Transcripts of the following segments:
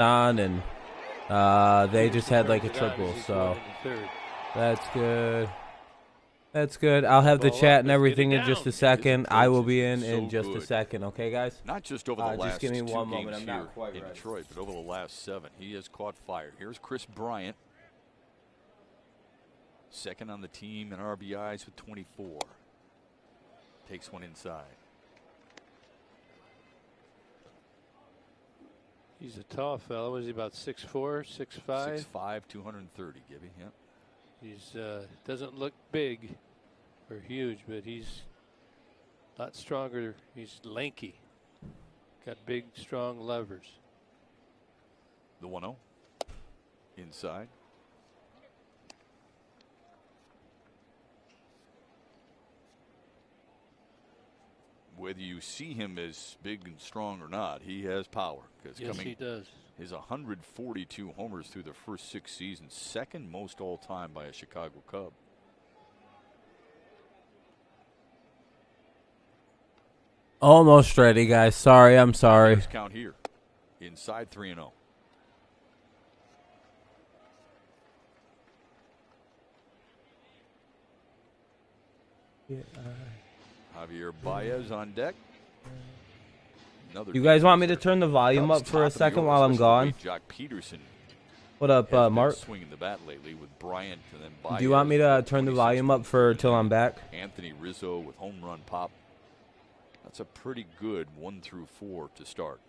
on, and they just had like a triple, so that's good. That's good. I'll have the chat and everything in just a second. I will be in just a second. Okay, guys? Not just over the last just give me 2 one moment. I'm games not here quite in ready. Detroit, but over the last 7, he has caught fire. Here's Chris Bryant, second on the team in RBIs with 24. Takes one inside. He's a tall fellow. Was he about 6'4", 6'5"? 6'5", 230, Gibby. Yep. He's doesn't look big or huge, but he's a lot stronger. He's lanky. Got big, strong levers. The 1-0. Inside. Whether you see him as big and strong or not, he has power. Yes, he does. His 142 homers through the first 6 seasons, second most all time by a Chicago Cub. Almost ready, guys. Sorry, I'm sorry. First count here. Inside 3-0. Javier Baez on deck. You guys want me to turn the volume up for a second while I'm gone? Jock Peterson. What up, Mark? Swinging the bat lately with Bryant and then Baez. Do you want me to turn the volume up for till I'm back? Anthony Rizzo with home run pop. That's a pretty good 1 through 4 to start.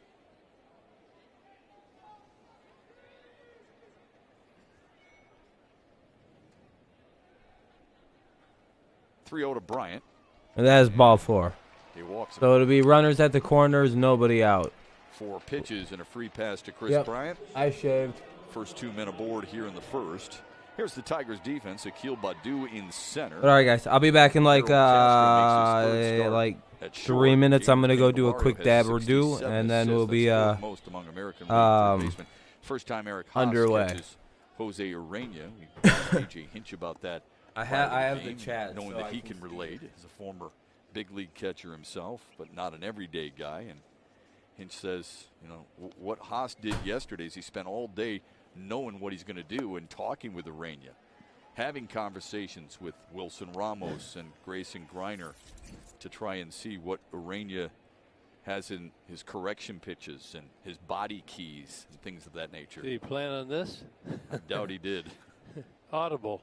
To Bryant. And that is ball 4. He walks. So it'll be runners at the corners, nobody out. 4 pitches and a free pass to Chris Bryant. I shaved. First 2 men aboard here in the first. Here's the Tigers defense. Akil Baddoo in center. All right, guys. I'll be back in like 3 minutes. I'm gonna go do a quick dab or do, and then we'll be first time Eric underway. Jose Ureña. We AJ Hinch about that. I have the chat, knowing so that I he can can relate as a former big league catcher himself, but not an everyday guy. And Hinch says, you know, what Haas did yesterday is he spent all day knowing what he's going to do and talking with Ureña, having conversations with Wilson Ramos and Grayson Greiner to try and see what Ureña has in his correction pitches and his body keys and things of that nature. Did he plan on this? I doubt he did. Audible.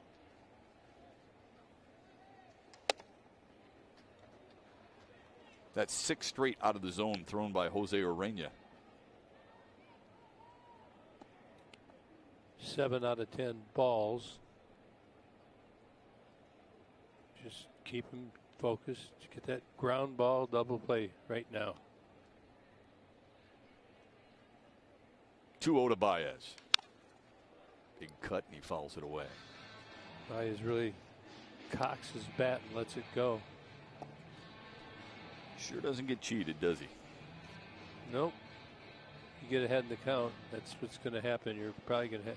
That's 6 straight out of the zone thrown by Jose Ureña. 7 out of 10 balls. Just keep him focused. Get that ground ball double play right now. 2-0 to Baez. Big cut and he fouls it away. Baez really cocks his bat and lets it go. Sure doesn't get cheated, does he? Nope. You get ahead in the count, that's what's going to happen. You're probably going to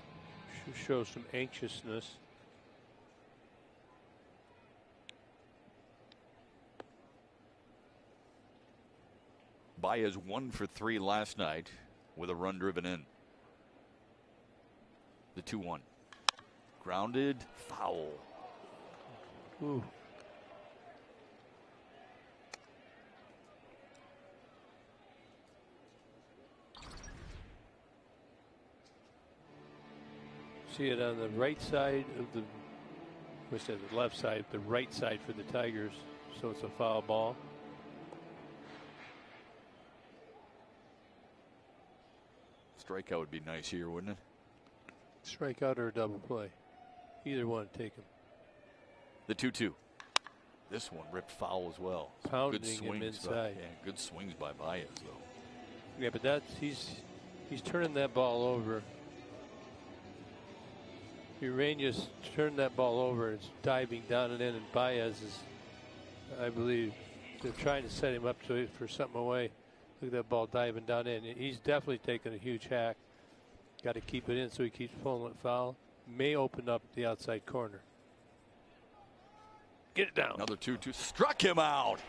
show some anxiousness. Baez 1 for 3 last night with a run driven in. The 2-1. Grounded, foul. Ooh. See it on the right side of the, what's that, the left side, the right side for the Tigers, so it's a foul ball. Strikeout would be nice here, wouldn't it? Strikeout or a double play. Either one, take him. The 2-2. This one ripped foul as well. Pounding good swings him inside. Good swings by Baez, though. Yeah, but that's he's turning that ball over. Ureña's turned that ball over. It's diving down and in, and Baez is, I believe, they're trying to set him up for something away. Look at that ball diving down in. He's definitely taking a huge hack. Got to keep it in so he keeps pulling it foul. May open up the outside corner. Get it down. Another 2-2. Struck him out.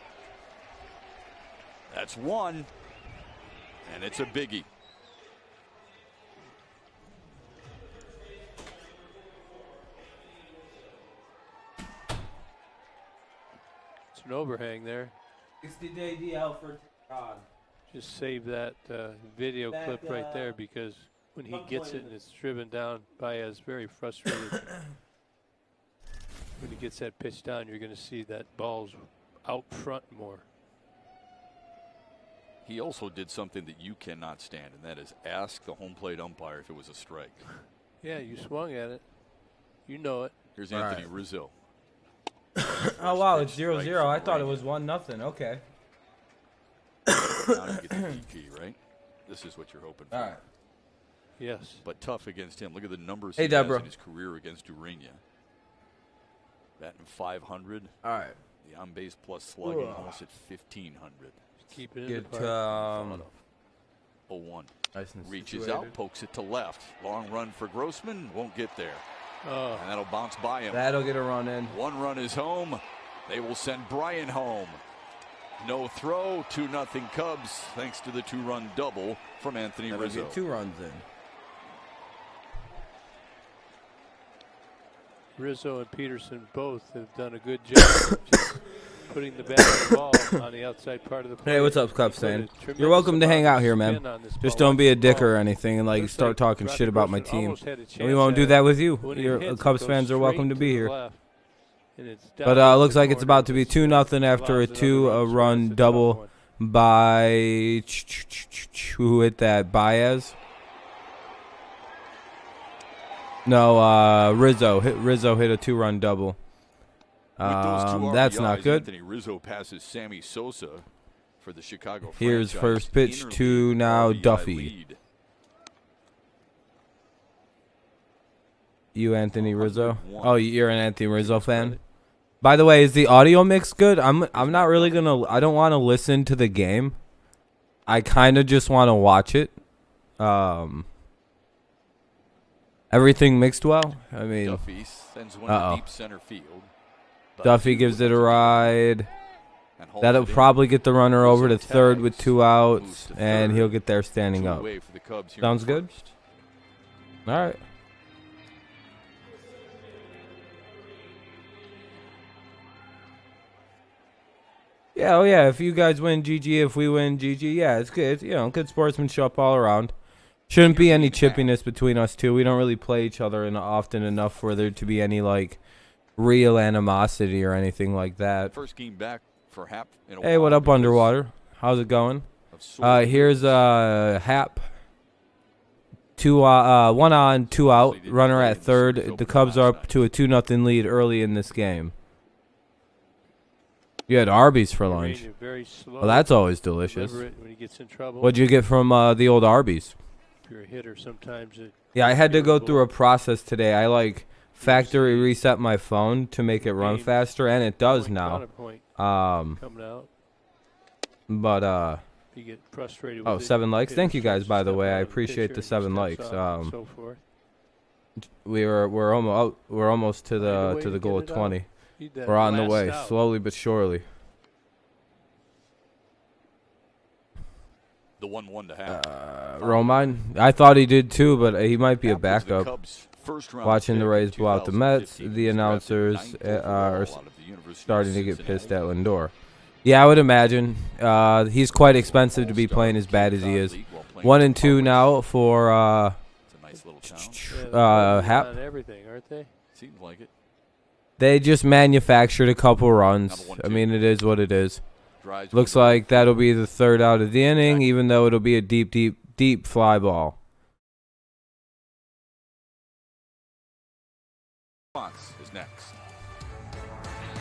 That's 1. And it's a biggie. an overhang there. 60-day DL for Todd. Just save that video clip right there, because when he gets it and it's driven down, Baez very frustrated. When he gets that pitch down, you're going to see that ball's out front more. He also did something that you cannot stand, and that is ask the home plate umpire if it was a strike. Yeah, you swung at it. You know it. Here's Anthony Rizzo. Oh, wow, it's 0-0. I thought it was 1-0. Okay. Now you get the DP, right? This is what you're hoping for. All right. Yes. But tough against him. Look at the numbers Hey, he Deborah. has in his career against Ureña. Batting 500. All right. The on-base plus slugging almost at 1,500. Keep it in Get the park. 0-1. Nice and Reaches situated. out, pokes it to left. Long run for Grossman. Won't get there. Oh, And that'll bounce by him. That'll get a run in. 1 run is home. They will send Brian home. No throw, 2-0 Cubs, thanks to the 2-run double from Anthony That'll Rizzo. get 2 runs in. Rizzo and Peterson both have done a good job just putting the bat on the ball on the outside part of the plate. Hey, what's up, Cubs They put a fan? tremendous You're welcome to hang out here, amount of man. spin on this Just ball. don't be a Watch the dick ball. or anything and like Looks start like talking Roger shit about my Grossman team. almost had a And we chance won't at do it. that with you. When it Your hits, it Cubs goes fans are welcome to straight be the here. left, and it's But down looks the like it's corner. about to be This 2-0 after a allows another 2-run so that's a double tough one. by who hit that? Baez? No, Rizzo. Rizzo hit a 2-run double. With those 2 That's RBIs, not good. Anthony Rizzo passes Sammy Sosa for the Chicago Here's franchise first pitch to interleague now RBI Duffy. lead. You Anthony Rizzo? 101. Oh, you're an Anthony Rizzo fan? By the way, is the audio mix good? I'm not really gonna. I don't want to listen to the game. I kind of just want to watch it. Everything mixed well. I mean, Duffy sends one Uh-oh. to deep center field. Duffy gives it a ride. And holds That'll it in. probably get the runner over to Rizzo third with tags, 2 moves outs, to and third, he'll get there standing 2 up. away for the Cubs here Sounds in the good. first. All right. Yeah, oh yeah, if you guys win, GG. If we win, GG. Yeah, it's good. It's, good sportsmanship all around. Shouldn't be any chippiness between us two. We don't really play each other often enough for there to be any, like, real animosity or anything like that. First game back for Hap in a Hey, while what up, because Underwater? How's it going? of sore Here's Hap. 1 on, 2 out. Runner at third. The Cubs are up to a 2-0 lead early in this game. You had Arby's for lunch. Ureña very slow. Well, that's always delicious. Deliberate when he gets in trouble. What'd you get from the old Arby's? If you're a hitter, sometimes it. Yeah, I had to go through a Favorable. process today. I factory reset my phone to make it run Games faster, and it does point, now. counterpoint But coming out. You get frustrated. Oh, with it. 7 likes. Hitter Thank you guys, starts to by the step way. I on the appreciate pitcher the and 7 steps likes. off and so forth. We're almost to Find a way the to goal get of it out. 20. Need that We're on the last way, out. slowly but surely. The 1-1 to Hap. Romine, I thought he did too, but he might be a Hap was the backup. Cubs' first-round Watching the pick in Rays blow out the Mets, 2015. the He was drafted announcers 9th are overall out of the University of starting to get Cincinnati. pissed at Lindor. Yeah, I would imagine. He's quite expensive to be All-star playing as bad as he is. League while playing 1 for and 2 Publix. now for It's a nice little town. Yeah, they're Hap. on everything, aren't they? Seems like it. They just manufactured a couple runs. Now the 1-2. I mean, it is what it is. Drives Looks one like that'll be the 3rd out of the inning, even though it'll be a deep fly ball. Fox is next.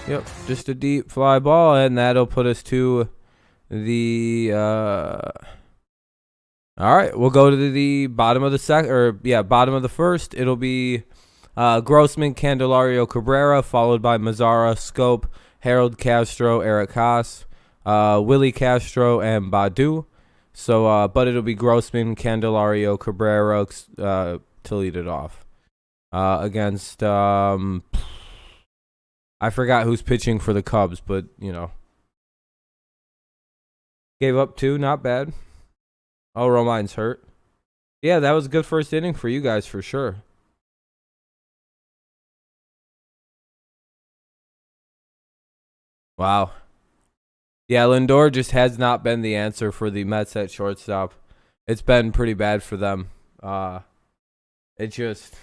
Yep, just a deep fly ball, and that'll put us to the. All right, we'll go to the bottom of the bottom of the first. It'll be Grossman, Candelario, Cabrera, followed by Mazzara, Scope, Harold Castro, Eric Haas, Willie Castro, and Badu. So, but it'll be Grossman, Candelario, Cabrera to lead it off against. I forgot who's pitching for the Cubs, but gave up 2, not bad. Oh, Romine's hurt. Yeah, that was a good first inning for you guys for sure. Wow. Yeah, Lindor just has not been the answer for the Mets at shortstop. It's been pretty bad for them. It just,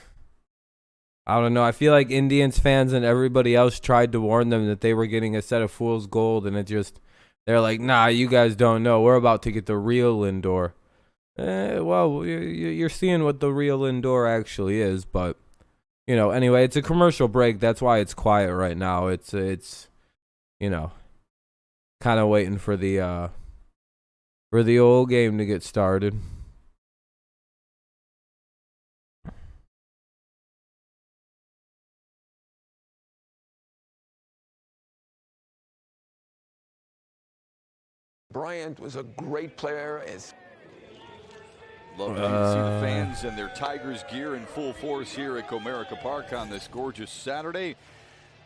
I don't know. I feel like Indians fans and everybody else tried to warn them that they were getting a set of fool's gold, and they're like, nah, you guys don't know. We're about to get the real Lindor. Well, you're seeing what the real Lindor actually is, but, anyway, it's a commercial break. That's why it's quiet right now. It's kind of waiting for the old game to get started. Bryant was a great player. Love to see the fans and their Tigers gear in full force here at Comerica Park on this gorgeous Saturday.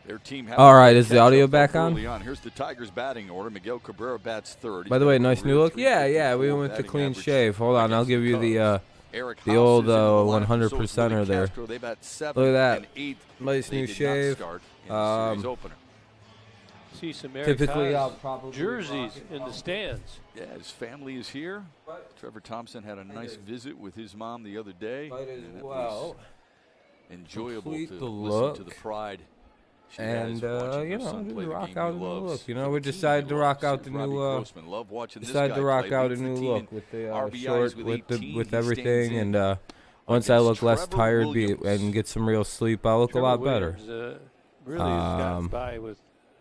Their team. All right, is the audio back on? Here's the Tigers batting order. Miguel Cabrera bats third. By the way, nice new look. Yeah, we went with the clean shave. Hold on, I'll give you the old 100%er there. Look at that, nice new shave. See some Eric Typically, Haas I'll probably jerseys in the stands. Yeah, his family is here. Trevor Thompson had a nice visit with his mom the other day. Might as and it well was enjoyable complete to the listen look. to the pride. She And has watching her son just play the rock game out he a new loves. look. We decided to rock out the Robbie new. Grossman. Love watching this Decided guy to rock play. out a Leads the new team look in with the RBIs short, with with 18. with He everything, stands and in once I against look less Trevor tired, Williams. and get some real sleep, I'll look Trevor a lot better. Williams, really has gotten by with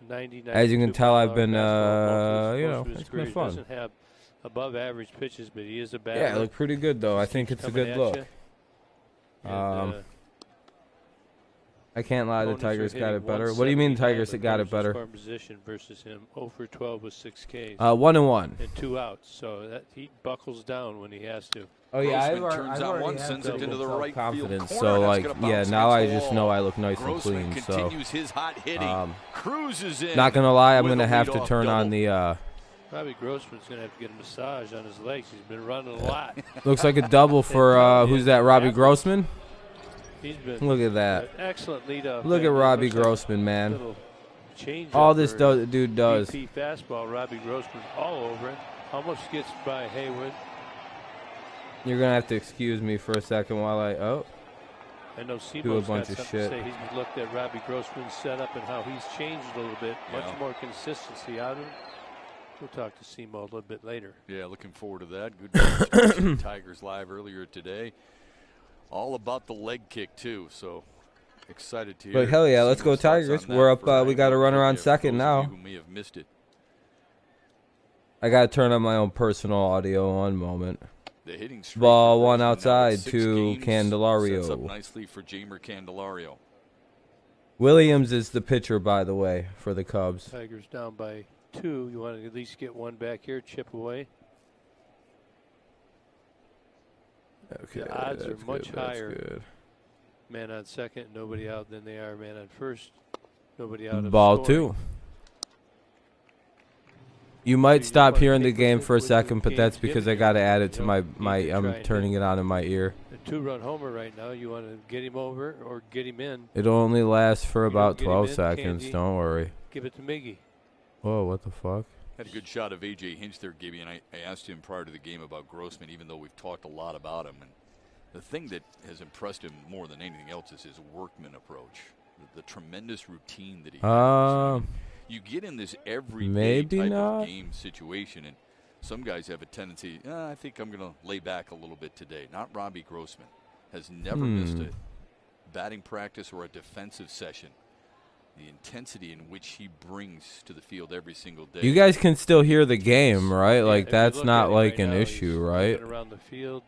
99. As you can tell, I've been, most of his it's career. been He fun. doesn't have above average pitches, but he is a batter. Yeah, it looked pretty good though. I Just think keeps it's a coming good at look. ya. And, I can't lie, the opponents are Tigers got it better. 179, What do you mean but Tigers got it runners in better? scoring position versus him, 0 for 12 with 6 Ks 1-1. and 2 outs. So that he buckles down when he has to. Oh yeah, Grossman turns on one, sends it into the right field confidence. corner. So That's like, gonna yeah, bounce now I against the just know wall. I look nice and Grossman clean. So, continues his hot hitting. Cruises in. not gonna lie, I'm with gonna a have to leadoff turn on double. the. Robbie Grossman's going to have to get a massage on his legs. He's been running a lot. Looks like a double for who's that? Robbie Grossman. He's been Look at that. an excellent leadoff. Look at man. Robbie Looks like Grossman, man. little change All up this or dude does. BP fastball. Robbie Grossman all over it. Almost gets by Haywood. You're gonna have to excuse me for a second while I. I know Do a Simo's bunch got of something shit. to say. He's looked at Robbie Grossman's setup and how he's changed a little bit. Yeah. Much more consistency out of him. We'll talk to Simo a little bit later. Yeah, looking forward to that. Good watching Tigers live earlier today. All about the leg kick too. So excited to hear. But hell yeah, let's go Simo's thoughts Tigers. on that We're up. for We got a runner on for second those of now. you who may have missed it. I gotta turn on my own personal audio. One moment. The hitting streak Ball for one Grossman now outside at 6 to games. Candelario. Sets up nicely for Jamer Candelario. Williams is the pitcher, by the way, for the Cubs. Tigers down by 2. You want to at least get one back here, chip away. Okay, The odds are that's much good, that's higher. good. Man on second, nobody out than they are man on first. Nobody out of Ball scoring. 2. You might you stop wanna hearing the take game with for a the second, but game's that's because I given gotta you. add You it to don't my need to try I'm and turning hit it on in my ear. A 2-run homer right now. You want to get him over or get him in. It'll only last for You about get him 12 in, seconds. Candy. Don't worry. Give it to Miggy. Whoa, what the fuck? Had a good shot of A.J. Hinch there, Gibby, and I asked him prior to the game about Grossman, even though we've talked a lot about him. And the thing that has impressed him more than anything else is his workman approach, the tremendous routine that he has. You get in this everyday maybe type not. of game situation, and some guys have a tendency, I think I'm going to lay back a little bit today. Not Robbie Grossman. Has never missed a batting practice or a defensive session. The intensity in which he brings to the field every single day. You guys can still hear the game, right? Yeah, Like if you that's look not at him like right an now, issue, he's right? moving around the field.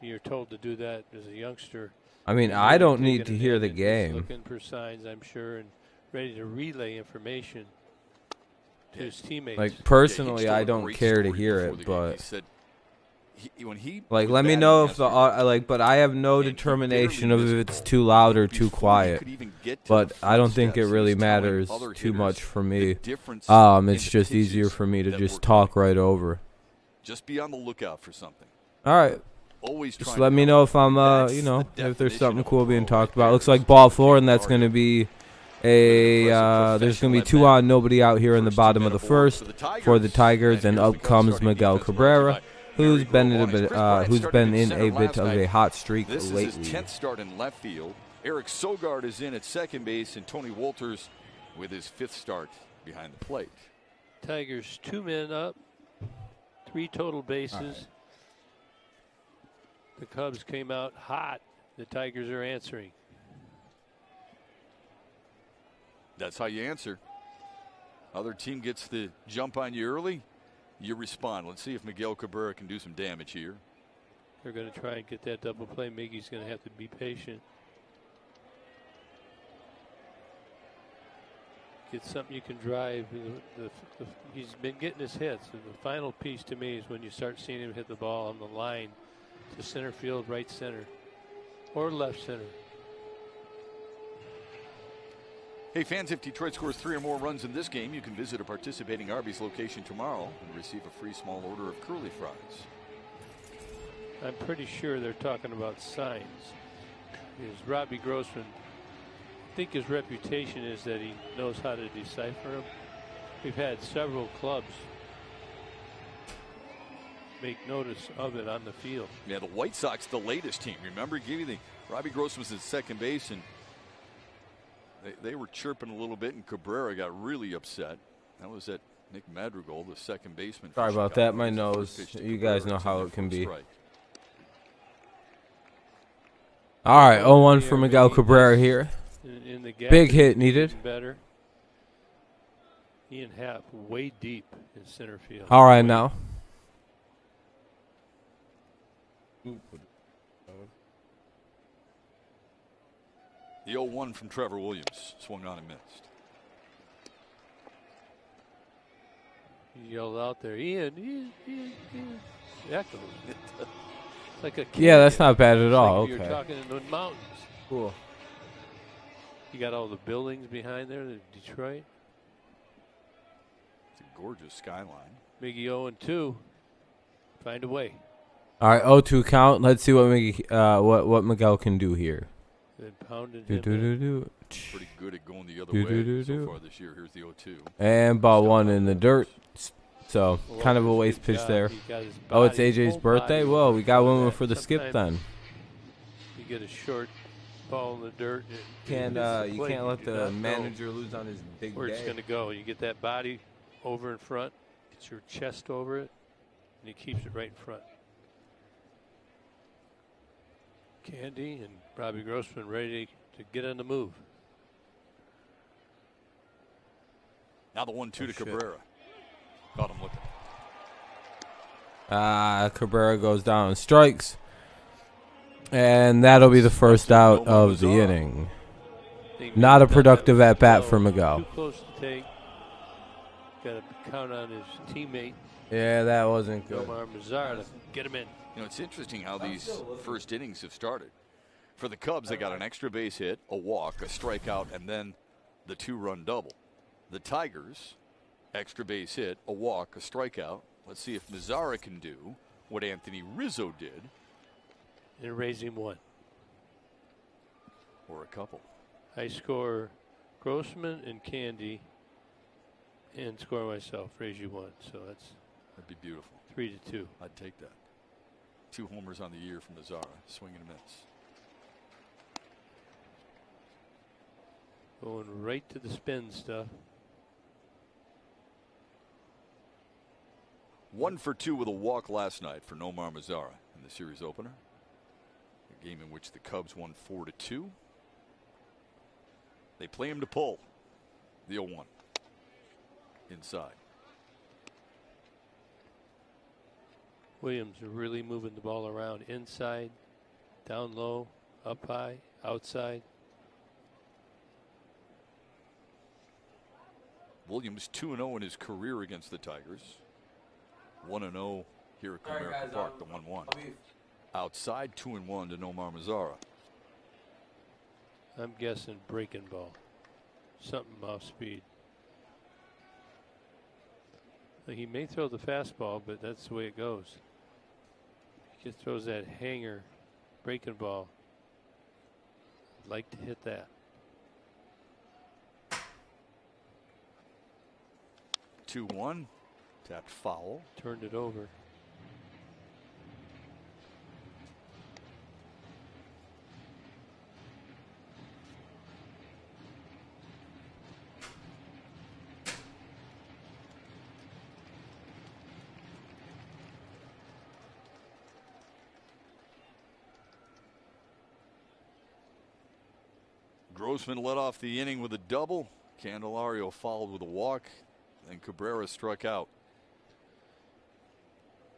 You're told to do that as a youngster. I mean, He's I really don't need taking to it hear in the and he's game. looking for signs, I'm sure, and ready to relay information to his teammates. Like personally, Yeah, I he told a don't great care to story hear before it, the game. but He said when he like, was let me batting know if the yesterday, but I have no and he determination barely of if missed it's the too ball. loud or too Before he quiet. could even get to But the I don't front think it steps, really he's telling matters other too hitters much for the me. difference It's in the just easier pitches for me to that just were talk coming. right over. Just be on the lookout for something. All right, Always just trying let to me come know up. if I'm That's if the there's definition something of a cool being pro talked right about. there. Looks like ball 4, and that's going to be There's going to be 2 on, nobody out here in the bottom of the first for the Tigers, and up comes Miguel Cabrera, who's been in a bit of a hot streak lately. This is his 10th start in left field. Eric Sogard is in at second base, and Tony Wolters with his 5th start behind the plate. Tigers 2 men up, 3 total bases. The Cubs came out hot. The Tigers are answering. That's how you answer. Other team gets the jump on you early, you respond. Let's see if Miguel Cabrera can do some damage here. They're going to try and get that double play. Miggy's going to have to be patient. Get something you can drive. He's been getting his hits. And the final piece to me is when you start seeing him hit the ball on the line to center field, right center, or left center. Hey fans, if Detroit scores 3 or more runs in this game, you can visit a participating Arby's location tomorrow and receive a free small order of curly fries. I'm pretty sure they're talking about signs. Because Robbie Grossman, I think his reputation is that he knows how to decipher them. We've had several clubs make notice of it on the field. Yeah, the White Sox, the latest team. Remember, Robbie Grossman was at second base, and they were chirping a little bit, and Cabrera got really upset. That was at Nick Madrigal, the second baseman. Sorry about that, my nose. You guys know how it can be. All right, 0-1 for Miguel Cabrera here. In the gap, big hit needed. Better. Ian Happ way deep in center field. All right, now. The 0-1 from Trevor Williams. Swung on and missed. He yelled out there, Ian. Echo. It's like a kid. Yeah, that's not bad at all. Like okay. You're talking in the mountains. Cool. You got all the buildings behind there in Detroit. It's a gorgeous skyline. Miggy 0-2. Find a way. All right, 0-2 count. Let's see what Miguel can do here. Then pounded him. Pretty good at going the other way so far this year. Here's the 0-2. And ball 1 in the dirt. So kind of a waste pitch there. Oh, it's AJ's birthday. Whoa, we got one for the skip then. You get a short ball in the dirt. You can't let the manager lose on his big where day. It's going to go. You get that body over in front, gets your chest over it, and he keeps it right in front. Candy and Robbie Grossman ready to get on the move. Now the 1-2 to Cabrera. Caught him looking. Cabrera goes down and strikes. And that'll be the first out of the inning. Not a productive at bat for Miguel. Too close to take. Got to count on his teammate. Yeah, that wasn't good. Omar Mazar to get him in. You know, it's interesting how these first innings have started. For the Cubs, they got an extra base hit, a walk, a strikeout, and then the 2-run double. The Tigers, extra base hit, a walk, a strikeout. Let's see if Mazzara can do what Anthony Rizzo did. And raise him 1. Or a couple. I score Grossman and Candy and score myself, raise you 1. So that'd be beautiful. 3-2. I'd take that. 2 homers on the year from Mazzara. Swing and a miss. Going right to the spin stuff. 1 for 2 with a walk last night for Nomar Mazzara in the series opener. A game in which the Cubs won 4-2. They play him to pull. The 0-1. Inside. Williams really moving the ball around inside, down low, up high, outside. Williams 2-0 in his career against the Tigers. 1-0 here at Comerica Park, the 1-1. Outside 2-1 to Nomar Mazzara. I'm guessing breaking ball. Something off speed. He may throw the fastball, but that's the way it goes. He just throws that hanger breaking ball. I'd like to hit that. 2-1. Tapped foul. Turned it over. Grossman led off the inning with a double. Candelario followed with a walk. And Cabrera struck out.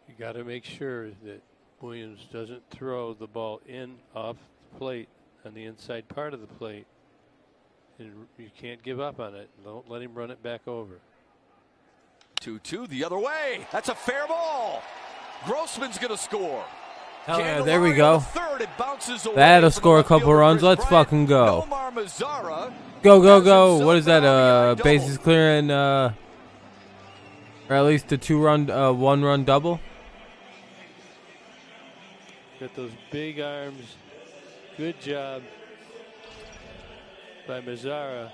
You got to make sure that Williams doesn't throw the ball in off the plate on the inside part of the plate. And you can't give up on it. Don't let him run it back over. 2-2 the other way. That's a fair ball. Grossman's going to score. Hell yeah, there we go. Third, it bounces away That'll from score a the couple fielder, runs. Chris Let's Bryant. fucking go. Nomar Mazara Go, go, has go. himself What is that? an RBI double. Bases clearing, or at least a 2-run, 1-run double. Got those big arms. Good job by Mazara.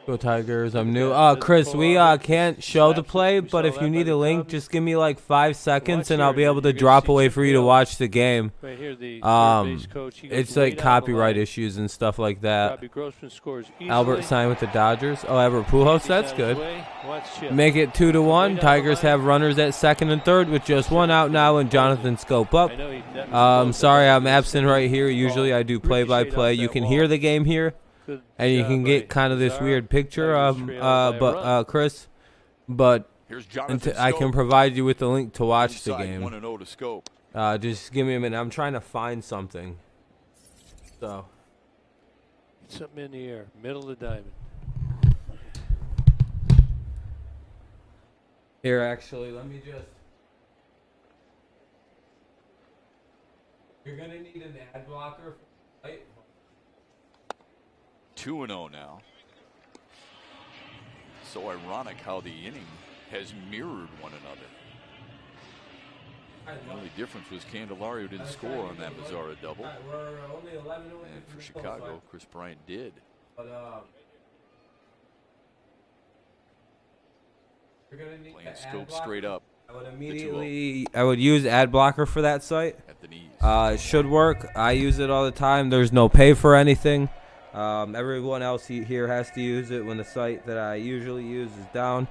Go Tigers. I'm new. Yeah, Chris, we can't show the Slaps it. play, We but saw if that you by need the a link, Cubs. just give me like 5 seconds and Watch I'll be here. able to You're gonna drop see away Chip for you to Hill. watch the game. Right here, the third base coach. He goes It's way like down the copyright line. issues and stuff like that. Robbie Grossman scores easily. Albert signed with the Dodgers. Oh, Albert Pujols, He's that's on his good. way. Watch Chip. Make it 2-1. down the Tigers line. have runners at second and third with just one out now and Jonathan Scope up. I know that was close. Sorry, That I'm was absent right here. good Usually ball. I do Ricocheted play-by-play. off You that can wall. hear the game here, Good and you job can by get kind of this Mazara. weird picture, Tigers trailed by a run. Chris. But Here's Jonathan I can Scope. provide you with the link to watch the Inside game. 1-0 to Scope. Just give me a minute. I'm trying to find something. So Something in the air, middle of the diamond. here, actually, let me just. You're gonna need an ad blocker. Right? 2-0 now. So ironic how the inning has mirrored one another. The only difference was Candelario didn't score on that Mazara double. We're only 11 away And from for the Chicago, Chris Bryant did. But you're gonna need Playing the ad Scope blocker. straight up I would use ad blocker for that site. at the knees. It should work. I use it all the time. There's no pay for anything. Everyone else here has to use it when the site that I usually use is down,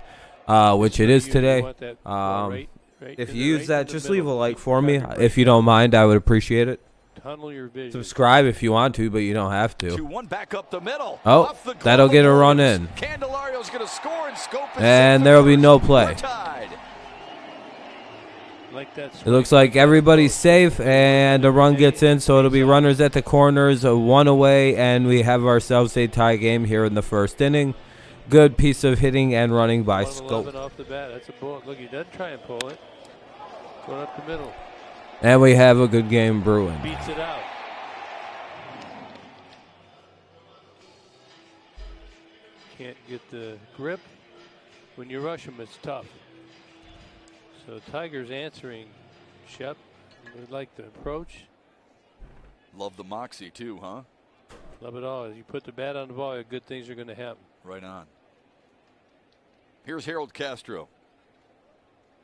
which it is You today. want that ball right If in you the- use right that, in the just leave a middle. like for me. Try to If you don't mind, I would appreciate it. tunnel your vision. Subscribe if you want to, but you don't have to. 2-1 back up the middle. Oh, Off the glove that'll of get a run Williams. in. Candelario's going to score and Scope is And set for there'll be first. no play. We're tied. Like that. It looks like everybody's safe, and a run gets in, so it'll be runners at the corners, one away, and we have ourselves a tie game here in the first inning. Good piece of hitting and running by 111 Scope. off the bat. That's a ball. Look, he doesn't try and pull it. Going up the middle. And we have a good game brewing. Beats it out. Can't get the grip. When you rush him, it's tough. So Tigers answering. Shep would like the approach. Love the moxie too, huh? Love it all. As you put the bat on the ball, good things are going to happen. Right on. Here's Harold Castro.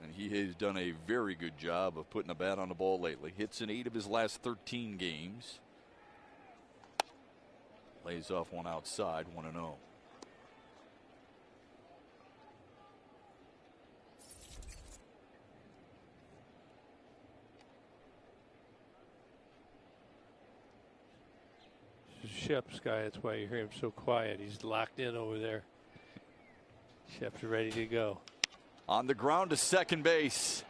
And he has done a very good job of putting a bat on the ball lately. Hits in 8 of his last 13 games. Lays off one outside, 1-0. This is Shep's guy. That's why you hear him so quiet. He's locked in over there. Shep's ready to go. On the ground to second base.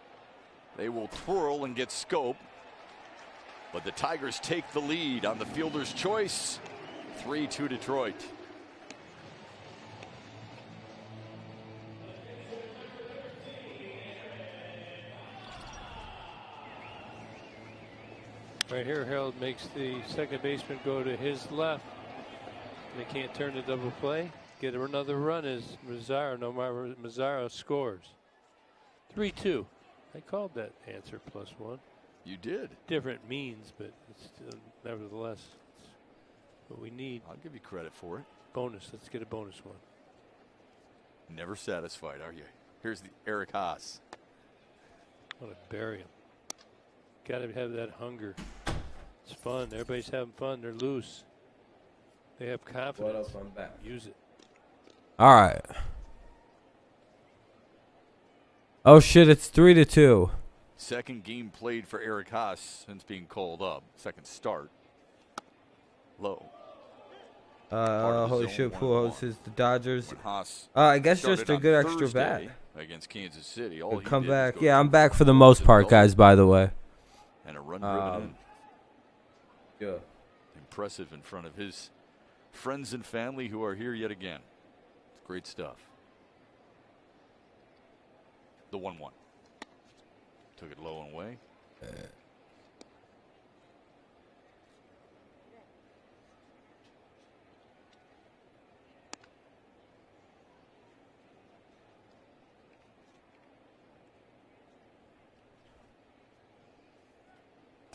They will twirl and get Scope. But the Tigers take the lead on the fielder's choice. 3-2 Detroit. Right here, Harold makes the second baseman go to his left. They can't turn the double play. Get another run as Nomar Mazara scores. 3-2. I called that answer +1. You did. Different means, but it's still, nevertheless, it's what we need. I'll give you credit for it. Bonus. Let's get a bonus one. Never satisfied, are you? Here's the Eric Haas. Want to bury him. Got to have that hunger. It's fun. Everybody's having fun. They're loose. They have confidence. What else on back? Use it. All right. Oh shit! It's 3-2. Second game played for Eric Haas since being called up. Second start. Low. Holy shit! Pujols is the Dodgers. Haas I guess just a good extra Thursday bat. Against Kansas City. All he Come did was back. go Yeah, I'm 2 back for the balls most and part, no guys. By the way. And a run driven in. Yeah. Impressive in front of his friends and family who are here yet again. It's great stuff. The 1-1. Took it low and away.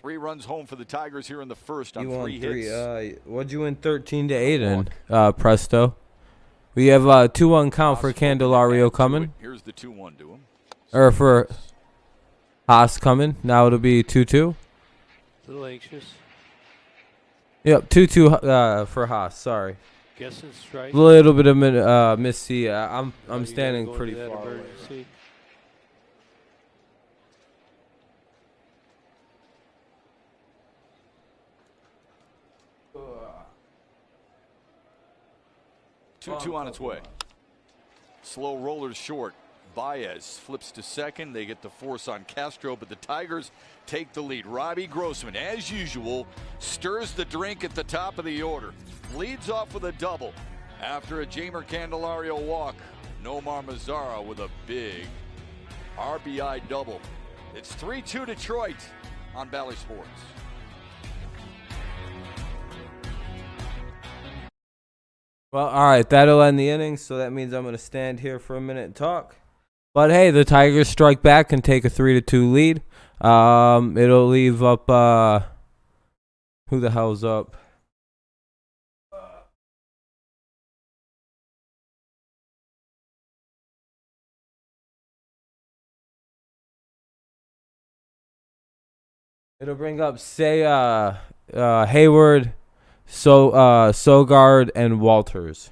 3 runs home for the Tigers here in the first on You won 3 3. hits. What'd you win 13-8 in, Presto? We have a 2-1 count for Candelario coming. Here's the 2-1 to him. Or for Haas coming. Now it'll be 2-2. A little anxious. Yep, 2-2 for Haas. Sorry. Guessing strike. A little bit of missy. I'm You gotta standing go into pretty that far away. emergency. Two on its way. Slow rollers short. Baez flips to second. They get the force on Castro, but the Tigers take the lead. Robbie Grossman, as usual, stirs the drink at the top of the order. Leads off with a double. After a Jamer Candelario walk, Nomar Mazara with a big RBI double. It's 3-2 Detroit on Bally Sports. Well, all right, that'll end the inning, so that means I'm going to stand here for a minute and talk. But hey, the Tigers strike back and take a 3-2 lead. It'll leave up who the hell's up? It'll bring up Hayward, Sogard, and Walters.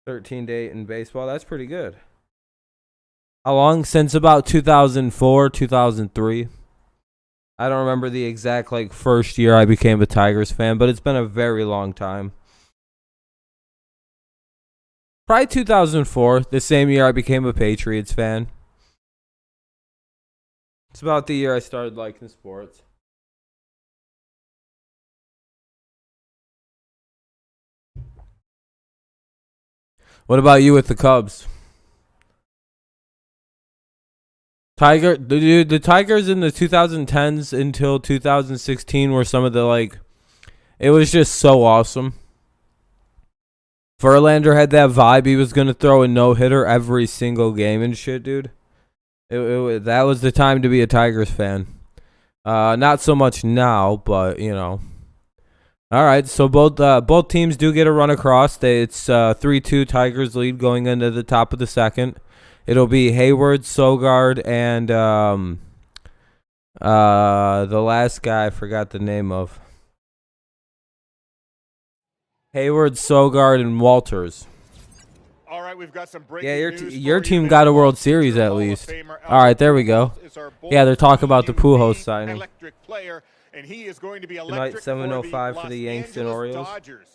13-8 in baseball. That's pretty good. How long? Since about 2004, 2003. I don't remember the exact first year I became a Tigers fan, but it's been a very long time. Probably 2004, the same year I became a Patriots fan. It's about the year I started liking sports. What about you with the Cubs? The Tigers in the 2010s until 2016 were some of the it was just so awesome. Verlander had that vibe. He was going to throw a no-hitter every single game and shit, dude. That was the time to be a Tigers fan. Not so much now, but, you know. All right, so both teams do get a run across. It's 3-2 Tigers lead going into the top of the second. It'll be Hayward, Sogard, and the last guy I forgot the name of. Hayward, Sogard, and Walters. All right, we've got some breaking Yeah, news your for team you. got a World Series at Hall of least. Famer All right, there we go. is our Yeah, they're talking about the bold, Pujols unique, signing. electric player, and he is going to be Tonight, electric 7:05 for the Los Yanks and Angeles Orioles. Dodgers.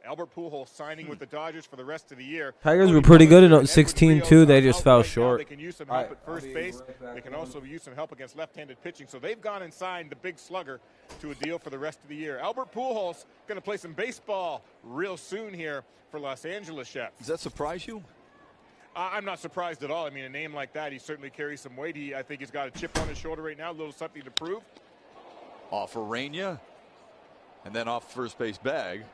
Albert Pujols signing with the Dodgers for the rest of the year. Tigers Cody were pretty good in Bellinger and 16 Edwin too. Rios They are just out fell right now. short. They can use some All help right, at first I'll be base. right back They can on. also use some help against left-handed pitching. So they've gone and signed the big slugger to a deal for the rest of the year. Albert Pujols going to play some baseball real soon here for Los Angeles Chefs. Does that surprise you? I'm not surprised at all. I mean, a name like that, he certainly carries some weight. I think he's got a chip on his shoulder right now, a little something to prove. Off Ureña, and then off first base bag,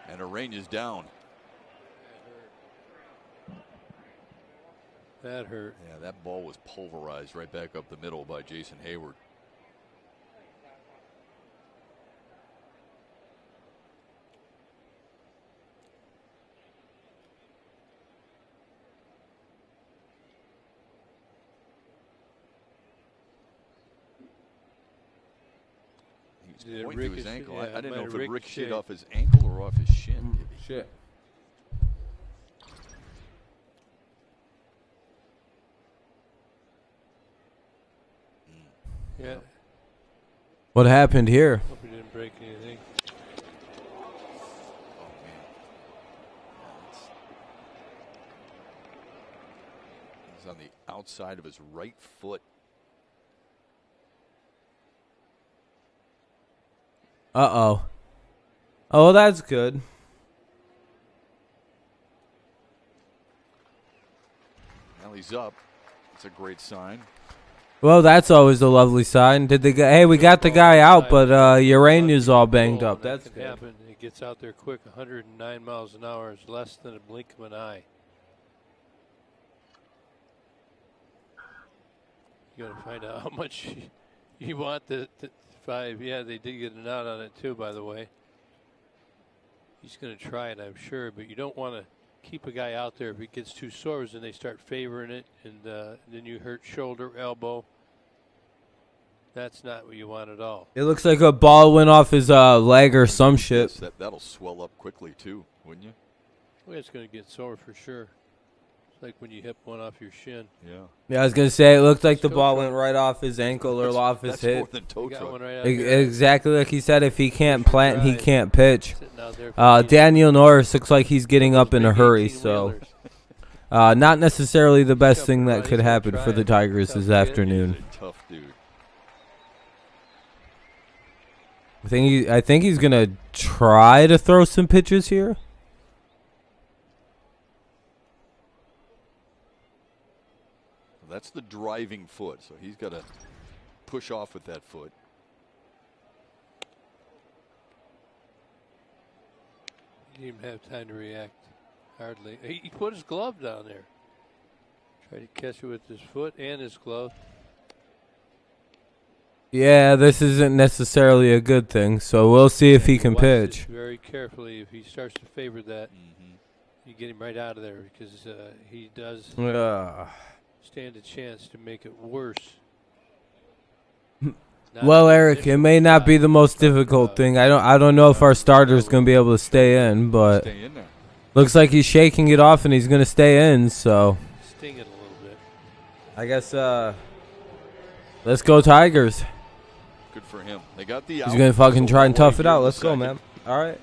and Ureña's down. That hurt. Yeah, that ball was pulverized right back up the middle by Jason Hayward. He's pointing to his ankle. Yeah, I didn't know if it ricocheted ricocheted off his ankle or off his shin. Shit. Yeah. What happened here? Hope he didn't break anything. Oh, man. He's on the outside of his right foot. Uh-oh. Oh, that's good. Now he's up. It's a great sign. Well, that's always a lovely sign. Did the guy? Hey, we got the guy out, but Ureña's all banged up. That That's can good. happen. He gets out there quick. 109 miles an hour is less than a blink of an eye. You got to find out how much you want the 5. Yeah, they did get an out on it too, by the way. He's going to try it, I'm sure, but you don't want to keep a guy out there if he gets too sore, and they start favoring it, and then you hurt shoulder, elbow. That's not what you want at all. It looks like a ball went off his leg or some shit. Yes, that'll swell up quickly, too, wouldn't you? Well, it's going to get sore for sure. It's like when you hit one off your shin. Yeah. Yeah, I was going to say, it looked like the ball went right off his ankle or off his That's hip. more than toe Got truck. one right out here. Exactly like he said, if he can't plant, he can't pitch. Sitting out there for Daniel Norris looks like he's getting up in a big hurry, so 18-wheelers. not necessarily the best thing that could happen for the Tigers this afternoon. He's a tough dude. I think he's gonna try to throw some pitches here. That's the driving foot, so he's got to push off with that foot. He didn't even have time to react. Hardly. He put his glove down there. Tried to catch it with his foot and his glove. Yeah, this isn't necessarily a good thing, so we'll see if he can Watch this pitch. very carefully. If he starts to favor that, you get him right out of there, because he does stand a chance to make it worse. Well, Eric, it may not be the most difficult thing. I don't know if our starter's gonna be able to stay in, but Stay in there. looks like he's shaking it off and he's gonna stay in. So Sting it a little bit. I guess let's go Tigers. Good for him. They got the He's out. gonna fucking So try and we'll tough it here out. in a Let's go, second. man. All right.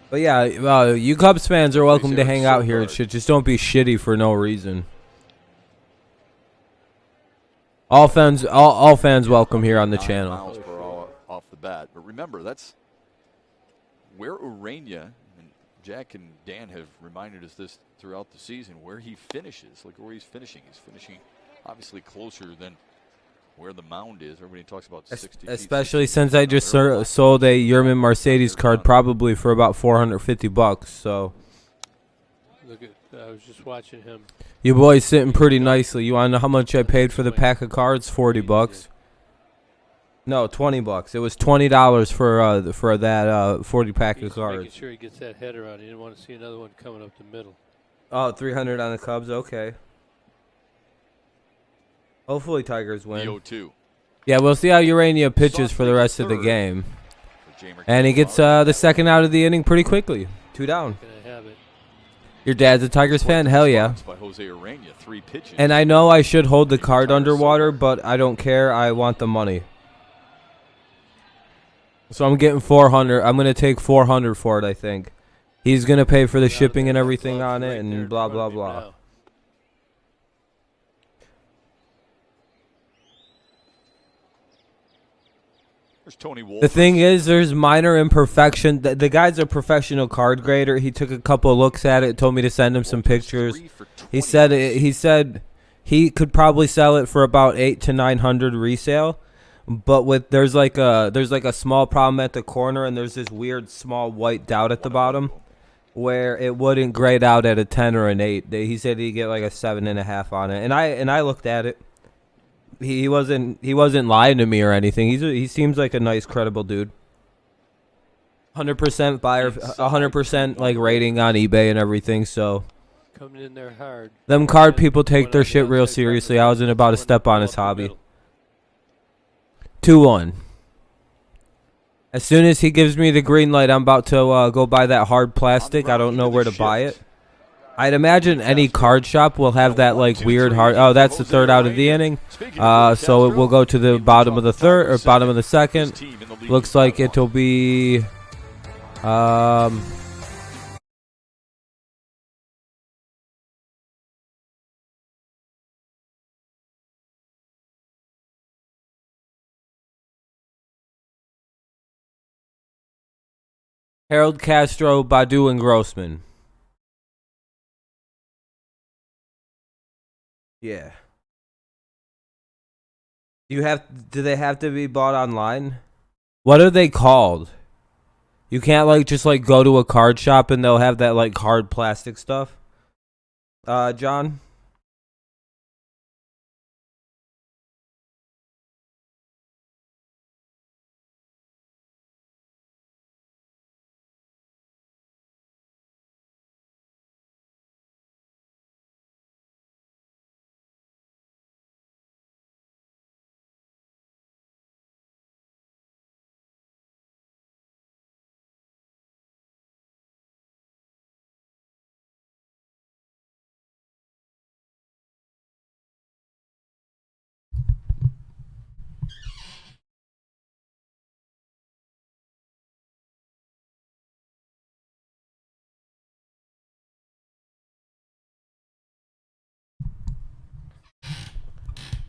But yeah, you Cubs fans are welcome to hang out here and shit. Just don't be shitty for no reason. All fans welcome here on the 9 channel. miles per hour off the bat. But remember, that's where Ureña, and Jack and Dan have reminded us this throughout the season, where he finishes. Look where he's finishing. He's finishing obviously closer than where the mound is. Everybody talks about 60 feet. Especially since I just sold a Yerman Mercedes card probably for about $450. So Look at. I was just watching him. your boy's sitting pretty nicely. You want to know how much I paid for the pack of cards? $40. No, $20. It was $20 for that 40 pack He's of cards. making sure he gets that header on. He didn't want to see another one coming up the middle. Oh, 300 on the Cubs. Okay. Hopefully Tigers The win. 0-2. Yeah, we'll see how Ureña pitches for the rest of the game. And he gets the second out of the inning pretty quickly. 2 down. Gonna have it. Your dad's a Tigers fan? Hell yeah. By Jose Ureña, 3 pitches. And I know I should hold the card underwater, but I don't care. I want the money. So I'm getting 400. I'm going to take 400 for it, I think. He's going to pay for the shipping and everything on it and blah, blah, blah. There's Tony Wolf. The thing is, there's minor imperfection. The guy's a professional card grader. He took a couple of looks at it, told me to send him some pictures. He said he could probably sell it for about 800 to 900 resale. But there's like a small problem at the corner, and there's this weird small white dot at the bottom where it wouldn't grade out at a 10 or an 8. He said he'd get like a 7.5 on it, and I looked at it. He wasn't lying to me or anything. He seems like a nice, credible dude. 100% buyer, 100% like rating on eBay and everything. So Coming in there hard. them card people take their shit real seriously. I wasn't about to step on his hobby. 2-1. As soon as he gives me the green light, I'm about to go buy that hard plastic. I don't know where to buy it. I'd imagine any card shop will have that like weird hard. Oh, that's the third out of the inning. So it will go to the bottom of the third or bottom of the second. Looks like it'll be Harold, Castro, Badu, and Grossman. Yeah. Do they have to be bought online? What are they called? You can't like just like go to a card shop and they'll have that like hard plastic stuff. John?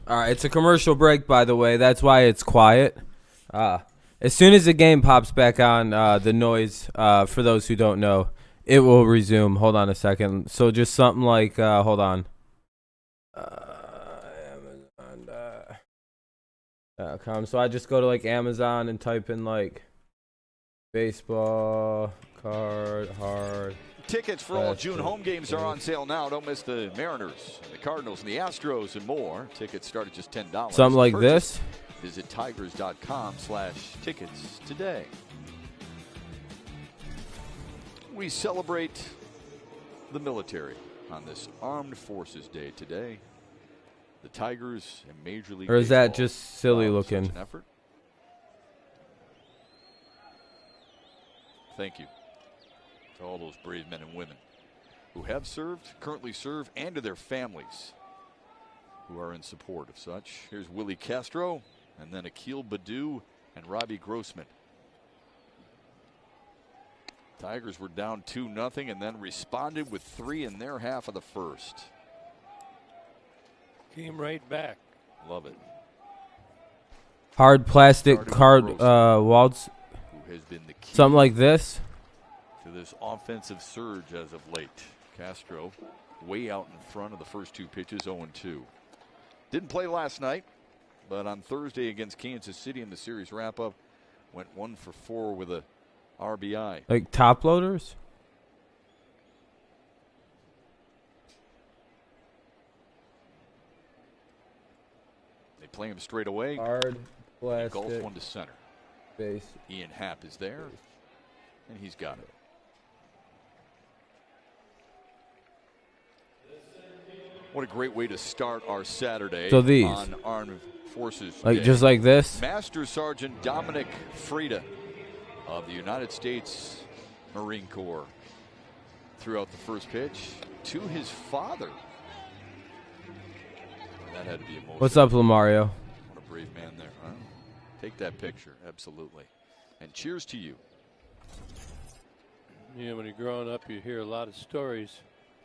All right, it's a commercial break, by the way. That's why it's quiet. As soon as the game pops back on, the noise, for those who don't know, it will resume. Hold on a second. So just something like, hold on. Amazon.com. So I just go to like Amazon and type in like baseball card hard. Tickets for all June home games are on sale now. Don't miss the Mariners, the Cardinals, and the Astros, and more. Tickets start at just $10. Something like this. Visit tigers.com/tickets today. We celebrate the military on this Armed Forces Day today. The Tigers and Major League Or is that Baseball just silly such looking? an effort. Thank you to all those brave men and women who have served, currently serve, and to their families who are in support of such. Here's Willie Castro, and then Akil Badu and Robbie Grossman. Tigers were down 2-0 and then responded with 3 in their half of the first. Came right back. Love it. Hard plastic card walls. Who has been the key Something like this. to this offensive surge as of late. Castro way out in front of the first 2 pitches, 0-2. Didn't play last night, but on Thursday against Kansas City in the series wrap-up, went 1 for 4 with a RBI. Like top loaders? They play him straight away. Hard He golfs plastic one to center. base. Ian Happ is there, and he's got it. What a great way to start our Saturday So these. on Armed Forces Like Day. just like this? Master Sergeant Dominic Frieda of the United States Marine Corps threw out the first pitch to his father. That had to be emotional. What's up, Lamario? What a brave man there. Huh? Take that picture, absolutely. And cheers to you. Yeah, when you're growing up, you hear a lot of stories,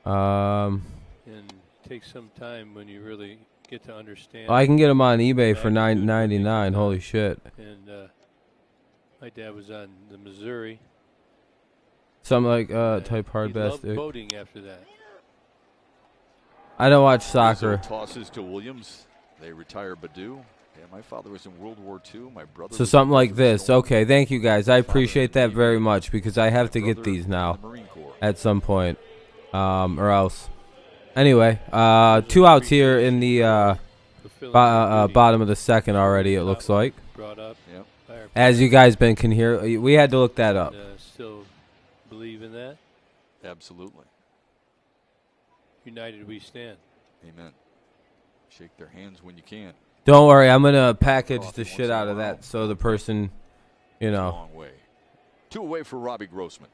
and it takes some time when you really get to understand. I can get them on eBay for $9.99. Holy shit! And my dad was on the Missouri. Something like type hard He loved plastic. boating after that. I don't watch soccer. Rizzo tosses to Williams. They retire Badu. Yeah, my father was in World War II. My brother. So was something in like World this. War II. Okay, thank you guys. I Father appreciate in the that Navy. very much because I have to get Brother these in now the Marine Corps. at some point, or else. Anyway, 2 outs here in the The Philadelphia bottom of the second already. It looks like, brought up. Yep. By our as you guys can hear, we had to look that up. still believe in that. Absolutely. United we stand. Amen. Shake their hands when you can. Don't worry, I'm gonna package the shit out of that so the person, you know. Long way. 2 away for Robbie Grossman.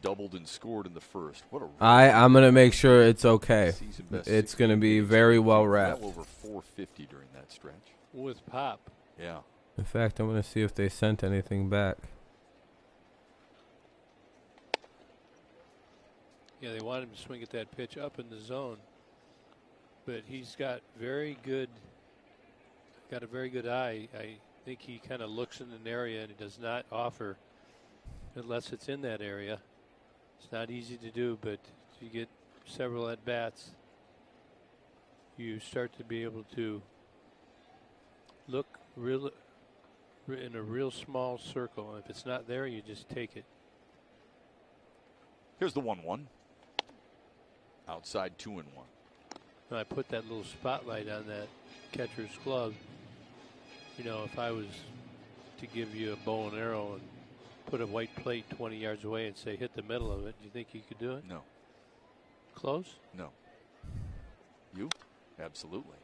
Doubled and scored in the first. What a I'm gonna make sure it's okay. season best It's 16 gonna be innings. very well wrapped. Well over 450 during that stretch. With pop. Yeah. In fact, I'm gonna see if they sent anything back. Yeah, they want him to swing at that pitch up in the zone. But he's got a very good eye. I think he kind of looks in an area and he does not offer unless it's in that area. It's not easy to do, but if you get several at bats, you start to be able to look in a real small circle. And if it's not there, you just take it. Here's the 1-1. Outside 2-1. And I put that little spotlight on that catcher's glove. You know, if I was to give you a bow and arrow and put a white plate 20 yards away and say hit the middle of it, do you think you could do it? No. Close? No. You? Absolutely.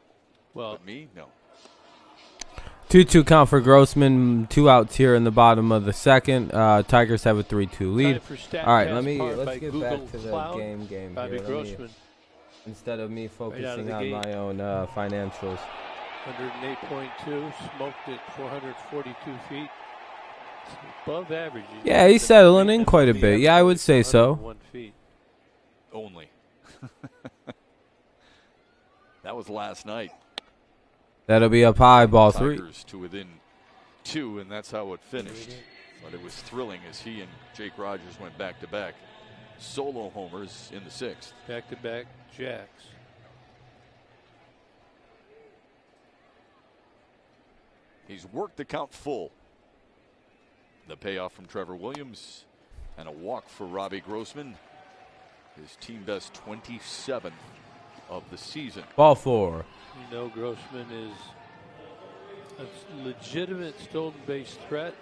Well, But me? No. 2-2 count for Grossman. 2 outs here in the bottom of the second. Tigers have a 3-2 lead. All right, let's get back to the game Bobby here. Grossman. Instead of me focusing the on gate. my own financials. 108.2, smoked at 442 feet. It's above average. Yeah, he's settling in quite a bit. Yeah, I would say so. 101 feet. Only. That was last night. That'll be up high, ball 3. Tigers to within 2, and that's how it finished. But it was thrilling as he and Jake Rogers went back-to-back solo homers in the 6th. Back-to-back jacks. He's worked the count full. The payoff from Trevor Williams and a walk for Robbie Grossman. His team best 27th of the season. Ball 4. You know Grossman is a legitimate stolen base threat.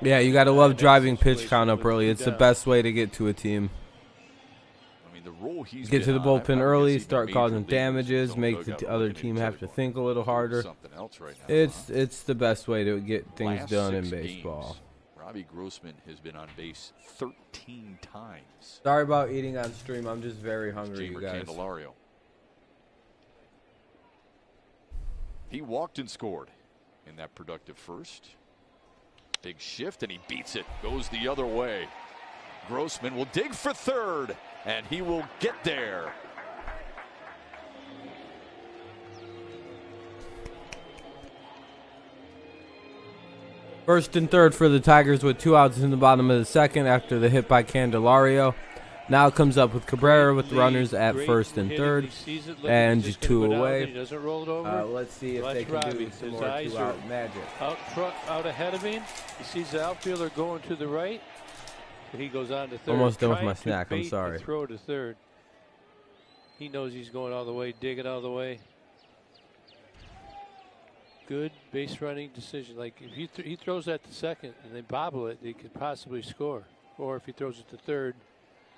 Yeah, you got to love driving pitch count up early. It's the best way to get to a team. I mean, the role he's Get to the been on, bullpen I early, guess even start major causing leaguers damages, don't make look the out other looking team into have it. to think a little harder. Something else right now, huh? It's the best way to get things Last done in 6 baseball. games, Robbie Grossman has been on base 13 times. Sorry about eating on stream. I'm just very hungry, you Jamer guys. Candelario. He walked and scored in that productive first. Big shift, and he beats it. Goes the other way. Grossman will dig for third, and he will get there. First and third for the Tigers with 2 outs in the bottom of the second after the hit by Candelario. Now comes up with Cabrera with the runners at first and third, and just 2 away. Let's see if they can do some more 2-out magic. Out ahead of him. He sees the outfielder going to the right. He goes on to third. Almost done with my trying to snack. I'm bait sorry. the throw to third. He knows he's going all the way, digging all the way. Good base running decision. Like if he throws that to second and they bobble it, they could possibly score. Or if he throws it to third.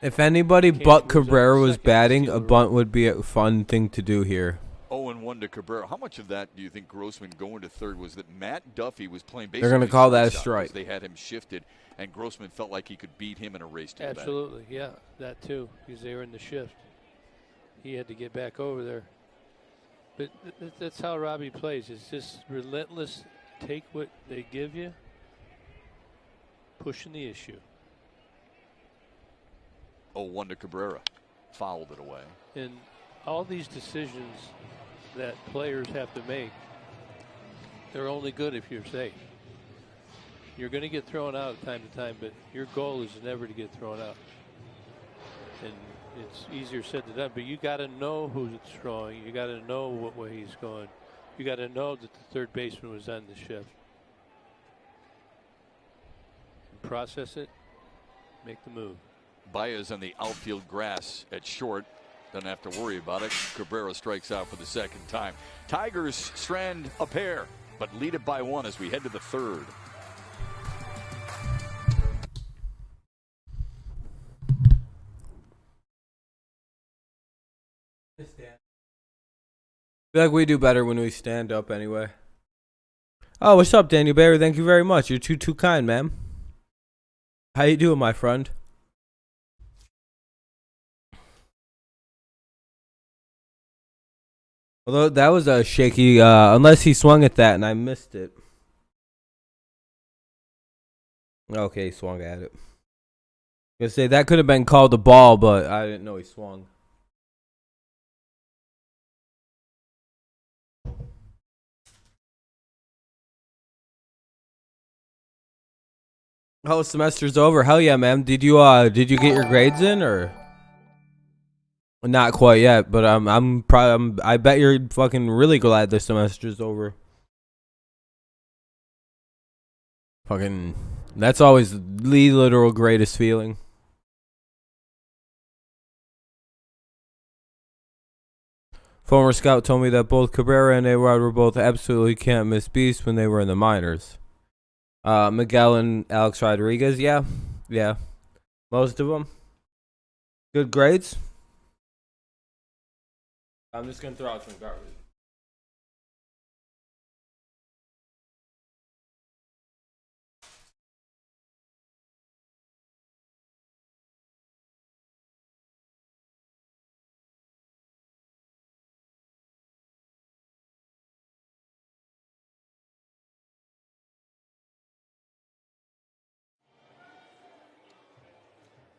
If anybody but Cabrera was batting, a bunt would be a fun thing to do here. 0-1 to Cabrera. How much of that do you think Grossman going to third was that Matt Duffy was playing basically? They're going to call that a strike. They had him shifted, and Grossman felt like he could beat him in a race to the bat. Absolutely, yeah, that too, because they were in the shift. He had to get back over there. But that's how Robbie plays. It's just relentless. Take what they give you, pushing the issue. 0-1 to Cabrera. Fouled it away. And all these decisions that players have to make, they're only good if you're safe. You're going to get thrown out time to time, but your goal is never to get thrown out. And it's easier said than done, but you got to know who's throwing. You got to know what way he's going. You got to know that the third baseman was on the shift. And process it, make the move. Baez on the outfield grass at short. Doesn't have to worry about it. Cabrera strikes out for the second time. Tigers strand a pair, but lead it by 1 as we head to the third. feel like we do better when we stand up anyway. Oh, what's up, Daniel Barry? Thank you very much. You're too kind, man. How you doing, my friend? Although that was a shaky, unless he swung at that and I missed it. Okay, he swung at it. I was gonna say that could have been called a ball, but I didn't know he swung. Oh, semester's over. Hell yeah, man. Did you get your grades in or not quite yet? But I bet you're fucking really glad the semester's over. Fucking, that's always the literal greatest feeling. Former scout told me that both Cabrera and A-Rod were both absolutely can't miss beasts when they were in the minors. Miguel and Alex Rodriguez, yeah. Most of them. Good grades. I'm just going to throw out some garbage.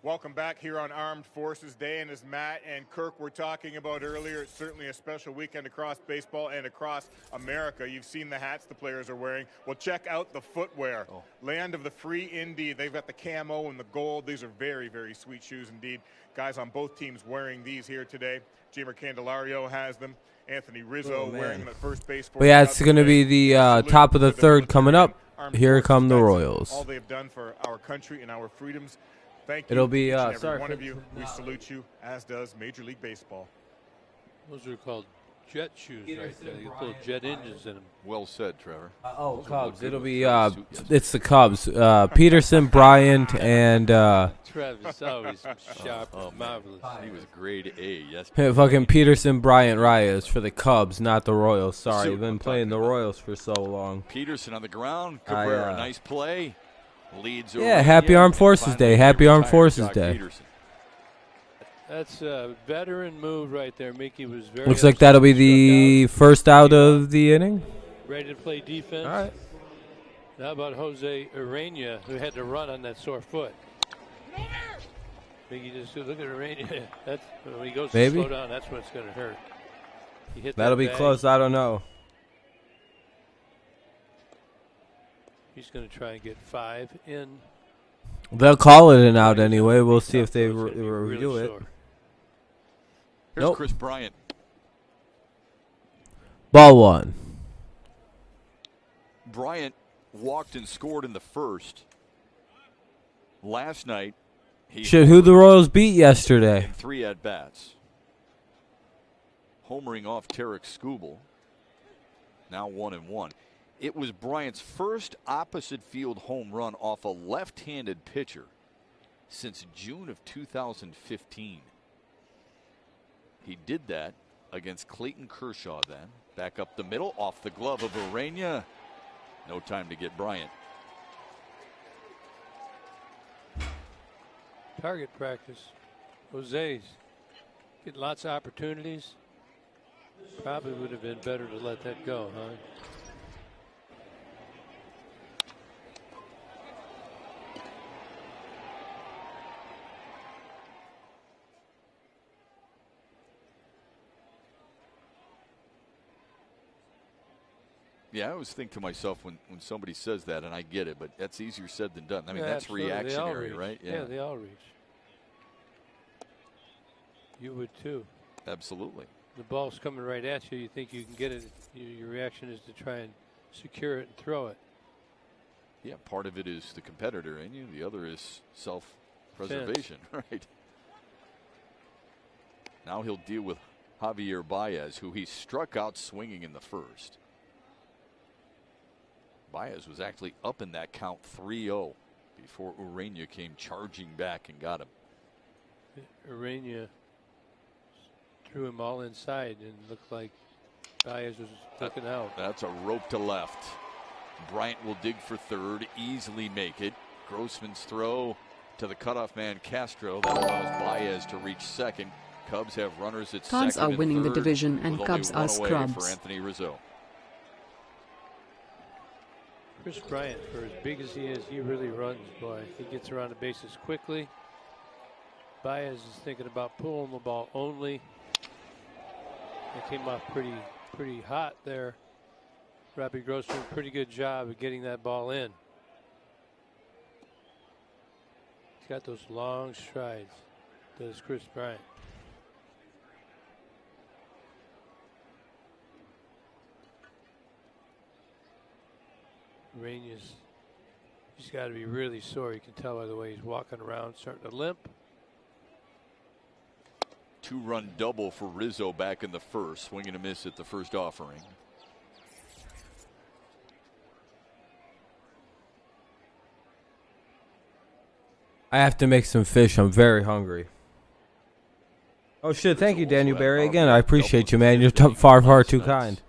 Welcome back here on Armed Forces Day, and as Matt and Kirk were talking about earlier, it's certainly a special weekend across baseball and across America. You've seen the hats the players are wearing. Well, check out the footwear. Land of the free indeed. They've got the camo and the gold. These are very, very sweet shoes indeed. Guys on both teams wearing these here today. Jamer Candelario has them. Anthony Rizzo wearing them at first base. But yeah, it's going to be the top of the third coming up. Here come the Royals. All they've done for our country and our freedoms. Thank you. It'll be each and every sorry, one of you. We salute you, as does Major League Baseball. Those are called jet shoes right there. You put jet engines in them. Well said, Trevor. Cubs. It'll be it's the Cubs. Peterson, Bryant, and Travis always sharp and marvelous. He was grade A, yes. fucking Peterson, Bryant, Reyes for the Cubs, not the Royals. Sorry, been playing the Royals for so long. Peterson on the ground. Cabrera, nice play. Leads yeah, happy Armed Forces Day. Happy Armed Forces Day. Peterson. That's a veteran move right there. Mickey was very Looks like that'll be the first out of the inning. Ready to play defense. All right. How about Jose Ureña, who had to run on that sore foot? Mickey, just look at Ureña. That's when he goes to slow down. That's when it's going to hurt. He hit That'll be close. I don't know. He's going to try and get 5 in. They'll call it an out anyway. We'll see if they review it. Here's Chris Bryant. Ball 1. Bryant walked and scored in the first. Last night, who the Royals beat yesterday? 3 at-bats. Homering off Tarek Skubal. Now 1-1. It was Bryant's first opposite field home run off a left-handed pitcher since June of 2015. He did that against Clayton Kershaw then. Back up the middle, off the glove of Ureña. No time to get Bryant. Target practice. Jose's get lots of opportunities. Probably would have been better to let that go, huh? Yeah, I always think to myself when somebody says that, and I get it, but that's easier said than done. I mean, that's absolutely. reactionary, right? Yeah, they all reach. You would too. Absolutely. The ball's coming right at you. You think you can get it. Your reaction is to try and secure it and throw it. Yeah, part of it is the competitor in you. The other is self-preservation, right? Now he'll deal with Javier Baez, who he struck out swinging in the first. Baez was actually up in that count 3-0 before Ureña came charging back and got him. Ureña threw him all inside and looked like Baez was looking out. That's a rope to left. Bryant will dig for third, easily make it. Grossman's throw to the cutoff man Castro. That allows Baez to reach second. Cubs have runners at Cards second are and winning the third, division and with Cubs only are one away scrubs. for Anthony Rizzo. Chris Bryant, for as big as he is, he really runs, boy. He gets around the bases quickly. Baez is thinking about pulling the ball only. It came off pretty hot there. Robbie Grossman, pretty good job of getting that ball in. He's got those long strides. Does Chris Bryant. Ureña's, he's got to be really sore. You can tell by the way he's walking around, starting to limp. Two-run double for Rizzo back in the first. Swing and a miss at the first offering. I have to make some fish. I'm very hungry. Oh shit! Thank you, Daniel Barry. Again, I appreciate you, man. You're far too kind.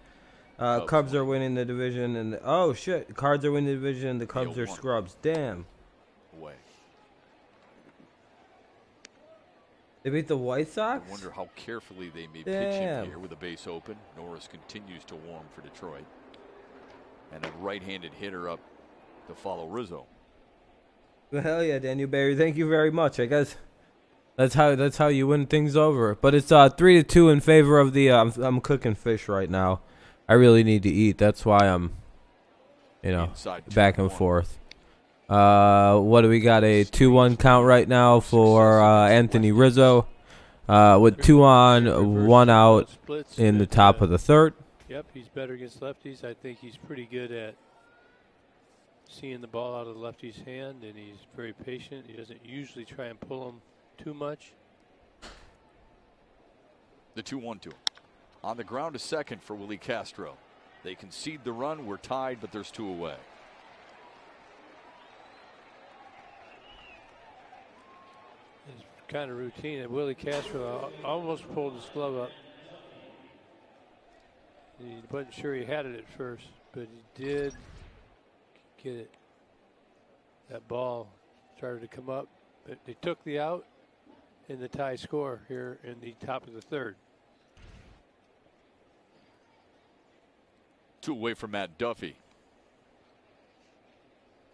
Cubs are winning the division, and oh shit, Cards are winning the division. The Cubs are scrubs. Damn. Away. They beat the White Sox. I wonder how carefully they may pitch him here with a base open. Norris continues to warm for Detroit, and a right-handed hitter up to follow Rizzo. Well, hell yeah, Daniel Barry. Thank you very much. I guess that's how you win things over. But it's 3-2 in favor of the. I'm cooking fish right now. I really need to eat. That's why I'm, back and forth. What do we got? A 2-1 count right now for Anthony Rizzo, with 2 on, 1 out in the top of the third. Yep, he's better against lefties. I think he's pretty good at seeing the ball out of the lefty's hand, and he's very patient. He doesn't usually try and pull him too much. The 2-1 to him. On the ground to second for Willie Castro. They concede the run. We're tied, but there's 2 away. It's kind of routine. And Willie Castro almost pulled his glove up. He wasn't sure he had it at first, but he did get it. That ball started to come up, but they took the out in the tie score here in the top of the third. 2 away from Matt Duffy.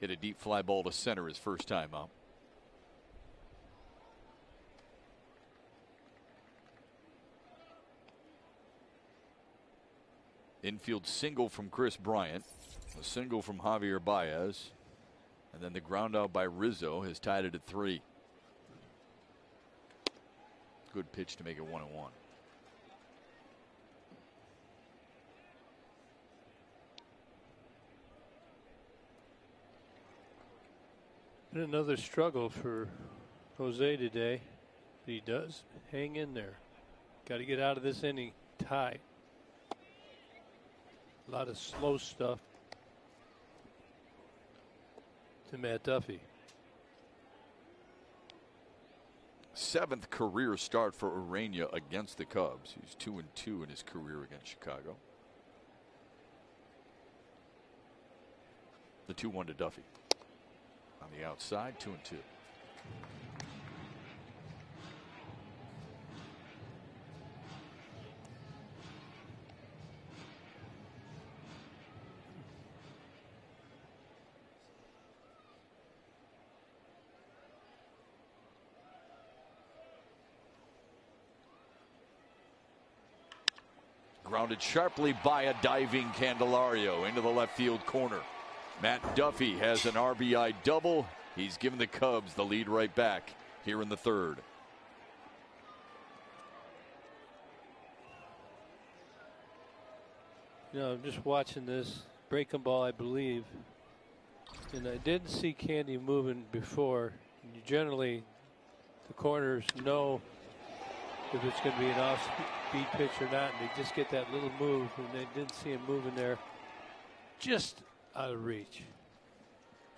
Hit a deep fly ball to center his first time up. Infield single from Chris Bryant, a single from Javier Baez, and then the ground out by Rizzo has tied it at 3. Good pitch to make it 1-1. Been another struggle for Jose today. But he does hang in there. Got to get out of this inning tied. A lot of slow stuff to Matt Duffy. 7th career start for Ureña against the Cubs. He's 2-2 in his career against Chicago. The 2-1 to Duffy. On the outside, 2-2. Grounded sharply by a diving Candelario into the left field corner. Matt Duffy has an RBI double. He's given the Cubs the lead right back here in the third. I'm just watching this breaking ball, I believe. And I didn't see Candy moving before. And generally, the corners know if it's going to be an off-speed pitch or not. And they just get that little move, and they didn't see him moving there. Just out of reach.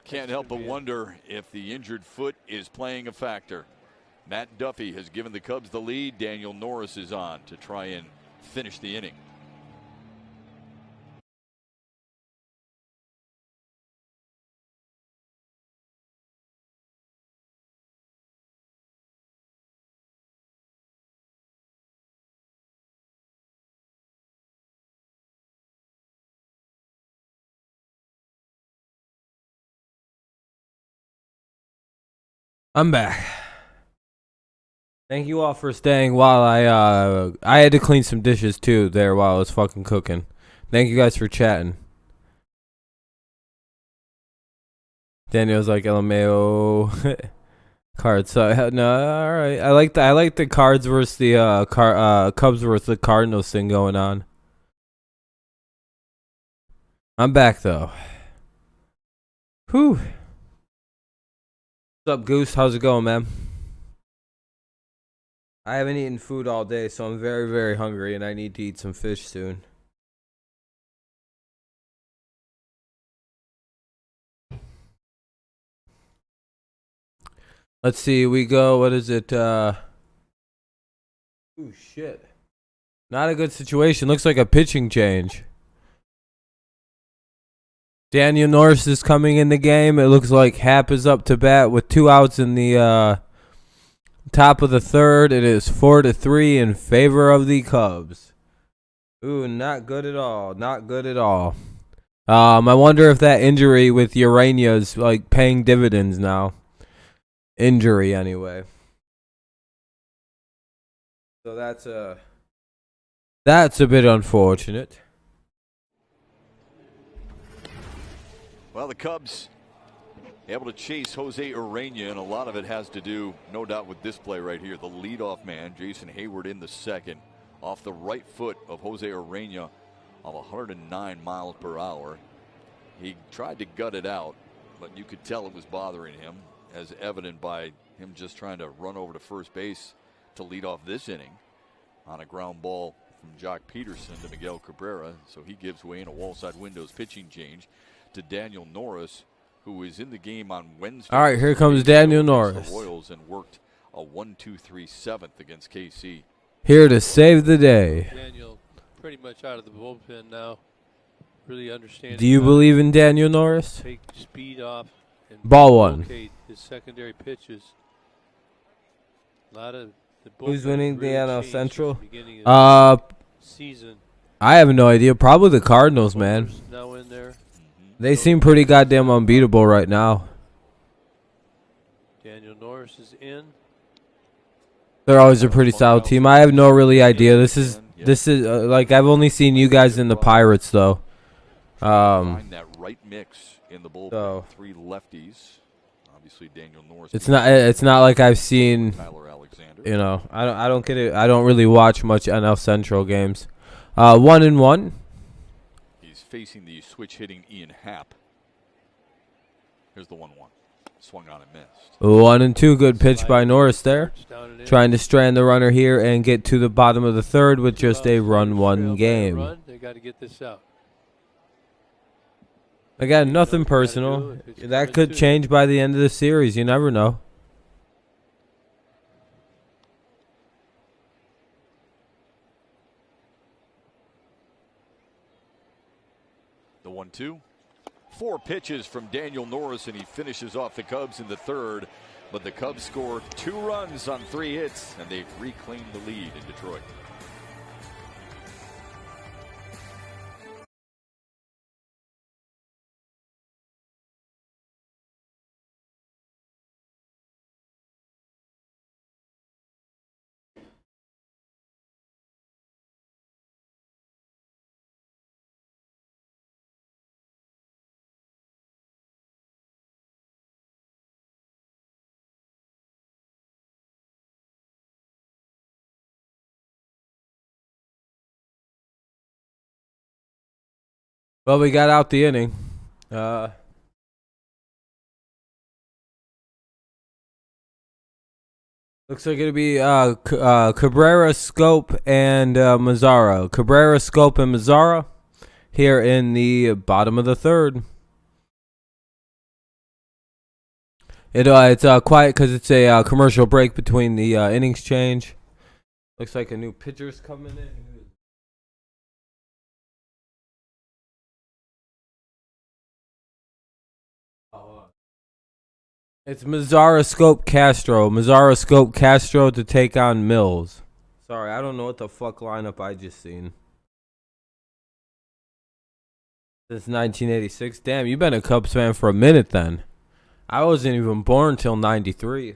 Can't help but wonder if the injured foot is playing a factor. Matt Duffy has given the Cubs the lead. Daniel Norris is on to try and finish the inning. I'm back. Thank you all for staying while I had to clean some dishes too there while I was fucking cooking. Thank you guys for chatting. Daniel's like LMAO cards. So no, all right. I like the cards versus the Cubs versus the Cardinals thing going on. I'm back though. Whew. What's up, Goose? How's it going, man? I haven't eaten food all day, so I'm very, very hungry, and I need to eat some fish soon. Let's see, we go, what is it, oh shit. Not a good situation, looks like a pitching change. Daniel Norris is coming in the game, it looks like Happ is up to bat with 2 outs in the, top of the third. It is 4-3 in favor of the Cubs. Ooh, not good at all, not good at all. I wonder if that injury with Ureña is, like, paying dividends now. Injury anyway. So that's a bit unfortunate. Well, the Cubs able to chase Jose Ureña, and a lot of it has to do, no doubt, with this play right here. The leadoff man, Jason Hayward, in the second, off the right foot of Jose Ureña of 109 miles per hour. He tried to gut it out, but you could tell it was bothering him, as evident by him just trying to run over to first base to lead off this inning on a ground ball from Jock Peterson to Miguel Cabrera. So he gives way in a wall side windows pitching change to Daniel Norris, who is in the game on Wednesday. All right, here comes Daniel Norris. The Royals, and worked a 1-2-3 seventh against KC. Here to save the day. Daniel pretty much out of the bullpen now. Really understanding. Do you believe in Daniel Norris? Take speed off. And Ball one. locate his secondary pitches. A lot of the Who's bullpen winning the really NL changed Central? since the beginning of the season. I have no idea. Probably the Cardinals, man. Bowlers now in there. They seem pretty goddamn unbeatable right now. Daniel Norris is in. They're always a pretty solid team. I have no really idea. This is like I've only seen you guys in the Pirates though. Find that right mix in the bullpen. So, 3 lefties. Obviously, Daniel Norris. It's not like I've seen. Tyler Alexander. You know, I don't get it. I don't really watch much NL Central games. 1-1. He's facing the switch hitting Ian Happ. Here's the 1-1. Swung on and missed. 1-2. Good pitch by Norris there. Trying to strand the runner here and get to the bottom of the third with just a run-1 game. They got to get this out. Again, nothing personal. That could change by the end of the series. You never know. The 1-2. 4 pitches from Daniel Norris, and he finishes off the Cubs in the third. But the Cubs score 2 runs on 3 hits, and they've reclaimed the lead in Detroit. Well, we got out the inning. Looks like it'll be Cabrera, Scope, and Mazzara. Cabrera, Scope, and Mazzara here in the bottom of the third. It's quiet because it's a commercial break between the innings change. Looks like a new pitcher's coming in. It's Mazzara, Scope, Castro. Mazzara, Scope, Castro to take on Mills. Sorry, I don't know what the fuck lineup I just seen. Since 1986. Damn, you've been a Cubs fan for a minute then. I wasn't even born till 93.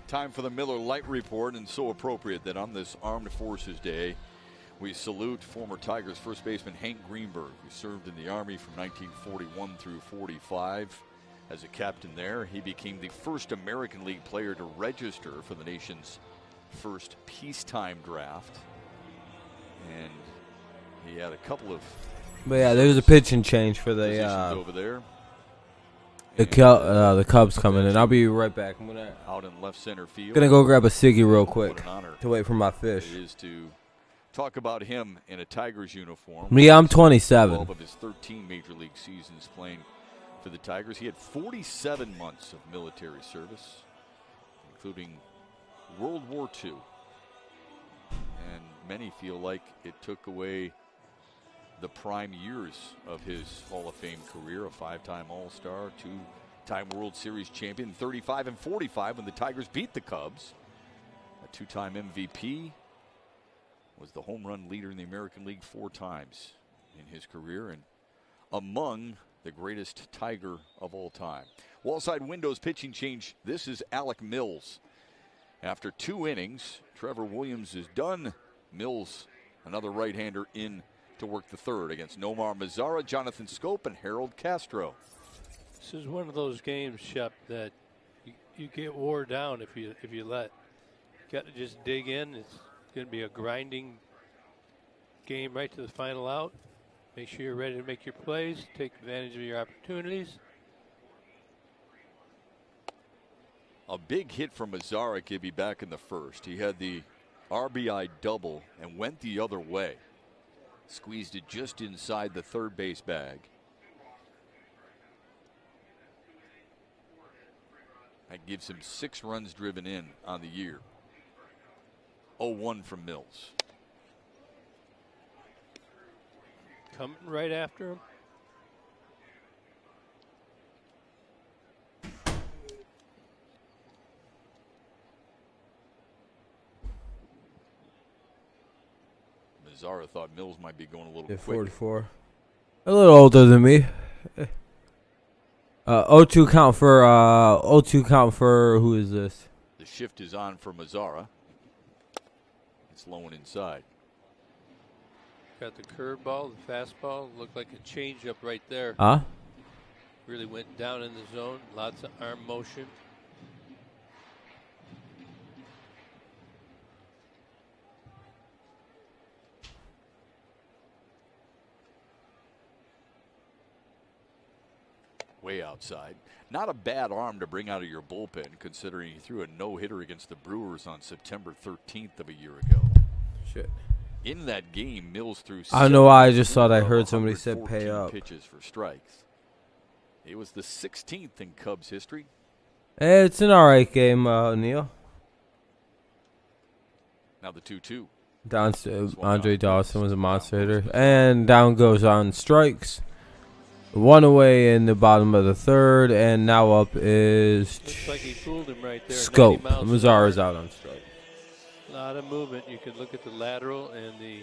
Time for the Miller Lite Report, and so appropriate that on this Armed Forces Day, we salute former Tigers first baseman Hank Greenberg, who served in the Army from 1941 through 45. As a captain there, he became the first American League player to register for the nation's first peacetime draft. And he had a couple of... But yeah, there's a pitching change for the over there. The Cubs coming in. I'll be right back. I'm gonna out in left center field. Gonna go grab a ciggy real quick What an honor to wait for my fish. it is to talk about him in a Tigers uniform. Yeah, I'm 27. 12 of his 13 major league seasons playing for the Tigers. He had 47 months of military service, including World War II. And many feel like it took away the prime years of his Hall of Fame career. A 5-time All-Star, 2-time World Series champion, 35 and 45 when the Tigers beat the Cubs. A 2-time MVP, was the home run leader in the American League 4 times in his career, and among the greatest Tiger of all time. Wallside Windows pitching change. This is Alec Mills. After 2 innings, Trevor Williams is done. Mills, another right-hander, in to work the third against Nomar Mazara, Jonathan Scope, and Harold Castro. This is one of those games, Shep, that you get wore down if you let. Got to just dig in. It's going to be a grinding game right to the final out. Make sure you're ready to make your plays. Take advantage of your opportunities. A big hit from Mazara, Gibby, back in the first. He had the RBI double and went the other way. Squeezed it just inside the third base bag. That gives him 6 runs driven in on the year. 0-1 from Mills. Coming right after him. Mazara thought Mills might be going a little quick. 44. A little older than me. 0-2 count for 0-2 count for who is this? The shift is on for Mazara. It's low and inside. Got the curveball, the fastball. Looked like a changeup right there. Huh? Really went down in the zone. Lots of arm motion. Way outside. Not a bad arm to bring out of your bullpen, considering he threw a no-hitter against the Brewers on September 13th of a year ago. Shit. In that game, Mills threw. I don't know why. I just thought I heard somebody said pay 114 up. pitches for strikes. It was the 16th in Cubs history. It's an alright game, Neil. Now the 2-2. Andre Dawson was a monster hitter. And down goes on strikes. 1 away in the bottom of the third, and now up is Looks like he fooled him right there. Scope. 90 miles Mazara's out on strike. A lot of movement. You can look at the lateral and the.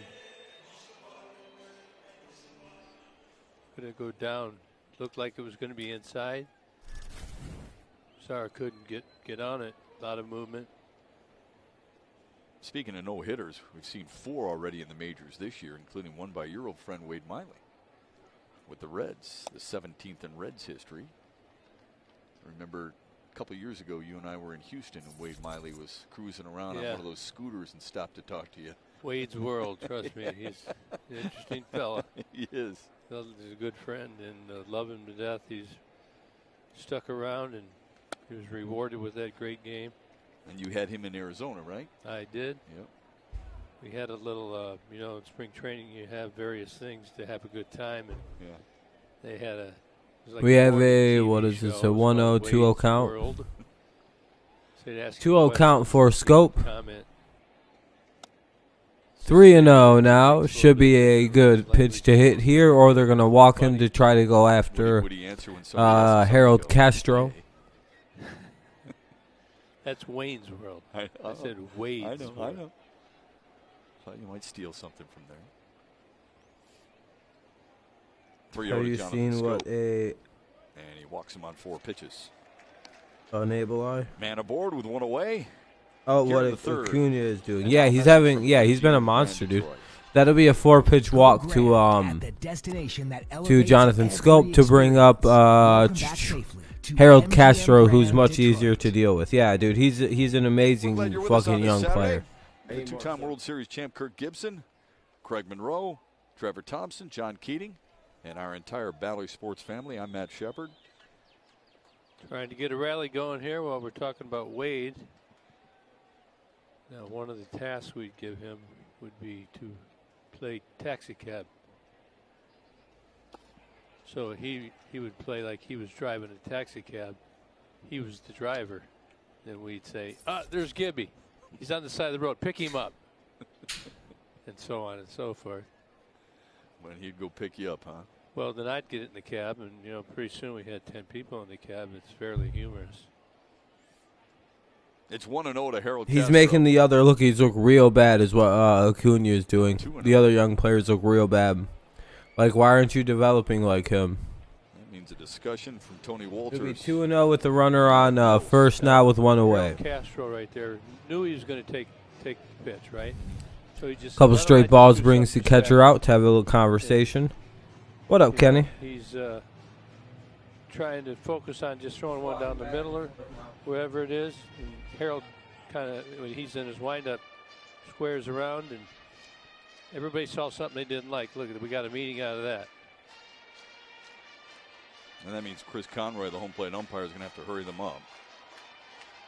Gonna go down. Looked like it was going to be inside. Mazara couldn't get on it. A lot of movement. Speaking of no-hitters, we've seen 4 already in the majors this year, including one by your old friend Wade Miley with the Reds, the 17th in Reds history. I remember a couple years ago, you and I were in Houston, and Wade Miley was cruising around on one of those scooters and stopped to talk to you. Wade's world, trust me. He's an interesting fella. He is. He's a good friend, and love him to death. He's stuck around, and he was rewarded with that great game. And you had him in Arizona, right? I did. Yep. We had a little, in spring training, you have various things to have a good time, and they had a. Like we have a TV what is this? A show. 1-0, 2-0 Wade's count. World. So they'd ask 2-0 count for questions, Scope. comment. 3-0 now. Should be a good pitch to hit here, or they're gonna walk him to try to go after Would he answer when somebody asks him Harold something? Castro. That's Wayne's World. I said Wade's I know. World. Thought you might steal something from there. 3-0 Have to you Jonathan seen Scope. what a And he walks him on 4 pitches. Unable eye. Man aboard with one away. Oh, Here what in the third. Acuna is doing. And Yeah, now he's message having. from Yeah, he's been a Brandon monster, dude. Troy. That'll be a 4-pitch walk to Jonathan Scope to bring up Harold Castro, who's much easier to deal with. Yeah, dude, he's an amazing Glad you're with us fucking on this young Saturday. player. The two-time World Series champ Kirk Gibson, Craig Monroe, Trevor Thompson, John Keating, and our entire Bally Sports family. I'm Matt Shepard. Trying to get a rally going here while we're talking about Wade. Now, one of the tasks we'd give him would be to play taxi cab. So he would play like he was driving a taxi cab. He was the driver. Then we'd say, there's Gibby. He's on the side of the road. Pick him up. And so on and so forth. When he'd go pick you up, huh? Well, then I'd get it in the cab, and pretty soon we had 10 people in the cab. It's fairly humorous. It's 1-0 to Harold He's Castro. making the other rookies look real bad, is what Acuna is doing. 2-0. The other young players look real bad. Like, why aren't you developing like him? That means a discussion from Tony Walters. It'll be 2-0 with the runner on first now with one away. Harold Castro right there knew he was going to take the pitch, right? So he just Couple said, straight "Why don't I balls just do brings the something catcher special?" out to have a little conversation. What up, Kenny? He's trying to focus on just throwing one down the middle or wherever it is. And Harold kind of, when he's in his windup, squares around, and everybody saw something they didn't like. Look, we got a meeting out of that. And that means Chris Conroy, the home plate umpire, is going to have to hurry them up.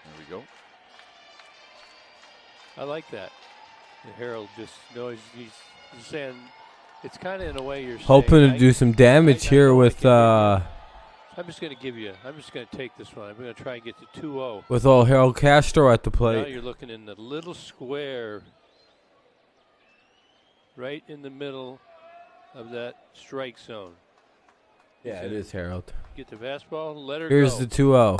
There we go. I like that. And Harold just knows he's saying, it's kind of in a way you're Hoping saying, to do some damage here with I'm just going to take this one. I'm going to try and get to 2-0. with old Harold Castro at the Now plate. you're looking in the little square right in the middle of that strike zone. Yeah, it is Harold. Get the fastball, let her Here's go. the 2-0.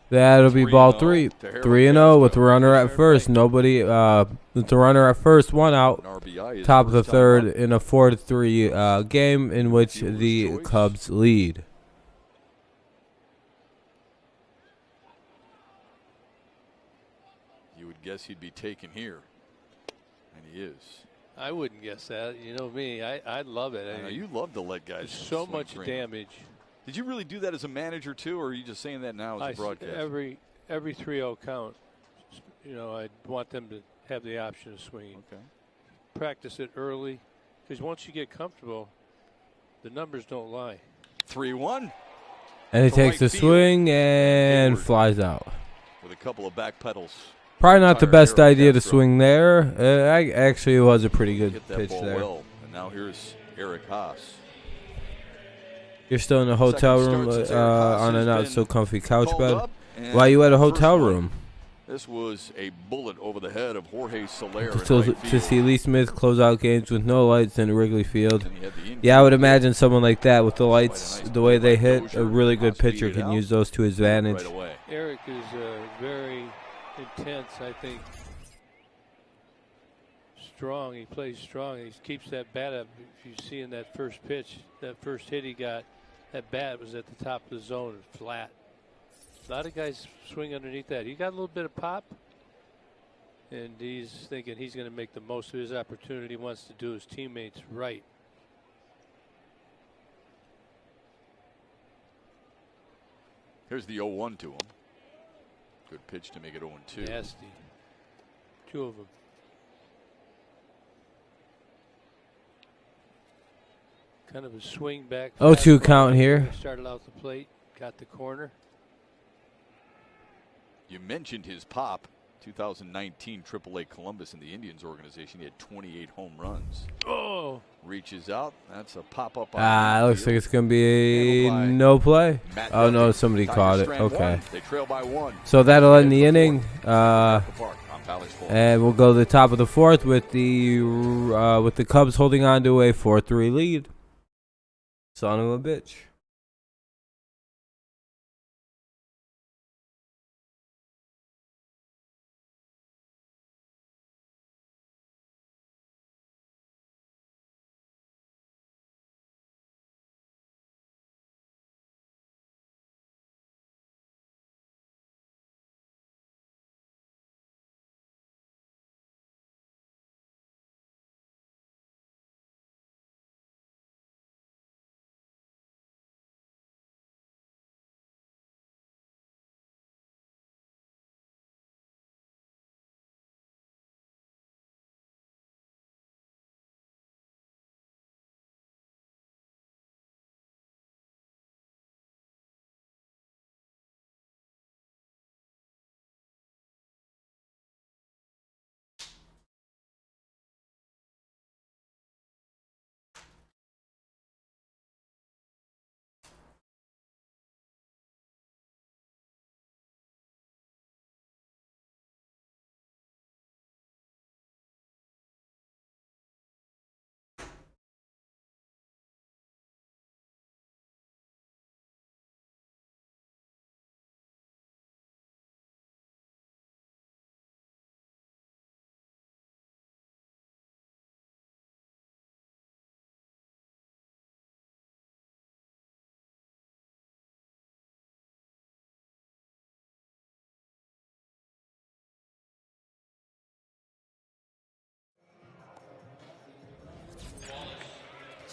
That'll be ball 3. 3-0 with the runner at first. Nobody, with the runner at first, one out. An RBI is Top of the first time third up. in a 4-3 game in which the Cubs lead. You would guess he'd be taken here. And he is. I wouldn't guess that. You know me. I love it. I know you love to let guys There's so swing much free. damage. Did you really do that as a manager too, or are you just saying that now as a broadcaster? Every 3-0 count, I'd want them to have the option of swinging. Okay. Practice it early, because once you get comfortable, the numbers don't lie. 3-1 And he To takes right a field. swing and Hayward. flies out. with a couple of back pedals. Probably not the Entire best Harold idea to Castro. swing there. Actually, it was a pretty good Hit that pitch ball there. well. And now here's Eric Haas. You're still in a hotel Second room start since Eric Haas on a has not been so comfy couch called bed. up, and Why you at a first hotel one, room? This was a bullet over the head of Jorge Soler in To right field. see Lee Smith close out games with no lights in Wrigley Field. And he had the infield. Yeah, I would imagine someone like that with the lights, nice the way they by hit, Dozier. a really good Haas beat pitcher it can out. use those to his advantage. Right away. Eric is very intense, I think. Strong. He plays strong. He keeps that bat up. If you see in that first pitch, that first hit he got, that bat was at the top of the zone and flat. A lot of guys swing underneath that. He got a little bit of pop, and he's thinking he's going to make the most of his opportunity. He wants to do his teammates right. Here's the 0-1 to him. Good pitch to make it 0-2. Nasty. Two of them. Kind of a swing back. 0-2 fastball. count here. Started out the plate, got the corner. You mentioned his pop. 2019 AAA Columbus in the Indians organization. He had 28 home runs. Oh, Reaches out. That's a pop-up. Ah, it looks like it's going to be a no play. Matt Oh, no, Duffy. somebody Tigers caught it. strand Okay. one. They trail by 1. So that'll end the inning. Park on Valley Sports. And we'll go to the top of the fourth with the Cubs holding on to a 4-3 lead. Son of a bitch.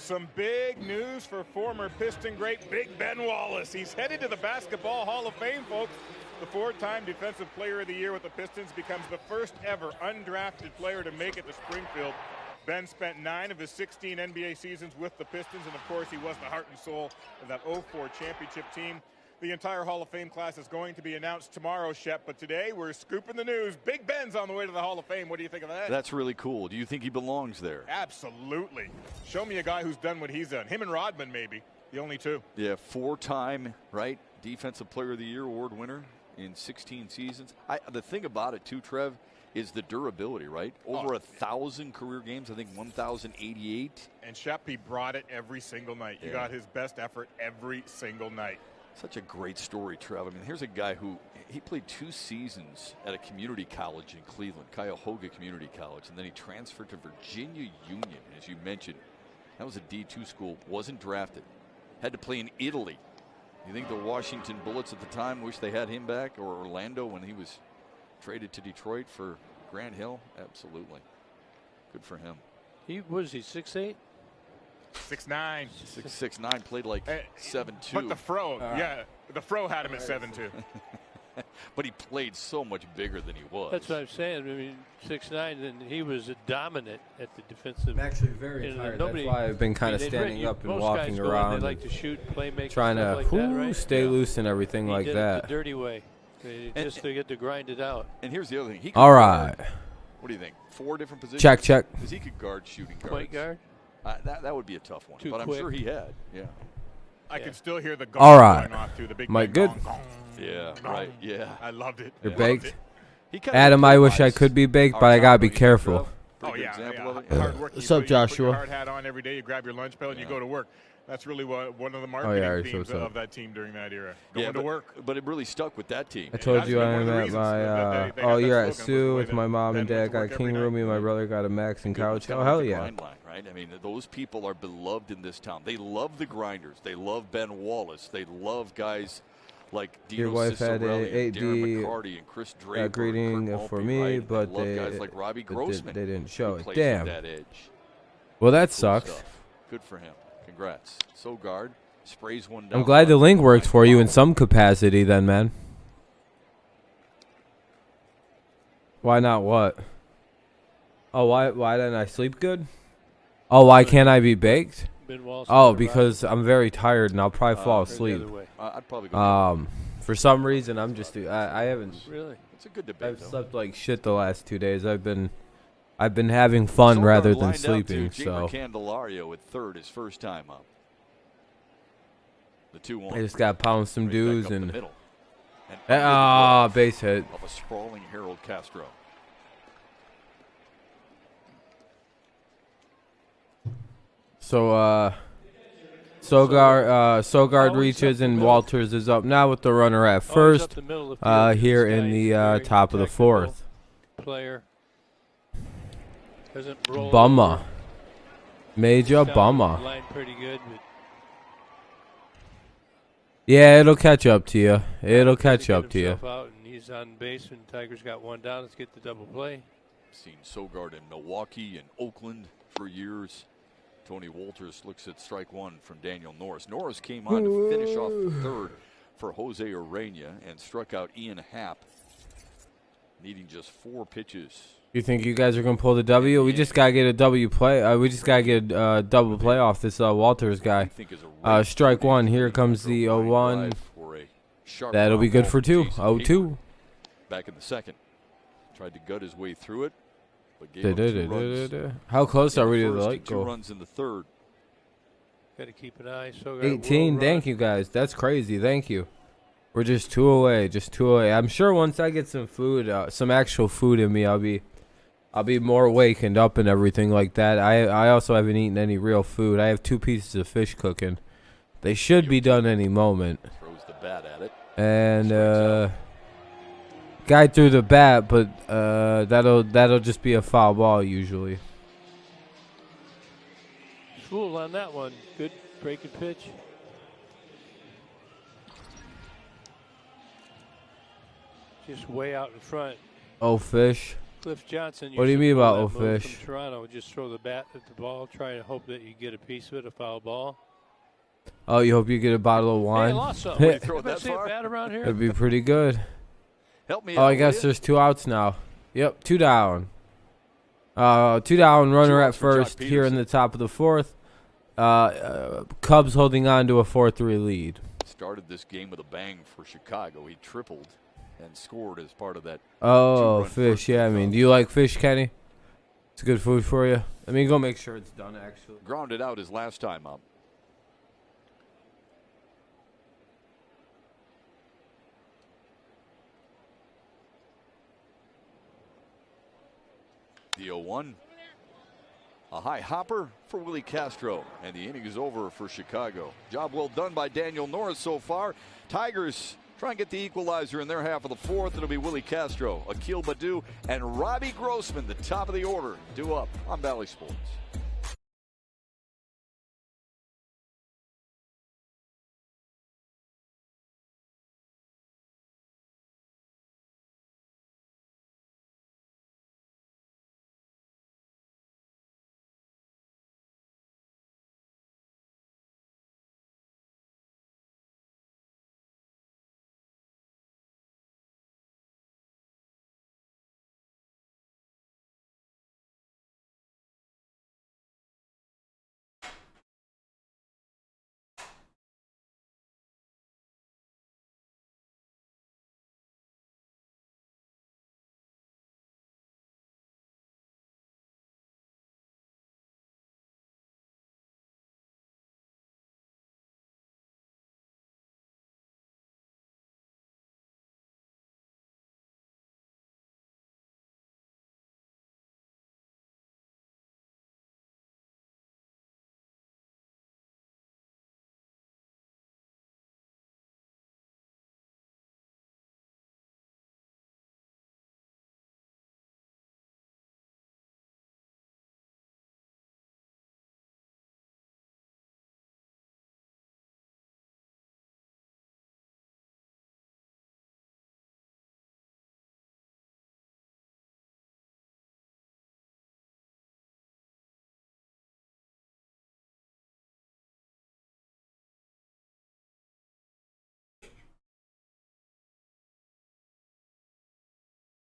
Some big news for former Piston great Big Ben Wallace. He's headed to the Basketball Hall of Fame, folks. The 4-time Defensive Player of the Year with the Pistons becomes the first ever undrafted player to make it to Springfield. Ben spent 9 of his 16 NBA seasons with the Pistons, and of course he was the heart and soul of that 04 championship team. The entire Hall of Fame class is going to be announced tomorrow, Shep, but today we're scooping the news. Big Ben's on the way to the Hall of Fame. What do you think of that? That's really cool. Do you think he belongs there? Absolutely. Show me a guy who's done what he's done. Him and Rodman, maybe. The only two. Yeah, 4-time, right, Defensive Player of the Year award winner in 16 seasons. The thing about it, too, Trev, is the durability, right? Over 1,000 career games, I think 1,088. And Shep, he brought it every single night. He got his best effort every single night. Such a great story, Trev. I mean, here's a guy who he played 2 seasons at a community college in Cleveland, Cuyahoga Community College, and then he transferred to Virginia Union, as you mentioned. That was a D2 school, wasn't drafted, had to play in Italy. You think the Washington Bullets at the time wish they had him back, or Orlando when he was traded to Detroit for Grant Hill? Absolutely. Good for him. He was he 6'8"? 6'9". 6'9", played like 7'2". But the Fro, the Fro had him at 7'2". But he played so much bigger than he was. That's what I'm saying. I mean, 6'9", and he was dominant at the defensive. I'm actually very tired. That's why I've been kind of standing up and walking around. They like to shoot, play, make trying to like that, right? stay loose and everything like did that. It the dirty way. Just to get to grind it out. And here's the other thing. He could All right. guard, what do you think? 4 different positions? Check. Because he could guard shooting guards. Point guard? That would be a tough one. Too but quick. I'm sure he had. Yeah. I could still hear the gong All right. going off, too. The big Mike, gong, good. gong, Yeah, gong. right. Yeah. I loved it. You're I baked. loved it. Adam, I wish I could be baked, but I gotta be careful. Oh, yeah. Example of it. Hard work. What's You up, put your Joshua? hard hat on every day. You grab your lunch pail and you go to work. That's really one of the yeah, marketing already themes so of that team during that era. Going to work. But it really stuck with that team. I told That's you one I'm of the at reasons my, that they got oh, that you're at slogan was the Sue way with that my mom and Ben went dad to got work every King night. Roomie, my brother got a Max and It was couch. kinda Oh, like hell the yeah. grind line, right? I mean, those people are beloved in this town. They love the grinders. They love Ben Wallace. They love guys like Your Dino wife had Ciccarelli a and Darren 8D McCarty and Chris Draper. greeting and Kurt for Maltby, me, right? but I love they, guys like Robbie but Grossman. they didn't show who it. plays Damn. with that edge. Well, that Cool sucks. stuff. Good for him. Congrats. Sogard sprays one down. I'm glad the link works for you in some capacity then, man. Why not what? Oh, why didn't I sleep good? Oh, why can't I be baked? Ben Wallace Oh, because I'm very tired and I'll probably fall or the asleep. other way. I'd probably go. For some reason, I'm just I haven't. Really? It's a good debate, I've though. slept like shit the last 2 days. I've been having fun Sogard rather than lined sleeping. Up to So Jamer Candelario at third, his first time up. The 2-1. I just got to pound some Right back dudes up the and middle. And under the glove base hit. of a sprawling Harold Castro. So Sogard reaches and Walters is up now with the runner at first. Here in the top of the fourth. Player doesn't roll. Bummer. Major Down bummer. the line pretty good, but Yeah, it'll catch up to you. It'll catch to get up to you. himself out, and he's on base when Tigers got one down. Let's get the double play. Seen Sogard in Milwaukee and Oakland for years. Tony Walters looks at strike one from Daniel Norris. Norris came on to finish off the third for Jose Ureña and struck out Ian Happ, needing just 4 pitches. You think you guys are gonna pull the W? We just gotta get a W play. We just gotta get a double play off this Walters guy. Strike one. Here comes the 0-1. That'll be good for 2. 0-2. Back in the second, tried to gut his way through it, but gave up 2 runs. How close are we to the First light and 2 goal? runs in the third. Got to keep an eye. So 18. Thank you guys. That's crazy. Thank you. We're just 2 away. Just 2 away. I'm sure once I get some food, some actual food in me, I'll be more awake and up and everything like that. I also haven't eaten any real food. I have 2 pieces of fish cooking. They should be done any moment. Throws the bat at it. And guy threw the bat, but that'll just be a foul ball usually. Fool on that one. Good breaking pitch. Just way out in front. Oh, fish. Cliff Johnson. What do you mean about that move Fish? From Toronto, just throw the bat at the ball, try to hope that you get a piece of it, a foul ball. Oh, you hope you get a bottle of Hey, I wine? lost some. Way to throw it Ever that see a far? bat around here? That'd be pretty good. Help me Oh, out, I guess will ya? there's 2 outs now. Yep, 2 down. 2 down, runner at outs for Jock first here in Peterson. the top of the 4th. Cubs holding on to a 4-3 lead. Started this game with a bang for Chicago. He tripled and scored as part of that. Oh, Two-run fish. first Yeah, I for mean, Cubs. do you like fish, Kenny? It's good food for you. I mean, go make sure it's done, actually. Grounded out his last time up. The 0-1. A high hopper for Willie Castro, and the inning is over for Chicago. Job well done by Daniel Norris so far. Tigers try and get the equalizer in their half of the 4th. It'll be Willie Castro, Akil Baddoo, and Robbie Grossman, the top of the order, due up on Valley Sports.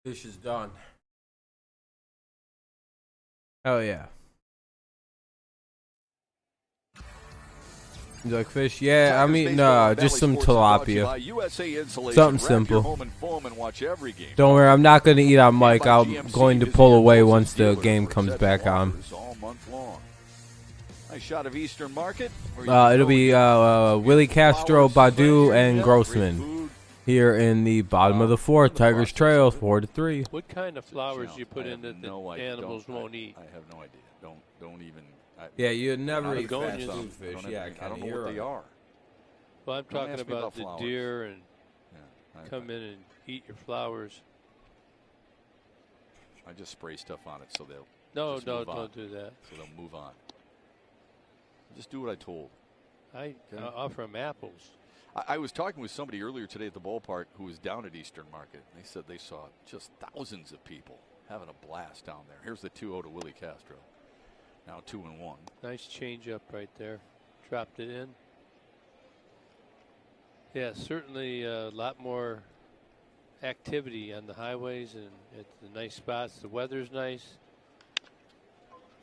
Fish is done. Oh, yeah. You like fish? Yeah, I'm eating just some tilapia. Something simple. Don't worry, I'm not going to eat on mic. I'm going to pull away once the game comes back on. Nice shot of Eastern Market. It'll be Willie Castro, Baddoo, and Grossman here in the bottom of the 4th. Tigers trail 4-3. What kind of flowers you put in that the animals won't eat? I have no idea. Don't even. Yeah, you'd never eat Begonias. fast food fish. Yeah, I don't know what they are. Well, I'm Don't talking ask me about the flowers. deer and Yeah, come in and eat your flowers. I just spray stuff on it so they'll. No, just no, move on. don't do that. So they'll move on. Just do what I told. I Okay. offer them apples. I was talking with somebody earlier today at the ballpark who was down at Eastern Market. They said they saw just thousands of people having a blast down there. Here's the 2-0 to Willie Castro. Now 2-1. Nice change up right there. Dropped it in. Yeah, certainly a lot more activity on the highways and at the nice spots. The weather's nice.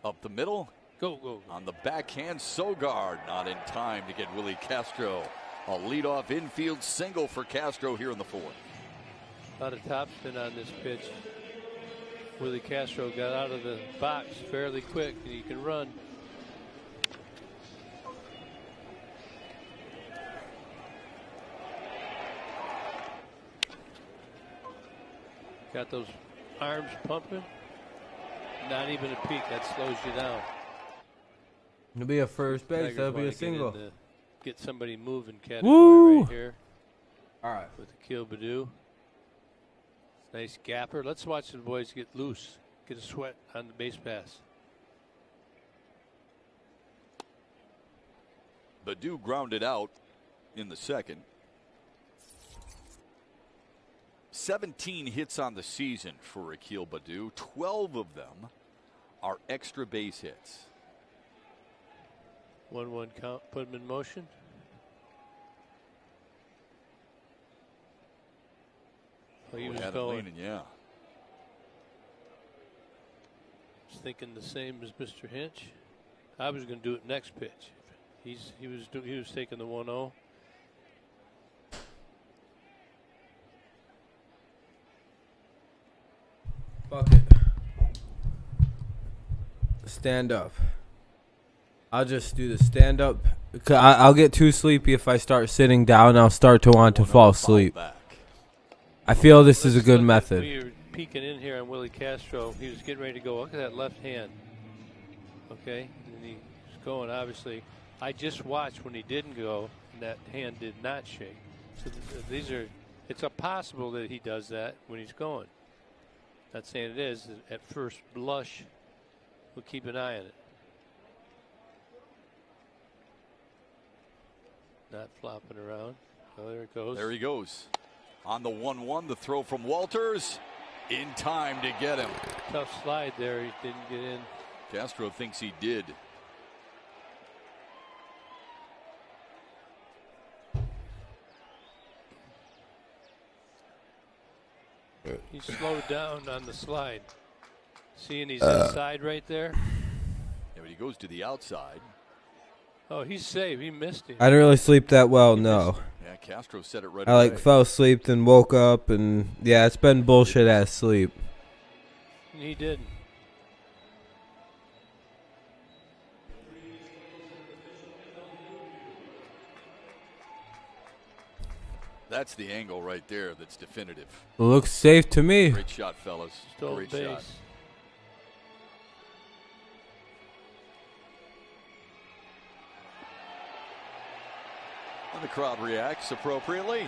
Up the middle. Go, go, go. On the backhand, Sogard not in time to get Willie Castro. A leadoff infield single for Castro here in the 4th. A lot of topspin on this pitch. Willie Castro got out of the box fairly quick, and he can run. Got those arms pumping. Not even a peak. That slows you down. It'll be a first base. Tigers That'll be wanna a single. Get, in the get somebody moving category Woo! right here All right. with Akil Baddoo. Nice gapper. Let's watch the boys get loose. Get a sweat on the base pass. Baddoo grounded out in the 2nd. 17 hits on the season for Akil Baddoo. 12 of them are extra base hits. 1-1 count. Put him in motion. Oh, he was Had it going. leaning, yeah. Was thinking the same as Mr. Hinch. I was going to do it next pitch. He was taking the 1-0. Fuck it. Stand up. I'll just do the stand up. I'll get too sleepy if I start sitting down. I'll start to want to fall asleep. I feel this is a good method. We were peeking in here on Willie Castro. He was getting ready to go. Look at that left hand. Okay, and he's going. Obviously, I just watched when he didn't go, and that hand did not shake. So these are. It's a possible that he does that when he's going. Not saying it is. At first blush, we'll keep an eye on it. Not flopping around. Oh, there it goes. There he goes. On the 1-1, the throw from Walters. In time to get him. Tough slide there. He didn't get in. Castro thinks he did. He slowed down on the slide. Seeing he's inside right there. Yeah, but he goes to the outside. Oh, he's safe. He missed him. I didn't really sleep that well, no. Yeah, Castro said it right I away. fell asleep and woke up, and yeah, it's been bullshit ass sleep. He didn't. That's the angle right there that's definitive. Looks safe to me. Great shot, fellas. Stole Great base. shot. And the crowd reacts appropriately.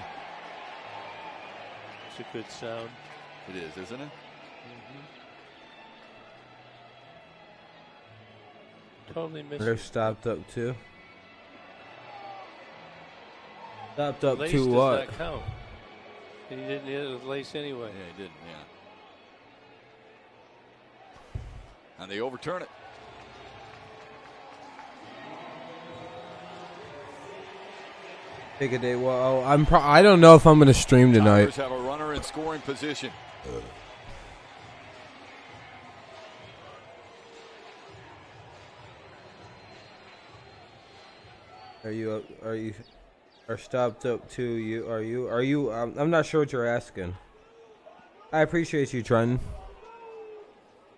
It's a good sound. It is, isn't it? Totally missed They're it. stopped up too. Stopped up Lace to does what? not count. And he didn't hit it with lace anyway. Yeah, he didn't, yeah. And they overturn it. Take a day. Well, I don't know if I'm gonna stream tonight. Tigers have a runner in scoring position. Are stopped up too? Are you? I'm not sure what you're asking. I appreciate you, Trenton.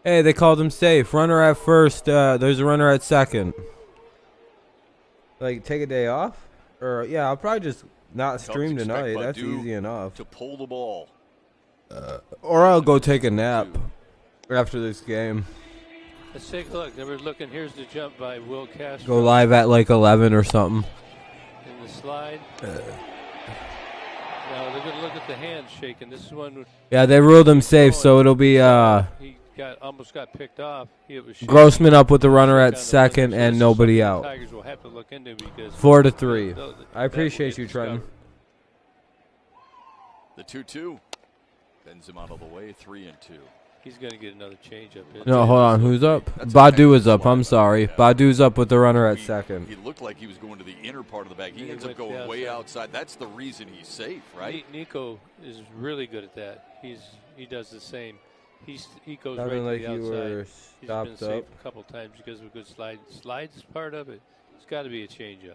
Hey, they called him safe. Runner at first. There's a runner at second. Like, take a day off? Or yeah, I'll probably just not stream Cubs expect tonight. That's Baddoo easy enough. to pull the ball. Or I'll go take a nap after this game. Let's take a look. They were looking. Here's the jump by Will Castro. Go live at like 11 or something. In the slide. Now they're going to look at the hand shaking. This is one. With Yeah, they ruled him safe, so it'll be he almost got picked off. It was Grossman up with the runner at second and nobody out. Tigers will have to look into because 4-3. I appreciate you, Trenton. The 2-2 bends him out of the way. 3-2. He's going to get another change up. No, hold on. Who's up? Baddoo is up. I'm sorry. Baddoo's up with the runner at second. He looked like he was going to the inner part of the bag. He Yeah, he ends up went going way outside. outside. That's the reason he's safe, right? Nico is really good at that. He does the same. He goes Sounded right like to the you outside. were He's been stopped safe up. a couple times because of a good slide. Slides is part of it. It's got to be a changeup.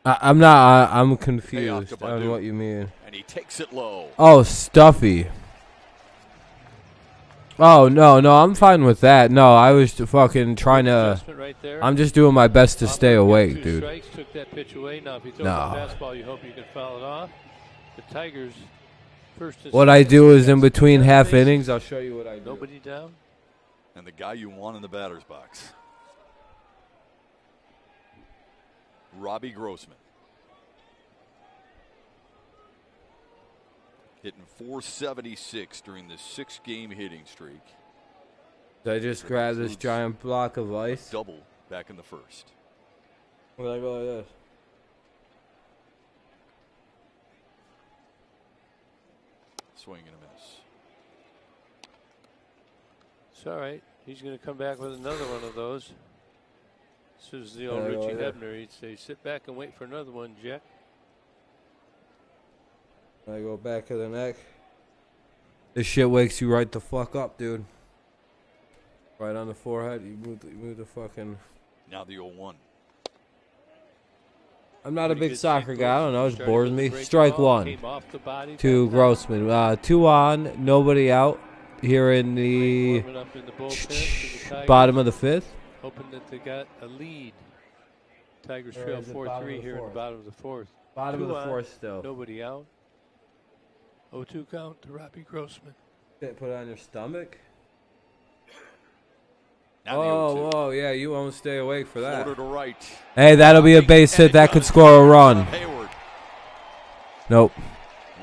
I'm not. I'm Payoff confused to on Baddoo. what you mean. And he takes it low. Oh, stuffy. Oh, no, I'm fine with that. No, I was fucking trying to. Adjustment right there. I'm just doing my best to stay Offense got awake, 2 dude. Strikes, took that pitch away. Now, if he throws No. a fastball, you hope you can foul it off. The Tigers first. and What I second, do is in that's between got half bases. innings, I'll show you what I do. Nobody down. And the guy you want in the batter's box. Robbie Grossman. Hitting .476 during the 6-game hitting streak. Did I just grab this giant block of ice? Double back in the first. Or did I go like this? Swing and a miss. It's all right. He's going to come back with another one of those. This is the old Oh, Richie yeah. Hebner. He'd say, sit back and wait for another one, Jack. I go back of the neck. This shit wakes you right the fuck up, dude. Right on the forehead. You move the fucking. Now the 0-1. I'm not a Pretty big good soccer guy. I don't know. It Started bores with a me. break Strike ball, one came off the body to that time. Grossman. 2 on. Nobody out here in the Warming up in the bullpen for the Tigers, bottom of the 5th. hoping that they got a lead. Tigers Or trail is it bottom of 4-3 the here in the fourth? bottom of the 4th. Bottom of 2 the on, 4th still. Nobody out. 0-2 count to Robbie Grossman. Put it on your stomach. Now the 0-2. Whoa, yeah, you won't stay awake for that. Floater to right. Hey, that'll be a base hit. That could score a run. Hayward. Nope.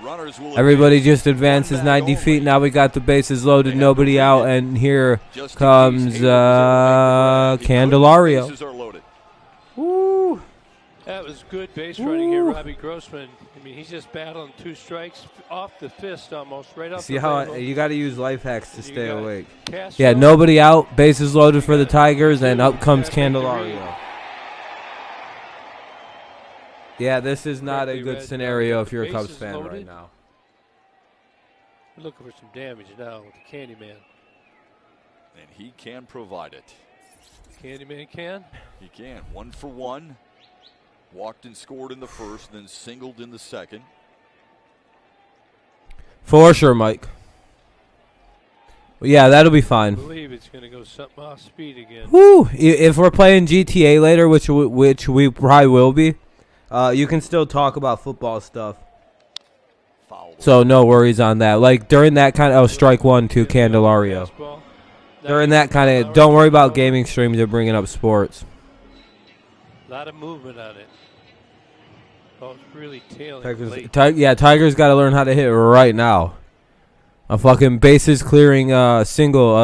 Runners will Everybody advance. just advances One 90 back feet. only. Now we got the bases loaded, They have nobody no out, lead. and here Just in case comes Hayward was able to make the grab. Candelario. Bases are loaded. Woo! That was good base running here, Robbie Grossman. I mean, he's just battling 2 strikes off the fist almost, right off See the how label. you got to use life hacks to And you stay got awake. Castro. Yeah, nobody out, bases loaded for the Tigers, and up comes Candelario. Yeah, this is not a Correctly good read, scenario if you're a Cubs bases fan right loaded. now. We're looking for some damage now with the Candyman. And he can provide it. Candyman can. He can. 1 for 1. Walked and scored in the first, then singled in the second. For sure, Mike. Well, yeah, that'll be I fine. believe it's going to go something off speed again. Woo! If we're playing GTA later, which we probably will be, you can still talk about football stuff. Foul. So no worries on that. Like during that kind of strike one to Candelario. Fastball. During that kind of, don't worry about gaming streams. They're bringing up sports. A lot of movement on it. Oh, it's really tailing late. Tigers got to learn how to hit right now. A fucking bases clearing single,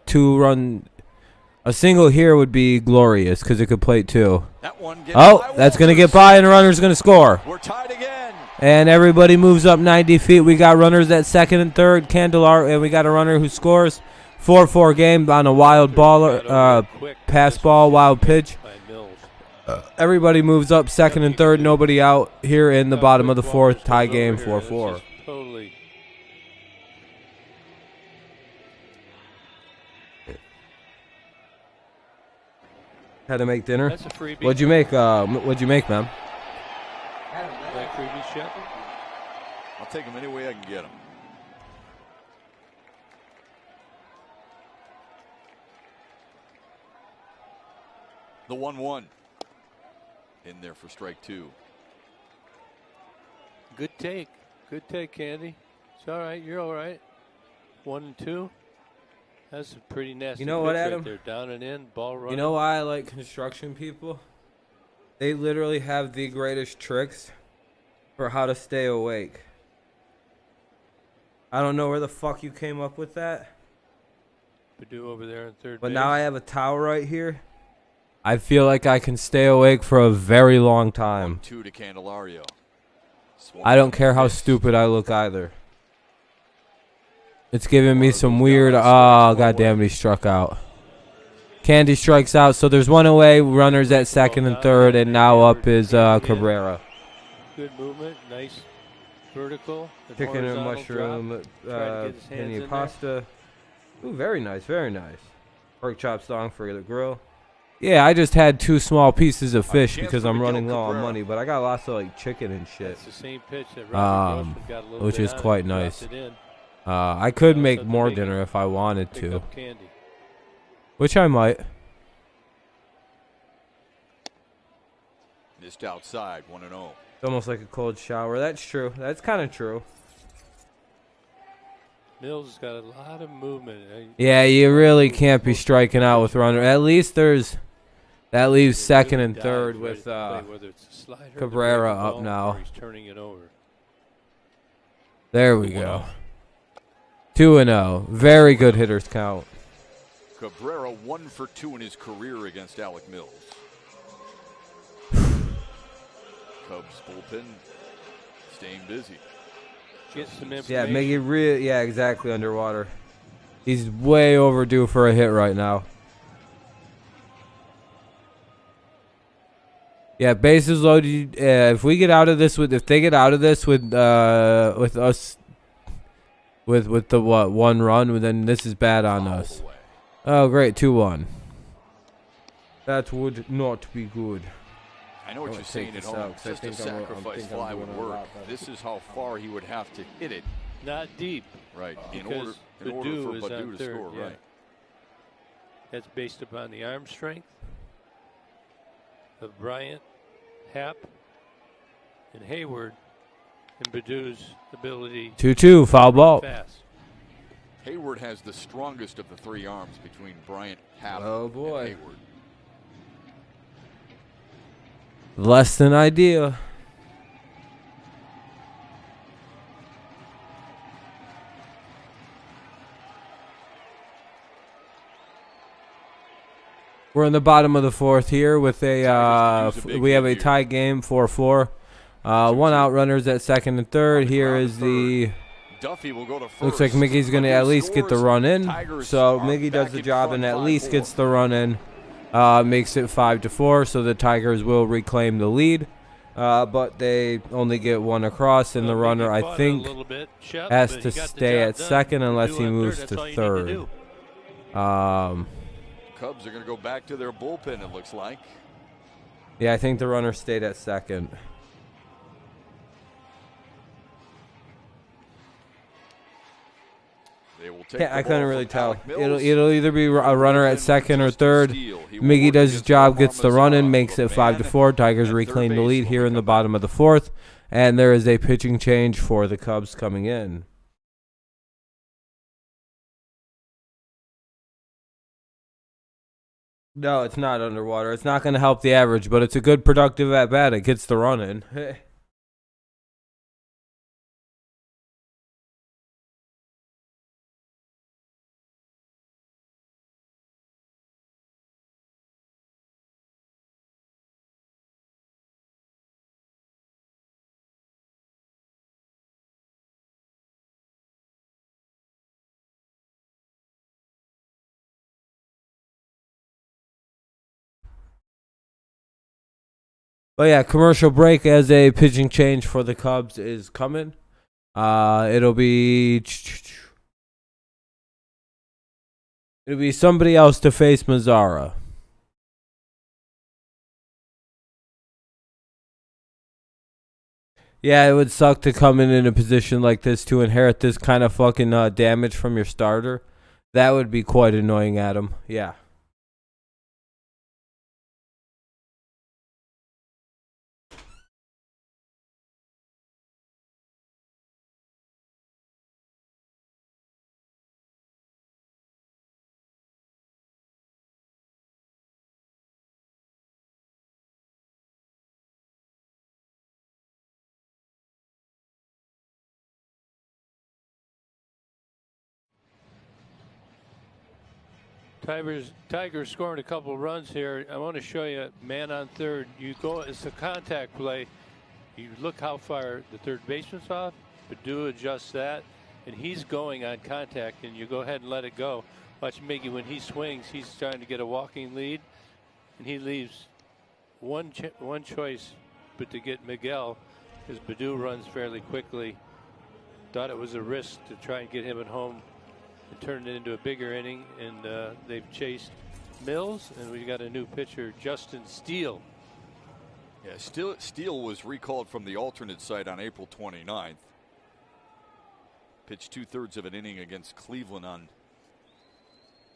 2-run. A single here would be glorious because it could plate 2. That one gets Oh, by that's going to Walters. get by, and the runner's going to score. We're tied again. And everybody moves up 90 feet. We got runners at second and third. Candelario, and we got a runner who scores. 4-4 game on a wild ball, pass ball, wild pitch. By Mills. Everybody moves up second and third. Nobody out here in the bottom of the 4th. Tie game 4-4. This is totally. Had to make dinner. That's a freebie. What'd you make? What'd you make, man? That freebie, Shep? I'll take him any way I can get him. The 1-1. In there for strike 2. Good take. Good take, Candy. It's all right. You're all right. 1 and 2. That's a pretty nasty You know what, pitch Adam? right there. Down and in, ball running. You know why I like construction people? They literally have the greatest tricks for how to stay awake. I don't know where the fuck you came up with that. Purdue over there in third But base. now I have a towel right here. I feel like I can stay awake for a very long time. 1-2 to Candelario. I don't care how stupid I look either. It's giving me some weird. Oh, goddamn, he struck out. Candy strikes out, so there's one away. Runners at second and third, and now up is Cabrera. Good movement. Nice vertical. Chicken and horizontal mushroom, drop. Try to get his hands penne in there. pasta. Ooh, very nice, very nice. Pork chop song for the grill. Yeah, I just had 2 small pieces of fish chance because for I'm Miguel running low on Cabrera. money, but I got lots of like chicken and shit. That's the same pitch that Robbie Grossman got a little which bit is on it, quite dropped nice. it in, I could Also make to more make it dinner if I wanted pick to, up Candy. which I might. Missed outside. 1-0. It's almost like a cold shower. That's true. That's kind of true. Mills has got a lot of movement. Yeah, you really can't be striking out with runner. At least that leaves second and third with Cabrera up now. He's turning it over. There we go. 2-0. Very good hitters count. Cabrera 1 for 2 in his career against Alec Mills. Cubs bullpen staying busy. Get some Yeah, information. make it real. Yeah, exactly. Underwater. He's way overdue for a hit right now. Yeah, bases loaded. If we get out of this if they get out of this with us, with the what 1 run, then this is bad on us. Oh, great, 2-1. That would not be good. I know what you're saying at home. Just a sacrifice fly would work. This is how far he would have to hit it. Not deep. Right. In Because order for Badu is Badu on to third, score. yeah. Right. That's based upon the arm strength of Bryant, Happ, and Hayward, and Badu's ability 2-2, foul ball. fast. Hayward has the strongest of the 3 arms between Bryant, Happ, Oh, boy. and Hayward. Less than ideal. We're in the bottom of the 4th here with we have a tie game 4-4. 1 out runners at 2nd and 3rd. Here is the Duffy will go to first. looks like Mickey's going to at least get the run in. Tigers So are Mickey does back the in job front and at 5-4. least gets the run in. Makes it 5-4. So the Tigers will reclaim the lead. But they only get 1 across, and the runner, I think, has to stay at 2nd unless he moves to 3rd. Cubs are going to go back to their bullpen, it looks like. Yeah, I think the runner stayed at 2nd. They will take Yeah, the I couldn't ball really from tell. Alec Mills. It'll either be a runner at 2nd or 3rd. He will Miggy work does his against job, Omar gets the run in, Mazara. makes it The 5-4. Tigers at reclaim third the base lead will here in the come bottom of the 4th, and there is a pitching change for the Cubs coming in. No, it's not underwater. It's not going to help the average, but it's a good productive at bat. It gets the run in. But yeah, commercial break as a pitching change for the Cubs is coming. It'll be somebody else to face Mazara. Yeah, it would suck to come in a position like this to inherit this kind of fucking damage from your starter. That would be quite annoying, Adam. Yeah. Tigers scoring a couple of runs here. I want to show you man on third. You go, it's a contact play. You look how far the third baseman's off, Badu adjusts that, and he's going on contact, and you go ahead and let it go. Watch Miggy when he swings, he's trying to get a walking lead, and he leaves one choice, but to get Miguel, because Badu runs fairly quickly. Thought it was a risk to try and get him at home and turn it into a bigger inning, and they've chased Mills, and we got a new pitcher, Justin Steele. Yeah, Steele was recalled from the alternate site on April 29th. Pitched 2/3 of an inning against Cleveland on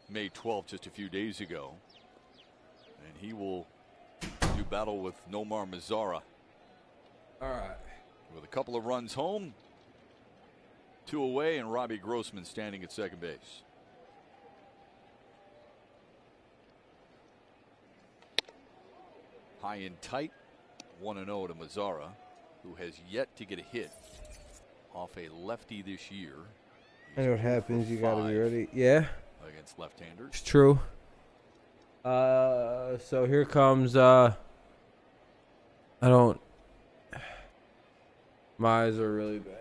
May 12th, just a few days ago. And he will do battle with Nomar Mazara. All right. With a couple of runs home, 2 away, and Robbie Grossman standing at second base. High and tight, 1-0 to Mazara, who has yet to get a hit off a lefty this year. I know what happens. You got to be ready. Yeah. Against left-handers. It's true. So here comes, my eyes are really bad.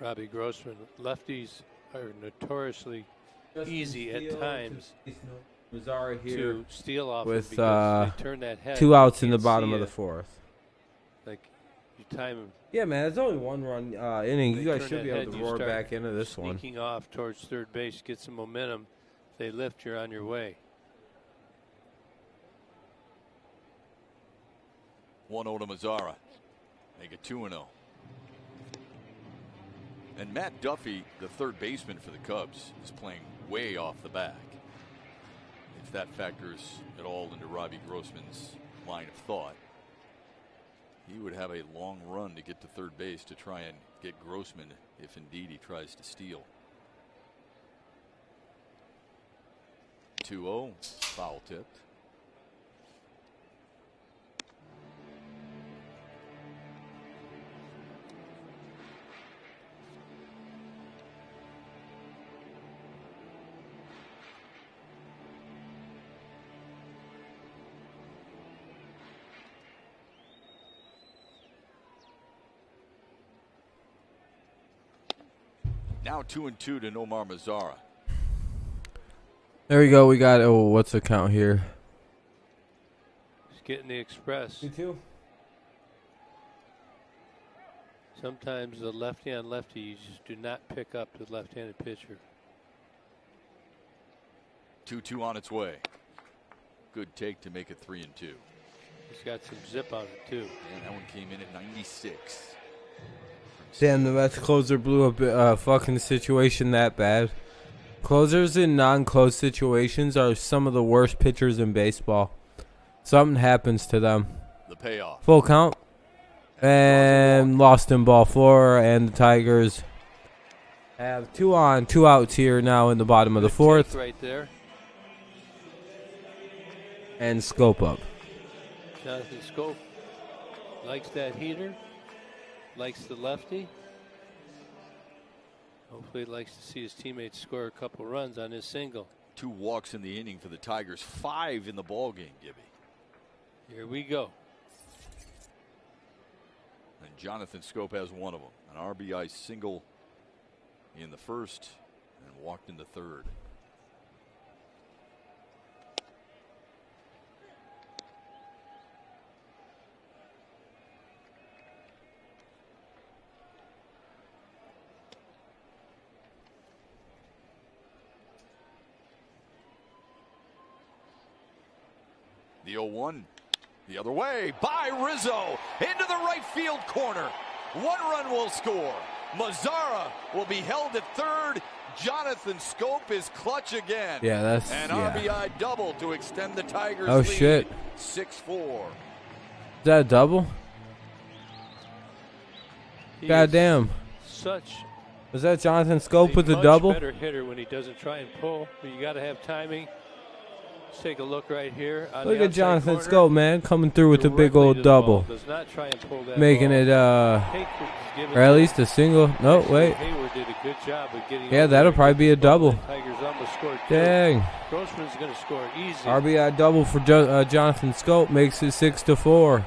Robbie Grossman. Lefties are notoriously easy at times Mazara here to steal off with of because they turn that head. 2 outs in the Can't bottom see of the it. 4th. Like you time him. Yeah, man, it's only 1-run inning. They You guys turn should that be head, able to you roar start back into this one. Sneaking off towards third base, get some momentum. If they lift, you're on your way. 1-0 to Mazara. Make it 2-0. And Matt Duffy, the third baseman for the Cubs, is playing way off the back. If that factors at all into Robbie Grossman's line of thought, he would have a long run to get to third base to try and get Grossman if indeed he tries to steal. 2-0, foul tipped. Now 2-2 to Nomar Mazara. There we go. We got, oh, what's the count here? Just getting the express. 2-2. Sometimes the lefty on lefty, you just do not pick up the left-handed pitcher. 2-2 on its way. Good take to make it 3-2. He's got some zip on it too. And that one came in at 96. Damn, the Mets closer blew a fucking situation that bad. Closers in non-close situations are some of the worst pitchers in baseball. Something happens to them. The payoff. Full count. And lost in ball 4, and the Tigers have 2 on, 2 outs here now in the bottom of the 4th. Right there. And scope up. Jonathan Scope likes that heater. Likes the lefty. Hopefully he likes to see his teammates score a couple runs on his single. 2 walks in the inning for the Tigers. 5 in the ball game, Gibby. Here we go. And Jonathan Scope has one of them. An RBI single in the first and walked in the third. The 0-1 the other way by Rizzo into the right field corner. 1 run will score. Mazara will be held at third. Jonathan Scope is clutch again. Yeah, that's an yeah. RBI double to extend the Tigers' Oh lead. shit! 6-4. Is that a double? God damn! Such Was that Jonathan Scope with the much double? better hitter when he doesn't try and pull, but you got to have timing. Let's take a look right here. On Look the at Jonathan corner, Scope, man, coming through with a big directly old to the ball. double, Does not try and pull that making ball. it Given or at least a single. No, wait. Hayward did a good job of getting. Yeah, over that'll there. probably be a double. Tigers almost scored two. Dang. Grossman's going to score easy. RBI double for Jonathan Scope makes it 6-4.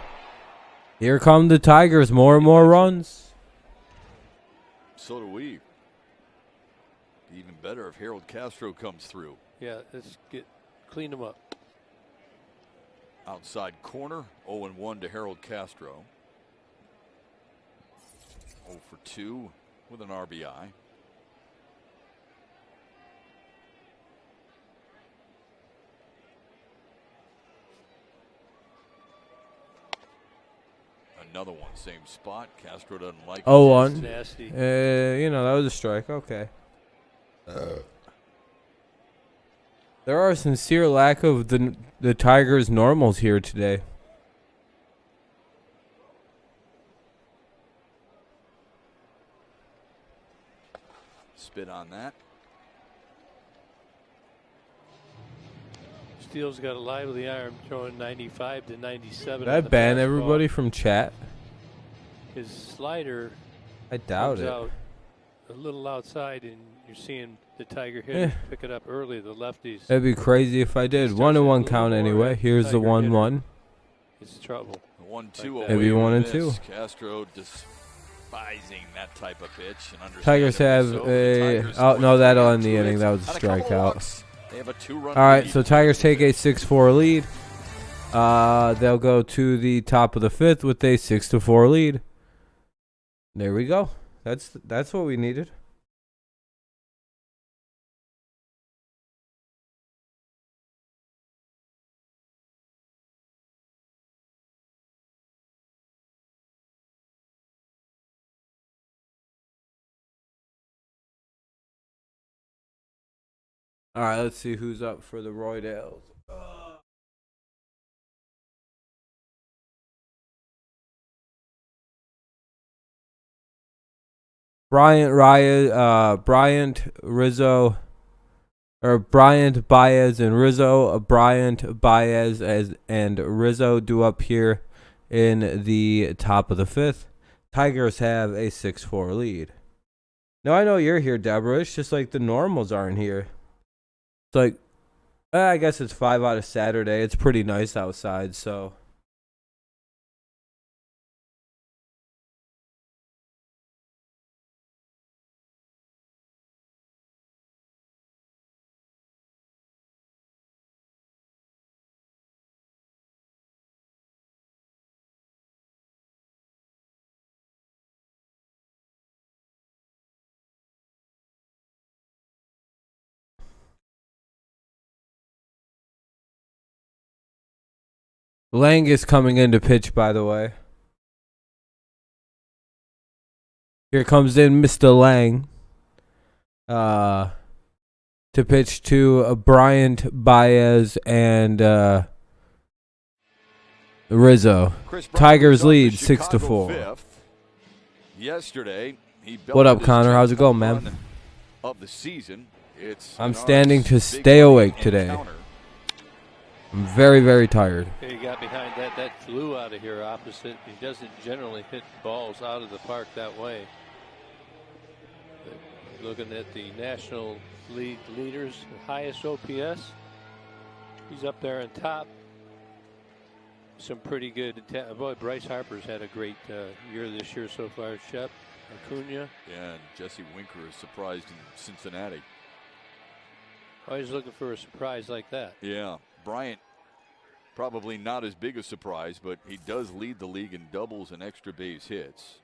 Here come the Tigers, more and more runs. So do we. Be even better if Harold Castro comes through. Yeah, let's clean him up. Outside corner, 0-1 to Harold Castro. 0 for 2 with an RBI. Another one, same spot. Castro doesn't like it. 0-1. Nasty. You know, that was a strike. Okay. There are sincere lack of the Tigers' normals here today. Spit on that. Steele's got a lively arm, throwing 95 to 97. Did I ban everybody from chat? His slider I doubt comes it. out a little outside, and you're seeing the Tiger hitters pick it up early, the lefties. That'd be crazy if I did. 1-1 count anyway. Here's the 1-1. It's trouble. 1-2. Like Maybe away 1 and miss. 2. Castro despising that type of pitch. And Tigers have a. Oh, no, that'll end the inning. That was a strikeout. They have a 2-run All right, lead. so Tigers take a 6-4 lead. They'll go to the top of the 5th with a 6-4 lead. There we go. That's what we needed. All right, let's see who's up for the Roydales. Bryant Rizzo, or Bryant Baez and Rizzo. Bryant Baez and Rizzo do up here in the top of the 5th. Tigers have a 6-4 lead. Now I know you're here, Deborah. It's just like the normals aren't here. It's like, I guess it's 5 out of Saturday. It's pretty nice outside, so. Lang is coming in to pitch, by the way. Here comes in Mr. Lang. To pitch to Bryant Baez and Rizzo. Tigers lead 6-4. Yesterday, he what up, Connor? How's it going, man? Of the season. I'm standing to stay awake today. I'm very, very tired. He got behind that. That flew out of here opposite. He doesn't generally hit balls out of the park that way. But looking at the National League leaders, the highest OPS, he's up there on top. Some pretty good. Boy, Bryce Harper's had a great year this year so far. Shep, Acuna. Yeah, and Jesse Winker is surprised in Cincinnati. Always looking for a surprise like that. Yeah, Bryant, probably not as big a surprise, but he does lead the league in doubles and extra base hits.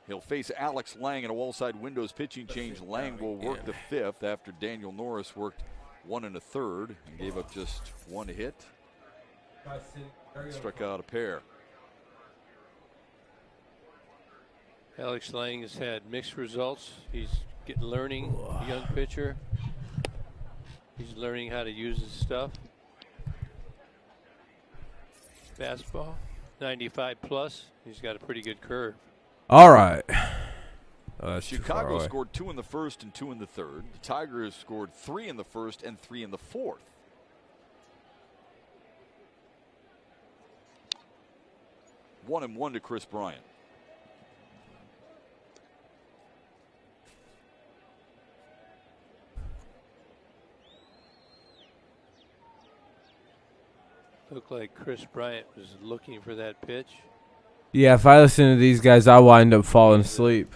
He'll face Alex Lang in a wall-side windows pitching change. Lang will work the 5th after Daniel Norris worked 1 1/3 and gave up just 1 hit. Struck out a pair. Alex Lang has had mixed results. He's learning, a young pitcher. He's learning how to use his stuff. Fastball, 95 plus. He's got a pretty good curve. All right. Oh, Chicago scored 2 in the 1st and 2 in the 3rd. The Tigers scored 3 in the 1st and 3 in the 4th. One and 1 to Chris Bryant. Looked like Chris Bryant was looking for that pitch. Yeah, if I listen to these guys, I'll wind up falling asleep.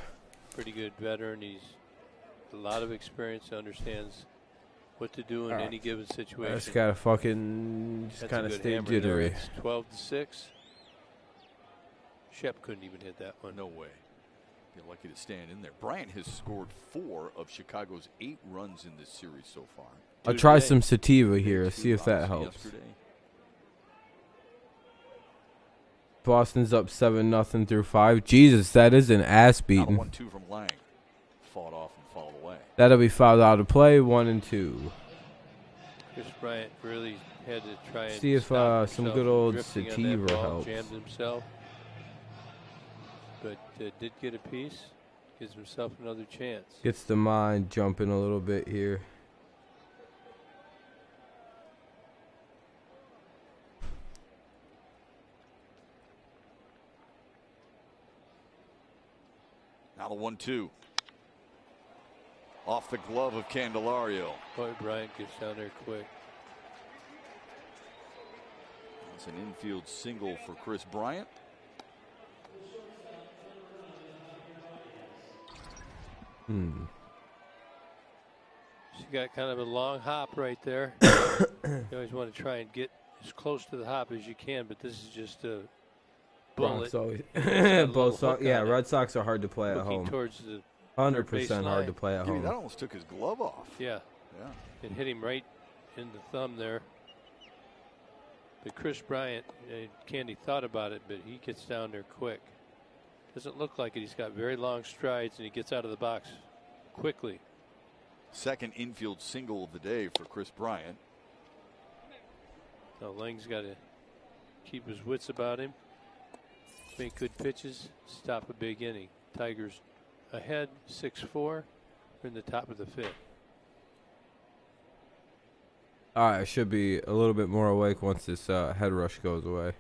Pretty good veteran. He's a lot of experience, understands what to do in any given situation. I just gotta fucking just kind of stay jittery. 12-6. Shep couldn't even hit that one. No way. Be lucky to stand in there. Bryant has scored 4 of Chicago's 8 runs in this series so far. I'll try some sativa here, see if that helps. Yesterday. Boston's up 7-0 through 5. Jesus, that is an ass beating. 1-2 from Lang. Fought off and fouled away. That'll be fouled out of play. 1 and 2. Chris Bryant really had to try and see if some good old drifting on sativa that ball, helps. jammed himself, but did get a piece. Gives himself another chance. Gets the mind jumping a little bit here. Now the 1-2. Off the glove of Candelario. Boy, Bryant gets down there quick. It's an infield single for Chris Bryant. She got kind of a long hop right there. You always want to try and get as close to the hop as you can, but this is just a bullet. Red Sox are hard to play at home. Towards the 100% hard to play at Dude, home. that almost took his glove off. Yeah. Yeah. And hit him right in the thumb there. But Chris Bryant, Candy thought about it, but he gets down there quick. Doesn't look like it. He's got very long strides, and he gets out of the box quickly. Second infield single of the day for Chris Bryant. Now Lang's got to keep his wits about him, make good pitches, stop a big inning. Tigers ahead 6-4. We're in the top of the 5th. All right, I should be a little bit more awake once this head rush goes away.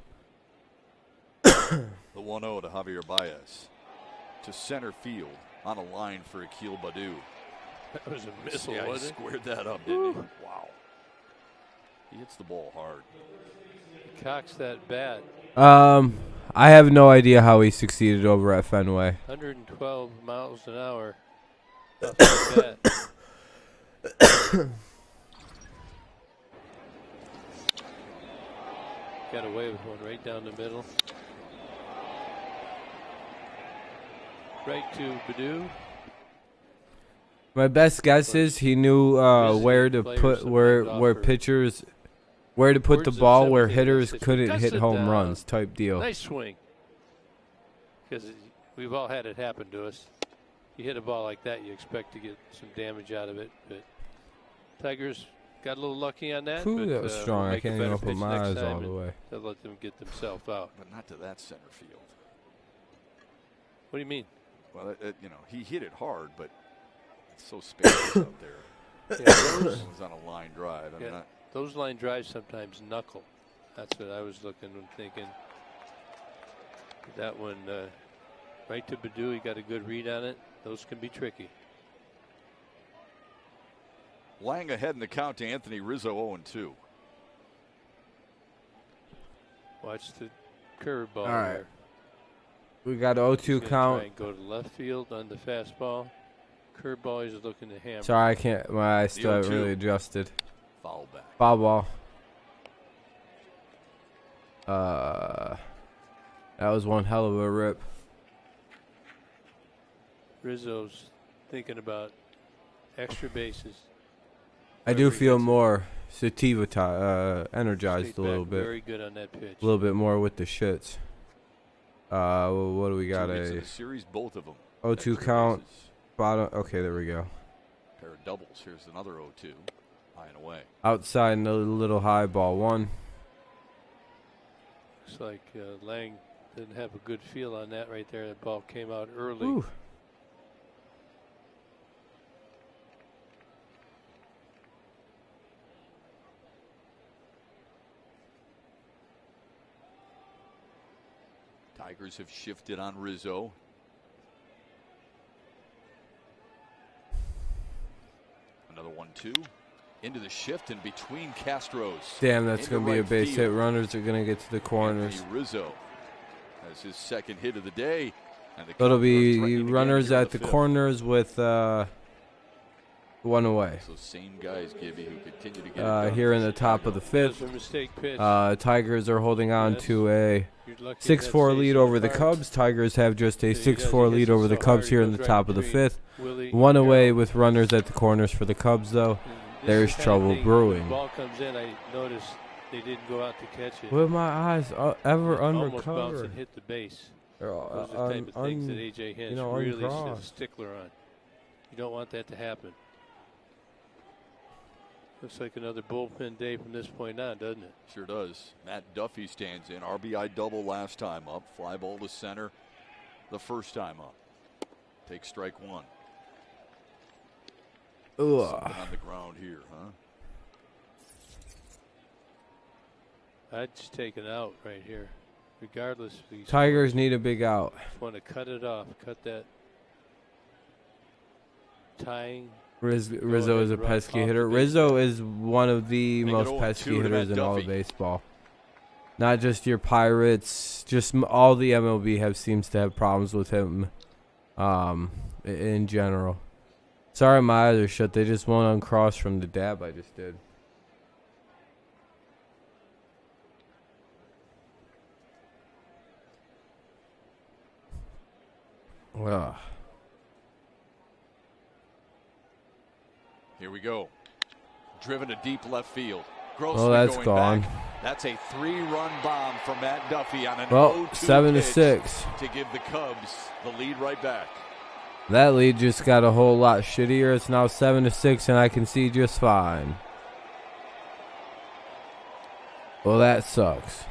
The 1-0 to Javier Baez. To center field on a line for Akil Baddoo. That was a missile, Yeah, he wasn't it? squared that up, didn't he? Wow. He hits the ball hard. He cocks that bat. I have no idea how he succeeded over at Fenway. 112 miles an hour. Off the bat. Got away with one right down the middle. Right to Baddoo. My best guess is he knew where to put where pitchers where to put the ball where hitters couldn't hit home runs type deal. Nice swing. Because we've all had it happen to us. You hit a ball like that, you expect to get some damage out of it. But Tigers got a little lucky on that. Ooh, but, that was strong. I make a can't better even open pitch my next eyes time all the and way. They'll let them get themselves out. But not to that center field. What do you mean? Well, he hit it hard, but it's so spacious out there. Yeah, It was on a line drive. I mean, those line drives sometimes knuckle. That's what I was looking and thinking. That one right to Baddoo, he got a good read on it. Those can be tricky. Lang ahead in the count to Anthony Rizzo, 0-2. Watch the curveball. All right. there. We got an He's 0-2 gonna count. try and go to left field on the fastball. Curveball, he's looking to hammer. Sorry, I can't. My eyes still haven't 0-2. really adjusted. Foul back. Foul ball. That was one hell of a rip. Rizzo's thinking about extra bases. I do feel more sativa energized Straight a little back, bit. Very good on that pitch. A little bit more with the shits. What do we got? 2 hits in A the series, both of them. 0-2 Extra count. bases. Bottom. Okay, there we go. Pair of doubles. Here's another 0-2. High and away. Outside and a little high, ball 1. Looks like Lang didn't have a good feel on that right there. That ball came out early. Ooh. Tigers have shifted on Rizzo. Another 1-2. Into the shift and between Castro's. Damn, that's Into going to be a right base hit. field. Runners are going to get to the corners. Anthony Rizzo has his second hit of the day. And the So it'll Cubs are be threatening again runners here in at the fifth. corners with 1 away. So same guys, Gibby, who continue to get it done Here for in the top of Chicago. the 5th. That's a mistake pitch. Tigers are holding on Yes. to a You're lucky that 6-4 lead stays over in the park. Cubs. Tigers have just a So he does- 6-4 he lead hits over it the so Cubs hard, here he in the goes top right of the between 5th. Willie 1 and away Carroll. with runners at the corners for the Cubs, though. And this There's is the kind of trouble thing, when brewing. The ball comes in, I noticed they didn't go out to catch it. Will my eyes ever Almost bounced unrecover? and hit the base. They're Those are the type of things that A.J. Hinch really is a uncrossed. stickler on. You don't want that to happen. Looks like another bullpen day from this point on, doesn't it? Sure does. Matt Duffy stands in. RBI double last time up. Fly ball to center the first time up. Take strike 1. Ugh. Something on the ground here, huh? I'd just take it out right here, regardless if he's Tigers need a big out. want to cut it off, cut that tying. Rizzo is a ahead, pesky run off hitter. the base. Rizzo is one of the Make it most 0-2 pesky to hitters Matt in all of Duffy. baseball. Not just your Pirates, just all the MLB seems to have problems with him in general. Sorry, my eyes are shut. They just won't uncross from the dab I just did. Ugh. Here we go. Driven to deep left field. Oh, that's going gone. back. That's a 3-run bomb from Matt Duffy on an Well, 0-2 7-6 to give the Cubs the lead right back. That lead just got a whole lot shittier. It's now 7-6, and I can see just fine. Well, that sucks.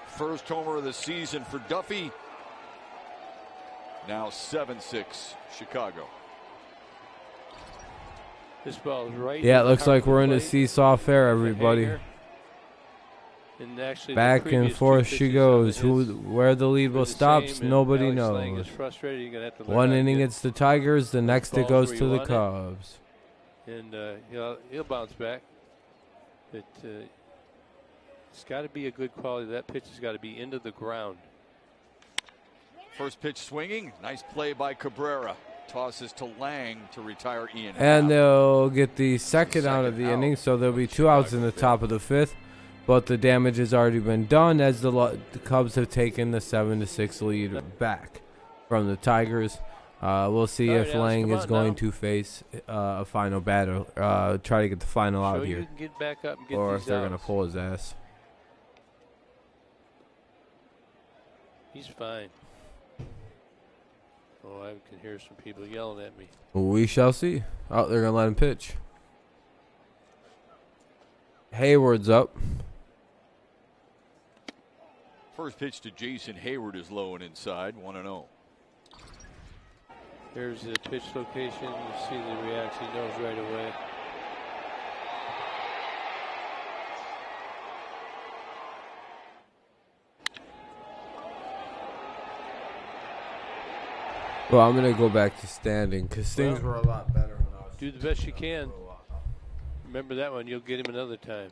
First homer of the season for Duffy. Now 7-6 Chicago. This ball is right. Yeah, it looks like we're in a seesaw fair, everybody. And actually back and forth she goes. Where the lead will stop, nobody knows. One inning it's the Tigers, the next it goes to the Cubs. And he'll bounce back. But it's got to be a good quality. That pitch has got to be into the ground. First pitch swinging. Nice play by Cabrera. Tosses to Lang to retire Ian. And they'll get the second out of the inning, so there'll be 2 outs in the top of the 5th. But the damage has already been done as the Cubs have taken the 7-6 lead back from the Tigers. We'll see if Lang is going to face a final battle, try to get the final out here, or if they're going to pull his ass. He's fine. Oh, I can hear some people yelling at me. We shall see. Oh, they're going to let him pitch. Hayward's up. First pitch to Jason Hayward is low and inside, 1-0. Here's the pitch location. You see the reaction. He knows right away. Well, I'm going to go back to standing because things were a lot better when I was. Do the best you can. Remember that one. You'll get him another time.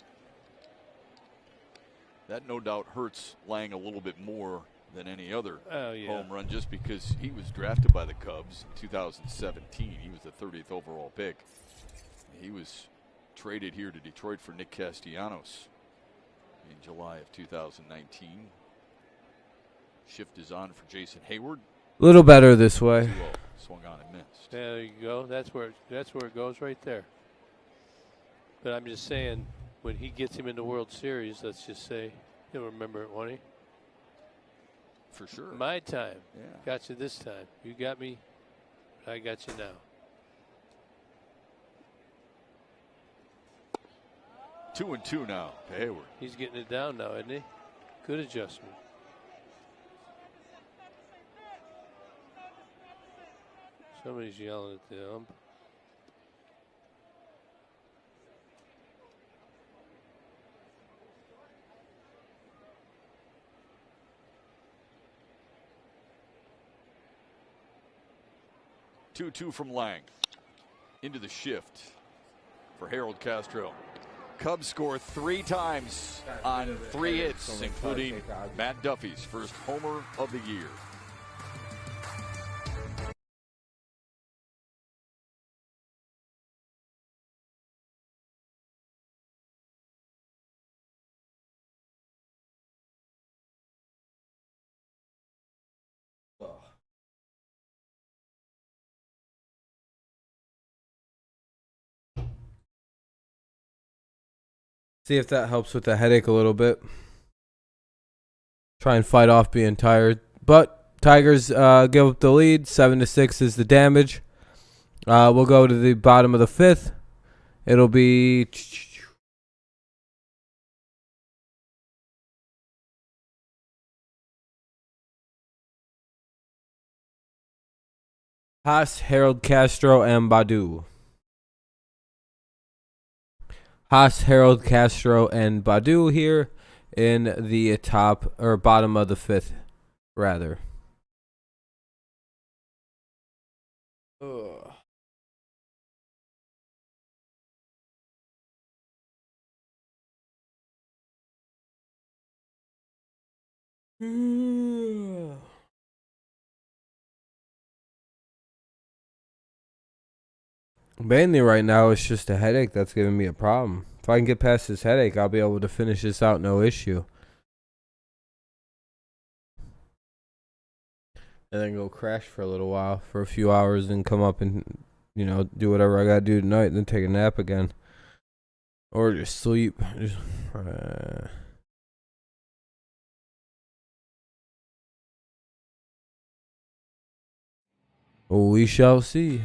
That no doubt hurts Lang a little bit more than any other home run, just because he was drafted by the Cubs in 2017. He was the 30th overall pick. He was traded here to Detroit for Nick Castellanos in July of 2019. Shift is on for Jason Hayward. A little better this way. 2-0. Swung on and missed. There you go. That's where it goes right there. But I'm just saying, when he gets him in the World Series, let's just say he'll remember it, won't he? For sure. My time. Yeah. Got you this time. You got me. I got you now. 2-2 now to Hayward. He's getting it down now, isn't he? Good adjustment. Somebody's yelling at the ump. Two from Lang. Into the shift for Harold Castro. Cubs score 3 times on 3 hits, including Matt Duffy's first homer of the year. See if that helps with the headache a little bit. Try and fight off being tired. But Tigers give up the lead. 7-6 is the damage. We'll go to the bottom of the 5th. It'll be Haas, Harold Castro, and Badu. Haas, Harold Castro, and Badu here in the top or bottom of the 5th, rather. Ugh. Mainly right now, it's just a headache that's giving me a problem. If I can get past this headache, I'll be able to finish this out no issue. And then go crash for a little while, for a few hours, and come up and, you know, do whatever I gotta do tonight, and then take a nap again. Or just sleep. We shall see.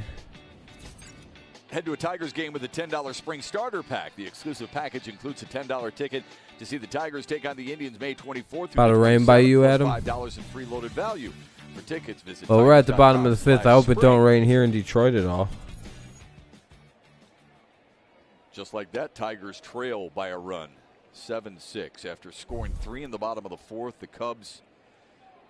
Head to a Tigers game with a $10 spring starter pack. The exclusive package includes a $10 ticket to see the Tigers take on the Indians May 24th. About to rain by you, Adam? $5 in free loaded value. For tickets, visit Well, we're at the bottom of the fifth. I hope it don't rain here in Detroit at all. Just like that, Tigers trail by a run, 7-6. After scoring 3 in the bottom of the fourth, the Cubs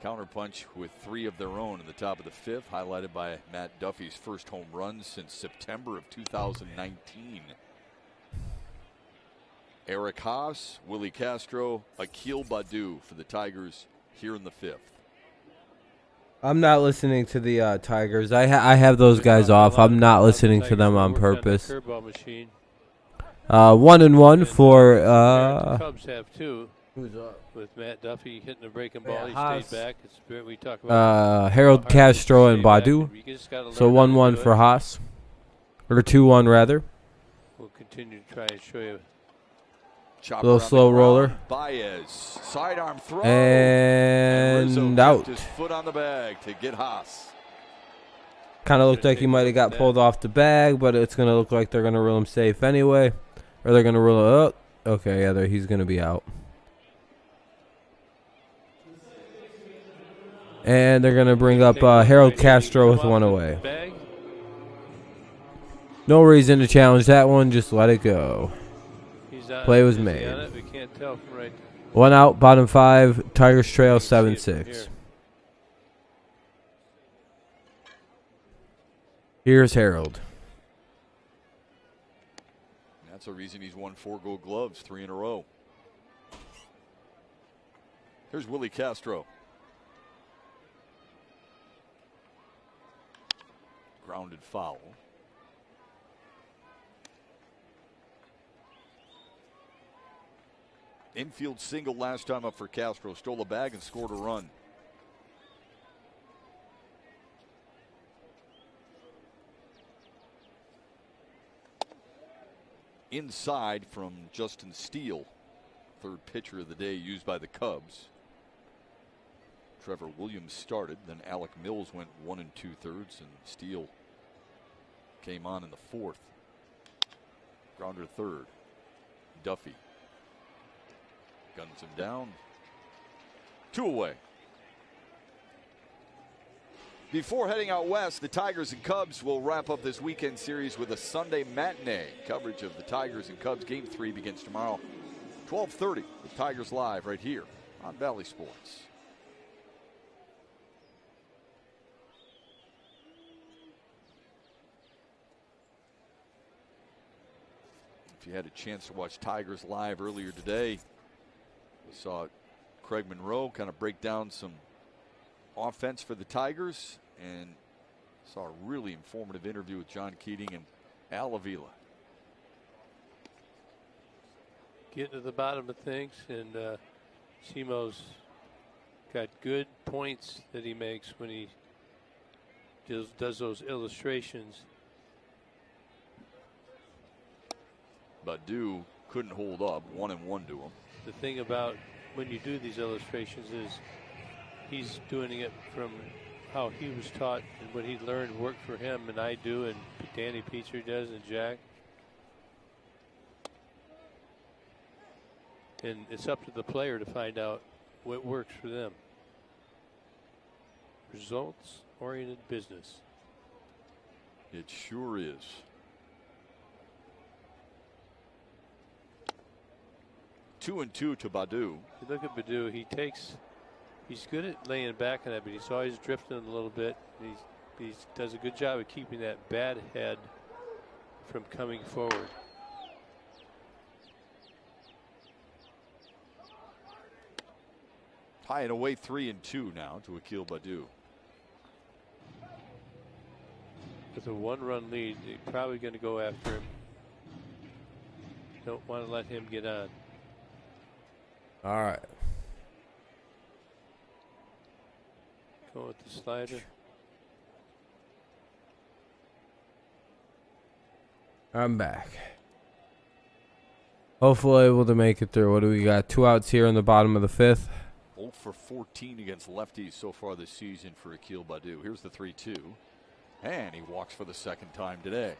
counterpunch with 3 of their own in the top of the fifth, highlighted by Matt Duffy's first home run since September of 2019. Eric Haas, Willie Castro, Akil Baddoo for the Tigers here in the fifth. I'm not listening to the Tigers. I have those guys off. I'm not listening to them on purpose. 1-1 for Cubs have 2. Who's up? With Matt Duffy hitting the breaking ball, he Haas. stayed back. It's we talk about Harold Castro and Baddoo. So 1-1 for Haas, or 2-1 rather. We'll continue to try and show you. Chopper Little slow roller. Baez, sidearm throw. And out. His foot on the bag to get Haas. Kind of looked like he might have got pulled off the bag, but it's going to look like they're going to rule him safe anyway. Or they're going to rule it up. Okay, yeah, he's going to be out. And they're going to bring up Harold Castro with 1 away. No reason to challenge that one. Just let it go. Play was made. 1 out, bottom 5. Tigers trail 7-6. Here's Harold. That's the reason he's won 4 Gold Gloves, 3 in a row. Here's Willie Castro. Grounded foul. Infield single last time up for Castro. Stole a bag and scored a run. Inside from Justin Steele, 3rd pitcher of the day used by the Cubs. Trevor Williams started, then Alec Mills went 1 2/3, and Steele came on in the 4th. Grounder 3rd. Duffy guns him down. 2 away. Before heading out west, the Tigers and Cubs will wrap up this weekend series with a Sunday matinee. Coverage of the Tigers and Cubs Game 3 begins tomorrow, 12:30, with Tigers Live right here on Valley Sports. If you had a chance to watch Tigers Live earlier today, we saw Craig Monroe kind of break down some offense for the Tigers, and saw a really informative interview with John Keating and Al Avila. Getting to the bottom of things, and Simo's got good points that he makes when he does those illustrations. Baddoo couldn't hold up, 1-1 to him. The thing about when you do these illustrations is he's doing it from how he was taught and what he learned worked for him, and I do, and Danny Petrie does, and Jack. And it's up to the player to find out what works for them. Results-oriented business. It sure is. Two and two to Baddoo. You look at Baddoo, he's good at laying back on that, but he's always drifting a little bit. He does a good job of keeping that bad head from coming forward. High and away 3-2 now to Akil Baddoo. With a 1-run lead, you're probably going to go after him. Don't want to let him get on. All right. Go with the slider. I'm back. Hopefully able to make it through. What do we got? 2 outs here in the bottom of the 5th. 0 for 14 against lefties so far this season for Akil Baddoo. Here's the 3-2. And he walks for the second time today.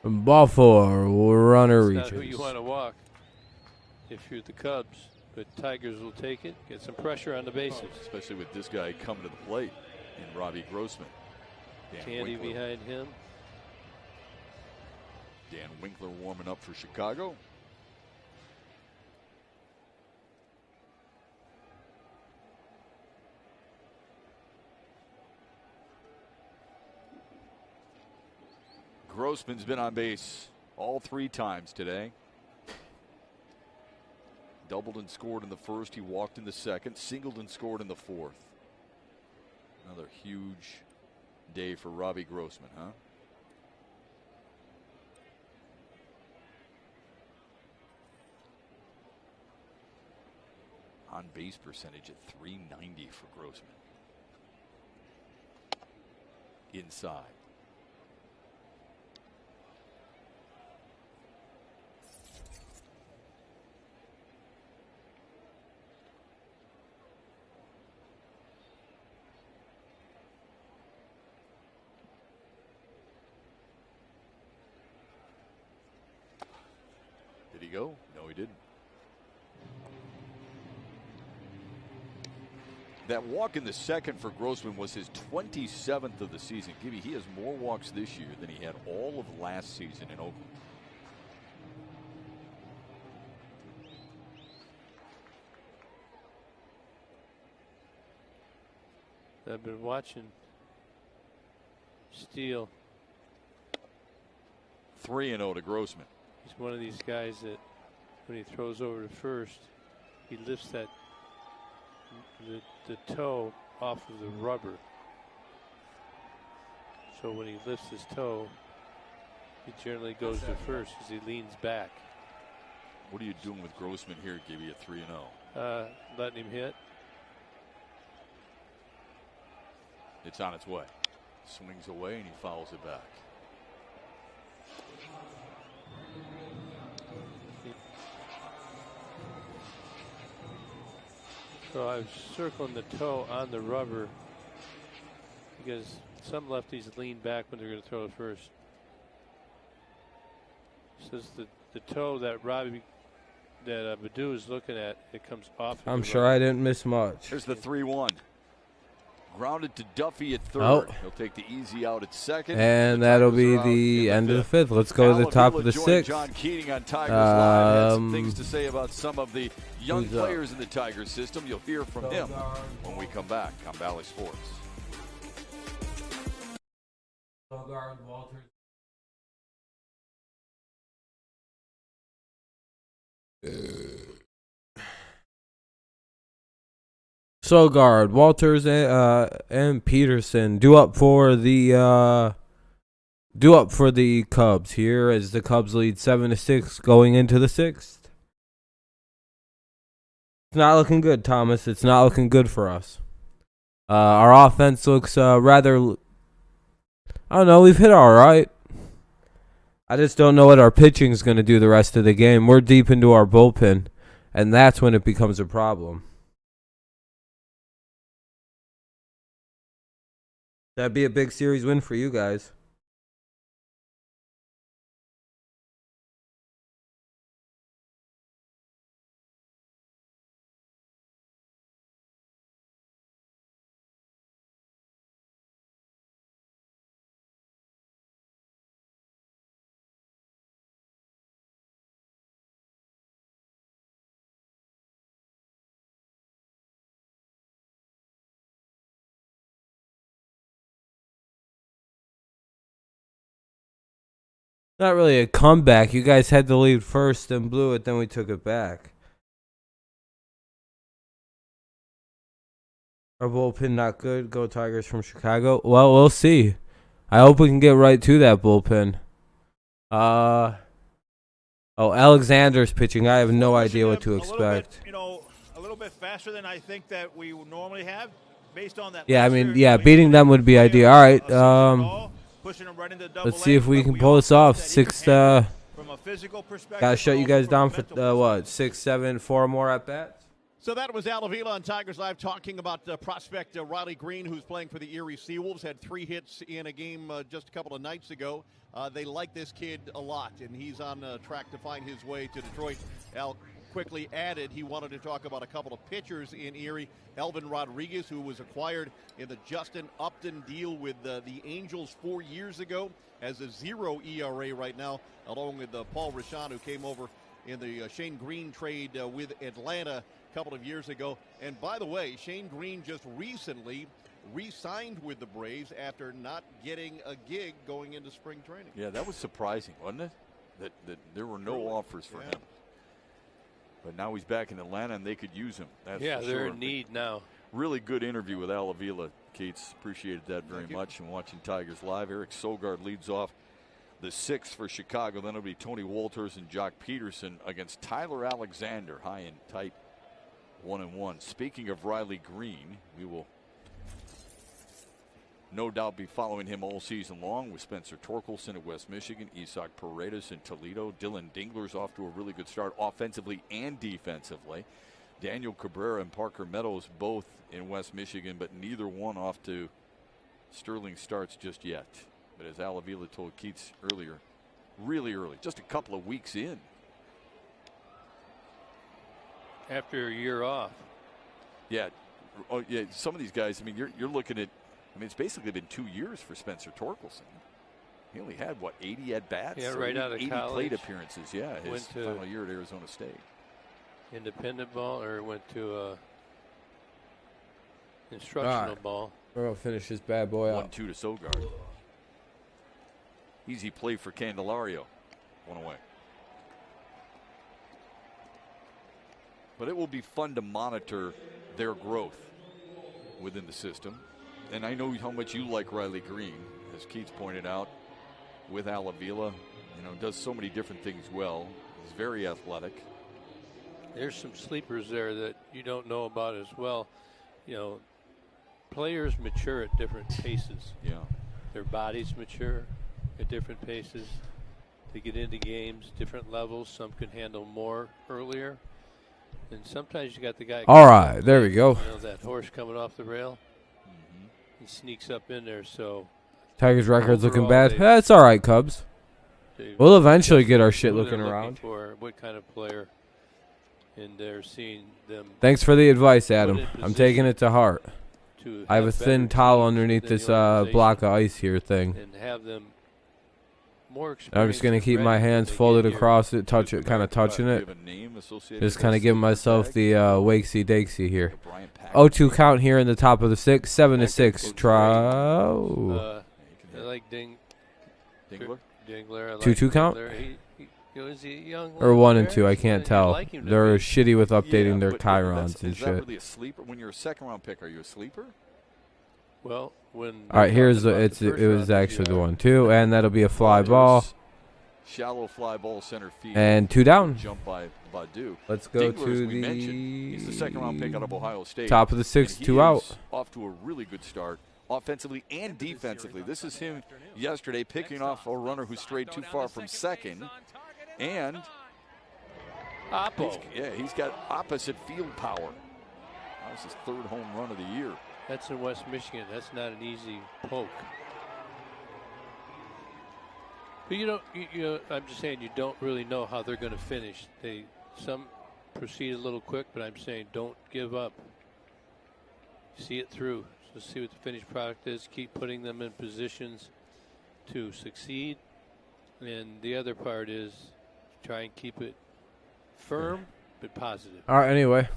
Ball 4. Runner That's reaches. not who you want to walk if you're the Cubs. But Tigers will take it. Get some pressure on the bases. Especially with this guy coming to the plate in Robbie Grossman. Dan Candy Winkler. behind him. Dan Winkler warming up for Chicago. Grossman's been on base all 3 times today. Doubled and scored in the first. He walked in the second. Singled and scored in the fourth. Another huge day for Robbie Grossman, huh? On base percentage at .390 for Grossman. Inside. Did he go? No, he didn't. That walk in the second for Grossman was his 27th of the season. Gibby, he has more walks this year than he had all of last season in Oakland. I've been watching Steele. 3-0 to Grossman. He's one of these guys that when he throws over to first, he lifts that the toe off of the rubber. So when he lifts his toe, he generally goes to first as he leans back. What are you doing with Grossman here, Gibby, at 3-0? Letting him hit. It's on its way. Swings away and he fouls it back. So I was circling the toe on the rubber because some lefties lean back when they're going to throw it first. Says the toe that Baddoo is looking at, it comes off. I'm sure I didn't miss much. Here's the 3-1. Grounded to Duffy at third. Oh. He'll take the easy out at second. And The that'll Tigers be are out the in end of the 5th. Let's go to the top of the joined 6th. John Keating on Tigers Live. Had some things Um, to say about some of the young who's up? players in the Tigers system. You'll hear from him when we come back on Valley Sports. Sogard, Walters, and Peterson due up for the Cubs here as the Cubs lead 7-6 going into the 6th. It's not looking good, Thomas. It's not looking good for us. Our offense looks rather. I don't know. We've hit all right. I just don't know what our pitching's going to do the rest of the game. We're deep into our bullpen, and that's when it becomes a problem. That'd be a big series win for you guys. Not really a comeback. You guys had the lead first and blew it, then we took it back. Our bullpen not good. Go Tigers from Chicago. Well, we'll see. I hope we can get right to that bullpen. Oh, Alexander's pitching. I have no idea what to expect. A little bit faster than I think that we normally have, based on that. Yeah, I mean, yeah, beating them would be ideal. All right, let's see if we can pull this off. From a physical perspective. Gotta shut you guys down for what, 6, 7, 4 more at bats. So that was Al Avila on Tigers Live talking about prospect Riley Green, who's playing for the Erie Seawolves. Had 3 hits in a game just a couple of nights ago. They like this kid a lot, and he's on track to find his way to Detroit. Al quickly added he wanted to talk about a couple of pitchers in Erie. Elvin Rodriguez, who was acquired in the Justin Upton deal with the Angels 4 years ago, has a 0 ERA right now, along with Paul Rashan, who came over in the Shane Green trade with Atlanta a couple of years ago. And by the way, Shane Green just recently re-signed with the Braves after not getting a gig going into spring training. Yeah, that was surprising, wasn't it? That there were no offers for him. But now he's back in Atlanta, and they could use him. That's yeah, for they're sure. in need now. Really good interview with Al Avila, Keats. Appreciated that very much. And watching Tigers Live, Eric Sogard leads off the 6th for Chicago. Then it'll be Tony Walters and Jock Peterson against Tyler Alexander, high and tight, 1-1. Speaking of Riley Green, we will no doubt be following him all season long with Spencer Torkelson at West Michigan, Isaac Paredes in Toledo. Dylan Dingler's off to a really good start offensively and defensively. Daniel Cabrera and Parker Meadows both in West Michigan, but neither one off to sterling starts just yet. But as Al Avila told Keats earlier, really early, just a couple of weeks in. After a year off. Yeah. Oh, yeah. Some of these guys, I mean, you're looking at, I mean, it's basically been 2 years for Spencer Torkelson. He only had, what, 80 at-bats? Yeah, right out of 80 college. plate appearances, yeah, his Went to final year at Arizona State. Independent ball, or went to instructional ball. We're going to finish this bad boy out. 1-2 to Sogard. Easy play for Candelario. 1 away. But it will be fun to monitor their growth within the system. And I know how much you like Riley Green, as Keats pointed out, with Al Avila. You know, does so many different things well. He's very athletic. There's some sleepers there that you don't know about as well. You know, players mature at different paces. Yeah. Their bodies mature at different paces. They get into games, different levels. Some can handle more earlier. And sometimes you got the guy. All right, there we go. You know, that horse coming off the rail. He sneaks up in there, so. Tigers' record's looking overall, bad. That's all right, Cubs. We'll eventually get our shit looking around. For what kind of player, and they're seeing them. Thanks for the advice, Adam. I'm taking it to heart. I have a thin towel underneath this block of ice here thing. And have them more. I'm just going to keep my hands folded across it, touch it, kind of touching it. Just kind of giving myself the wakesy-dakesy here. 0-2 count here in the top of the 6th. 7-6. I like Dingler. 2-2 count? Is he young? Or 1-2, I can't tell. They're chitty with updating their chirons and is that shit. really a sleeper? When you're a second-round pick, are you a sleeper? Well, when. All right, here's it was actually the 1-2, and that'll be a fly ball. Shallow fly ball center field. And 2 down. Jump by Badu. Let's go Dingler, to we mentioned, he's the second-round pick out of Ohio State. top of the 6th, 2 out. Off to a really good start, offensively and defensively. This is him yesterday picking off a runner who strayed too far from second. And he's got opposite field power. That was his 3rd home run of the year. That's in West Michigan. That's not an easy poke. But you know, I'm just saying you don't really know how they're going to finish. Some proceed a little quick, but I'm saying don't give up. See it through. So see what the finished product is. Keep putting them in positions to succeed. And the other part is try and keep it firm but positive. All right, anyway.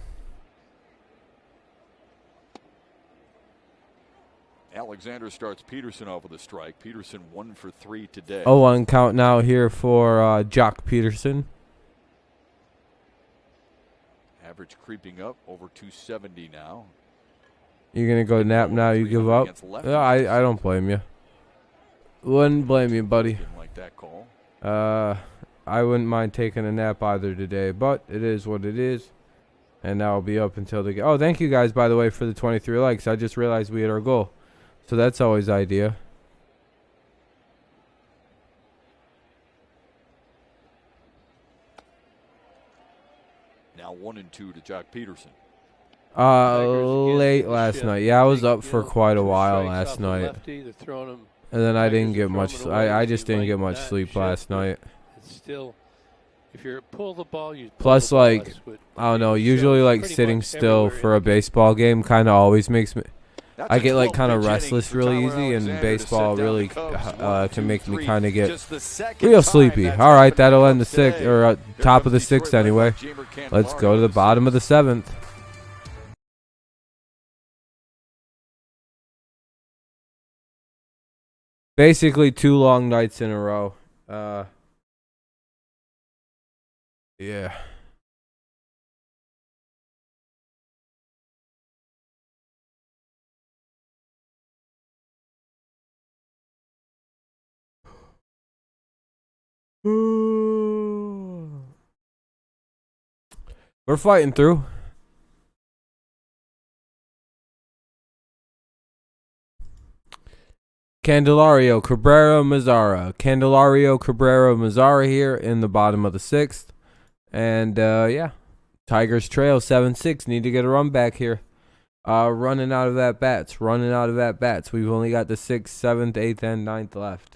Alexander starts Peterson off with a strike. Peterson 1 for 3 today. 0-1 count now here for Jock Peterson. Average creeping up over 270 now. You're going to go nap now, you give up? I don't blame you. Wouldn't blame you, buddy. Didn't like that call. I wouldn't mind taking a nap either today, but it is what it is. And now I'll be up until the game. Oh, thank you guys, by the way, for the 23 likes. I just realized we hit our goal. So that's always idea. Now 1-2 to Jock Peterson. Late last night. Yeah, I was up for quite a while last night. Lefty, they're throwing him. And then I didn't Tigers are get throwing much. it away. I just You didn't get might much not sleep should, last but night. It's still, if you're pull the ball, you. Plus, pull the ball. like, That's what I don't know. it Usually, shows like pretty sitting much still everywhere for a in the game. baseball game kind of always makes me. That's I a get like 12 kind of pitch inning restless for really Tyler easy, and Alexander to baseball sit down really the Cubs. can make me 1-2-3. kind of get. Just the second Real time sleepy. that's All right, happened to that'll the end the Cubs sixth today. or Here top comes of the Detroit sixth led by anyway. Jamer Let's go to the Candelario. bottom of the seventh. Basically 2 long nights in a row. Yeah. We're fighting through. Candelario, Cabrera, Mazzara. Candelario, Cabrera, Mazzara here in the bottom of the sixth. And, yeah. Tigers trail 7-6. Need to get a run back here. Running out of at bats. Running out of at bats. We've only got the 6th, 7th, 8th, and 9th left.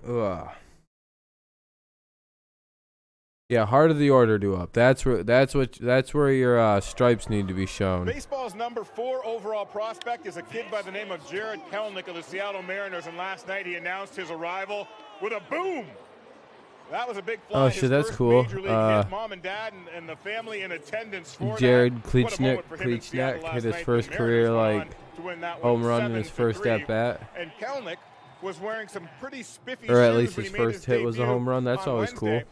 Ugh. Yeah, heart of the order due up. That's where your stripes need to be shown. Baseball's number 4 overall prospect is a kid by the name of Jared Kelenic of the Seattle Mariners, and last night he announced his arrival with a boom. That was a big fly. Oh, shit, His that's first cool. Major League hit. Mom and dad and the family in attendance for Jared that. What a moment for him in Klechnik Seattle last hit his night. first The career Mariners like went on to win that home one run in his first 7-3. at bat. And Kelenic was wearing some pretty spiffy Or at shoes least when his he made first hit was a debut home run. That's on always cool. Wednesday.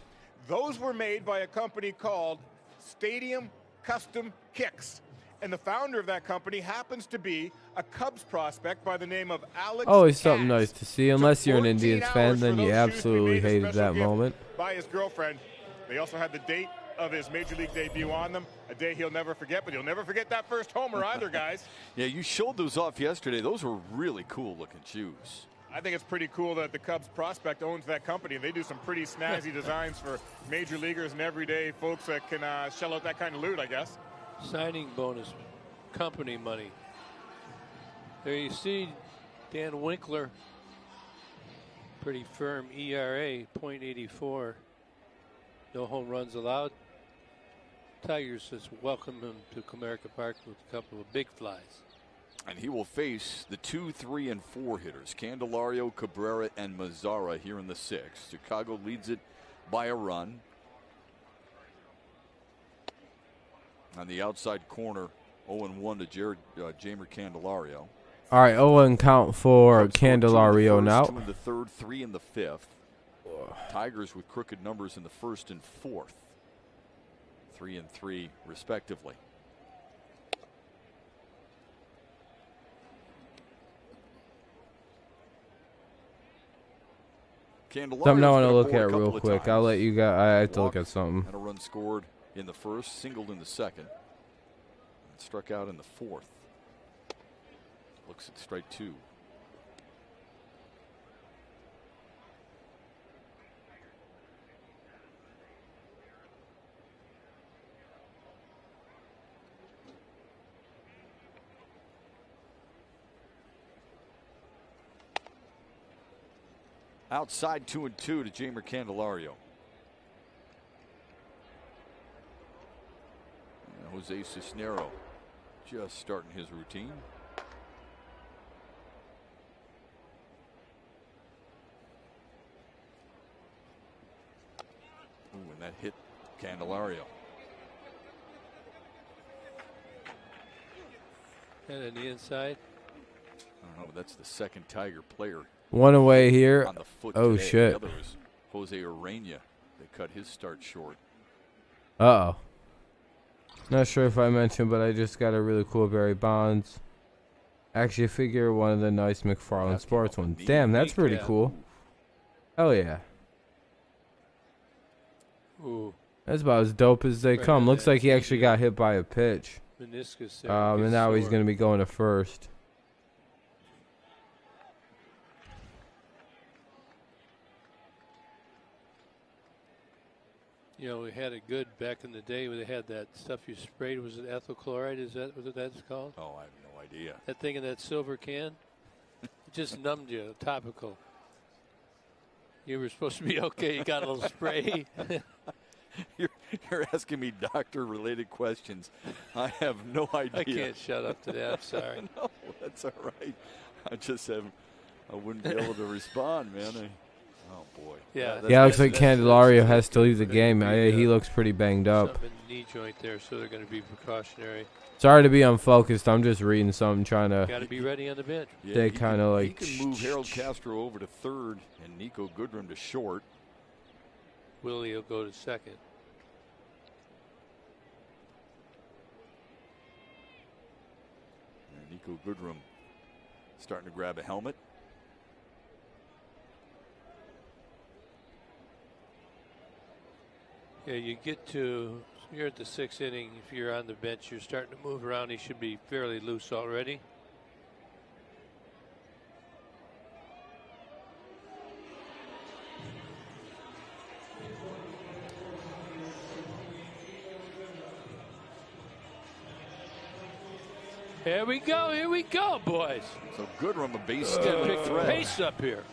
Those were made by a company called Stadium Custom Kicks. And the founder of that company happens to be a Cubs prospect by the name of Alex Always something Katz. nice to see. Unless you're an 14 Indians fan, hours then for you those shoes to be absolutely made a hated special that gift moment. by his girlfriend. They also had the date of his Major League debut on them, a day he'll never forget, but he'll never forget that first homer either, guys. Yeah, you showed those off yesterday. Those were really cool looking shoes. I think it's pretty cool that the Cubs prospect owns that company, and they do some pretty snazzy designs for major leaguers and everyday folks that can shell out that kind of loot, I guess. Signing bonus, company money. There you see Dan Winkler, pretty firm ERA, .84. No home runs allowed. Tigers just welcome him to Comerica Park with a couple of big flies. And he will face the 2, 3, and 4 hitters, Candelario, Cabrera, and Mazzara here in the 6th. Chicago leads it by a run. On the outside corner, 0-1 to Jamer Candelario. All right, 0-1 count for Cubs go 2 in the Candelario first, now. 2 in the 3rd, 3 in the 5th. Tigers with crooked numbers in the 1st and 4th. 3 and 3 respectively. Something I want to look at real quick. I'll let you guys. I have to look at something. And a run scored in the 1st, singled in the 2nd, and struck out in the 4th. Looks at strike 2. Outside 2-2 to Jamer Candelario. And Jose Cisnero just starting his routine. Ooh, and that hit Candelario. And on the inside. I don't know, that's the second Tiger player One away here. on the foot Oh, today. shit. The other was Jose Ureña that cut his start short. Uh-oh. Not sure if I mentioned, but I just got a really cool Barry Bonds action figure, one of the nice McFarlane Sports ones. Damn, that's pretty cool. Hell yeah. Ooh. That's about as dope as they come. Looks like he actually got hit by a pitch. Meniscus there. And now he's going to be going to first. You know, we had it good back in the day when they had that stuff you sprayed. Was it ethyl chloride? Is that what that's called? Oh, I have no idea. That thing in that silver can? It just numbed you, topical. You were supposed to be okay. You got a little spray. You're asking me doctor-related questions. I have no idea. I can't shut up to that. I'm sorry. No, that's all right. I wouldn't be able to respond, man. Oh, boy. Yeah. Yeah, looks like Candelario has to leave the game. He looks pretty banged up. Something in the knee joint there, so they're going to be precautionary. Sorry to be unfocused. I'm just reading something, trying to. Got to be ready on the bench. Yeah, They kind of like. He can move Harold Castro over to third and Nico Goodrum to short. Willie will go to second. And Nico Goodrum starting to grab a helmet. Yeah, you're at the sixth inning. If you're on the bench, you're starting to move around. He should be fairly loose already. Here we go, boys. So Goodrum, a base stealing threat. Pace up here.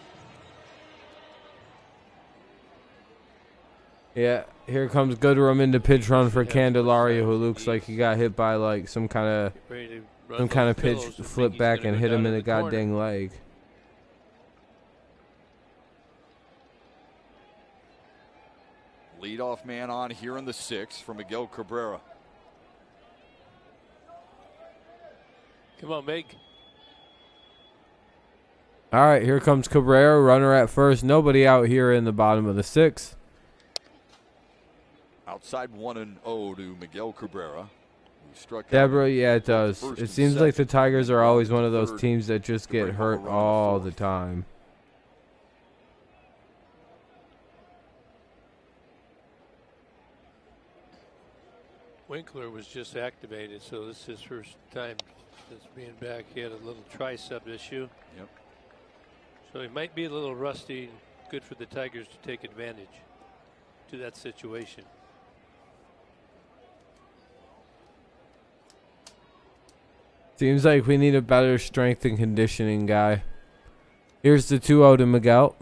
Yeah, here comes Goodrum into pitch run for Candelario, who looks like he got hit by like some kind of pitch, flip back and hit him in the goddamn leg. Leadoff man on here in the sixth for Miguel Cabrera. Come on, Meg. All right, here comes Cabrera, runner at first. Nobody out here in the bottom of the sixth. Outside 1-0 to Miguel Cabrera. Who struck out Deborah, yeah, it does. first It and seems like the second. Tigers are always one of those Third teams that just to get bring home a hurt run in the all the fourth. time. Winkler was just activated, so this is his first time since being back. He had a little tricep issue. Yep. So he might be a little rusty. Good for the Tigers to take advantage to that situation. Seems like we need a better strength and conditioning guy. Here's the 2-0 to Miguel.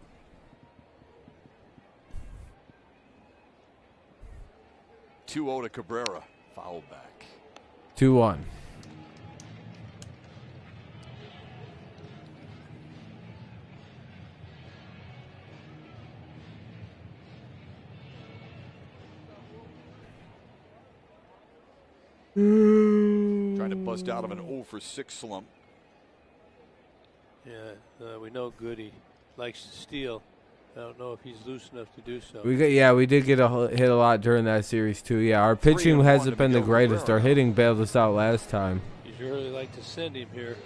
To Cabrera. Foul back. 2-1. Trying to bust out of an 0 for 6 slump. Yeah, we know Goody likes to steal. I don't know if he's loose enough to do so. We did get hit a lot during that series too. Yeah, our pitching 3-1 hasn't to been the Miguel greatest. Cabrera. Our hitting bailed us out last time. You'd really like to send him here.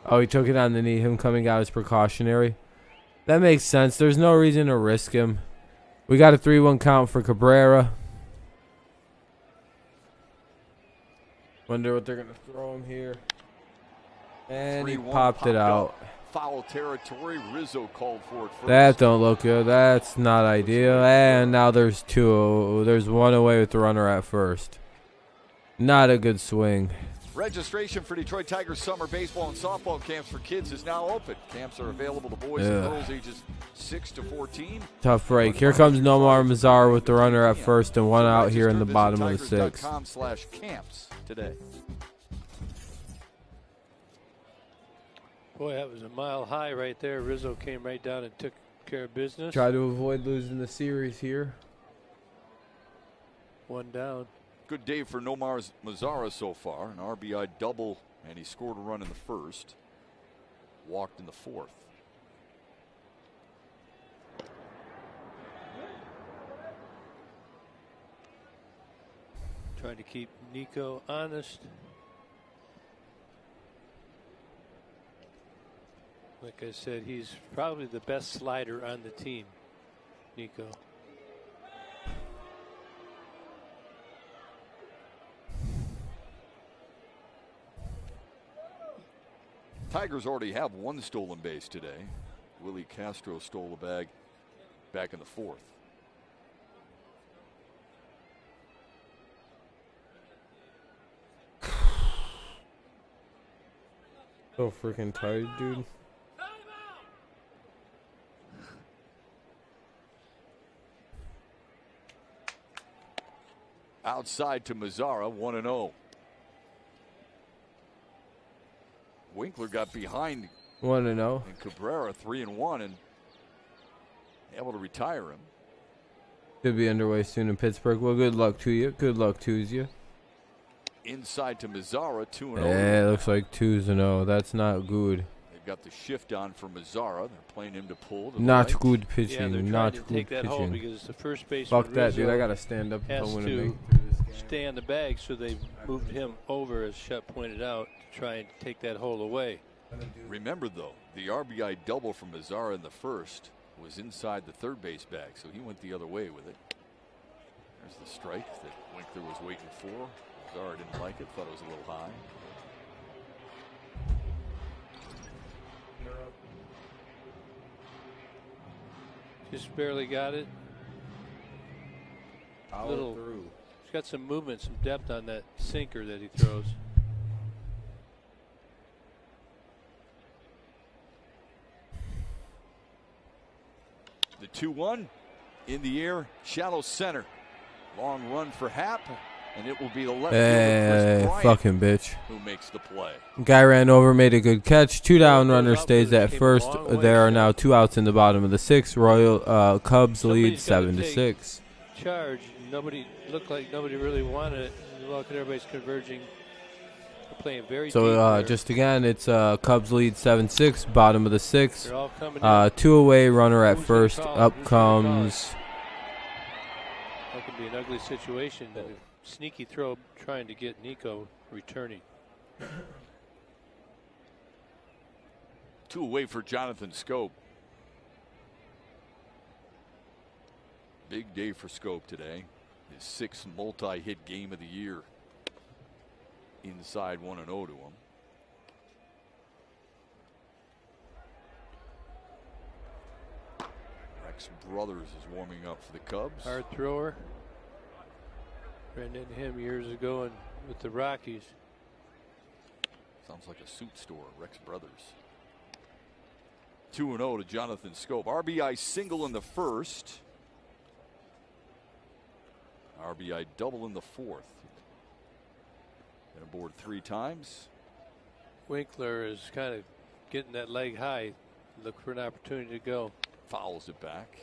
Oh, he took it on the knee. Him coming out is precautionary. That makes sense. There's no reason to risk him. We got a 3-1 count for Cabrera. Wonder what they're going to throw him here. And he 3-1 popped it out. up. Foul territory. Rizzo called for it first. That don't look good. That's not ideal. And now there's 2. There's 1 away with the runner at first. Not a good swing. Registration for Detroit Tigers summer baseball and softball camps for kids is now open. Camps are available to boys and girls ages 6 to 14. Tough break. Here comes Nomar Mazar with the runner at first and 1 out here in the bottom of the 6th. Tigers.com/camps today. Boy, that was a mile high right there. Rizzo came right down and took care of business. Try to avoid losing the series here. 1 down. Good day for Nomar Mazara so far. An RBI double, and he scored a run in the first. Walked in the fourth. Trying to keep Nico honest. Like I said, he's probably the best slider on the team, Nico. Tigers already have one stolen base today. Willie Castro stole the bag back in the fourth. So freaking tired, dude. Outside to Mazara, 1-0. Winkler got behind 1-0. and Cabrera 3-1 and able to retire him. Should be underway soon in Pittsburgh. Well, good luck to you. Good luck to you. Inside to Mazara, 2-0. Yeah, it looks like 2-0. That's not good. They've got the shift on for Mazara. They're playing him to pull. To the Not right. good Yeah, they're pitching. trying Not to good take that hole pitching. because the first baseman Fuck that, dude. I Rizzo gotta stand up if I has want to to make it through this game. stay on the bag, so they moved him over, as Shep pointed out, to try and take that hole away. Remember, though, the RBI double from Mazara in the first was inside the third base bag, so he went the other way with it. There's the strike that Winkler was waiting for. Mazara didn't like it, thought it was a little high. Just barely got it. Little through. He's got some movement, some depth on that sinker that he throws. The 2-1 in the air, shallow center. Long run for Happ, and it will be the left fielder, Chris Bryant, Fucking bitch. who makes the play. Guy ran over, made a good catch. 2 down, runner stays at first. There are now 2 outs in the bottom of the 6th. Royal Cubs lead Somebody's gotta 7-6. Charge. Nobody looked like nobody really wanted it. Look, everybody's converging. They're playing very deep So there. just again, it's Cubs lead 7-6, bottom of the 6th. They're all coming in. 2 away, runner at Who's gonna first. call it? Up Who's gonna call it? comes. That could be an ugly situation. A sneaky throw trying to get Nico returning. 2 away for Jonathan Scope. Big day for Scope today. His 6th multi-hit game of the year. Inside 1-0 to him. Rex Brothers is warming up for the Cubs. Hard thrower. Ran into him years ago and with the Rockies. Sounds like a suit store, Rex Brothers. 2-0 to Jonathan Scope. RBI single in the first. RBI double in the fourth. Been aboard 3 times. Winkler is kind of getting that leg high. Look for an opportunity to go. Fouls it back.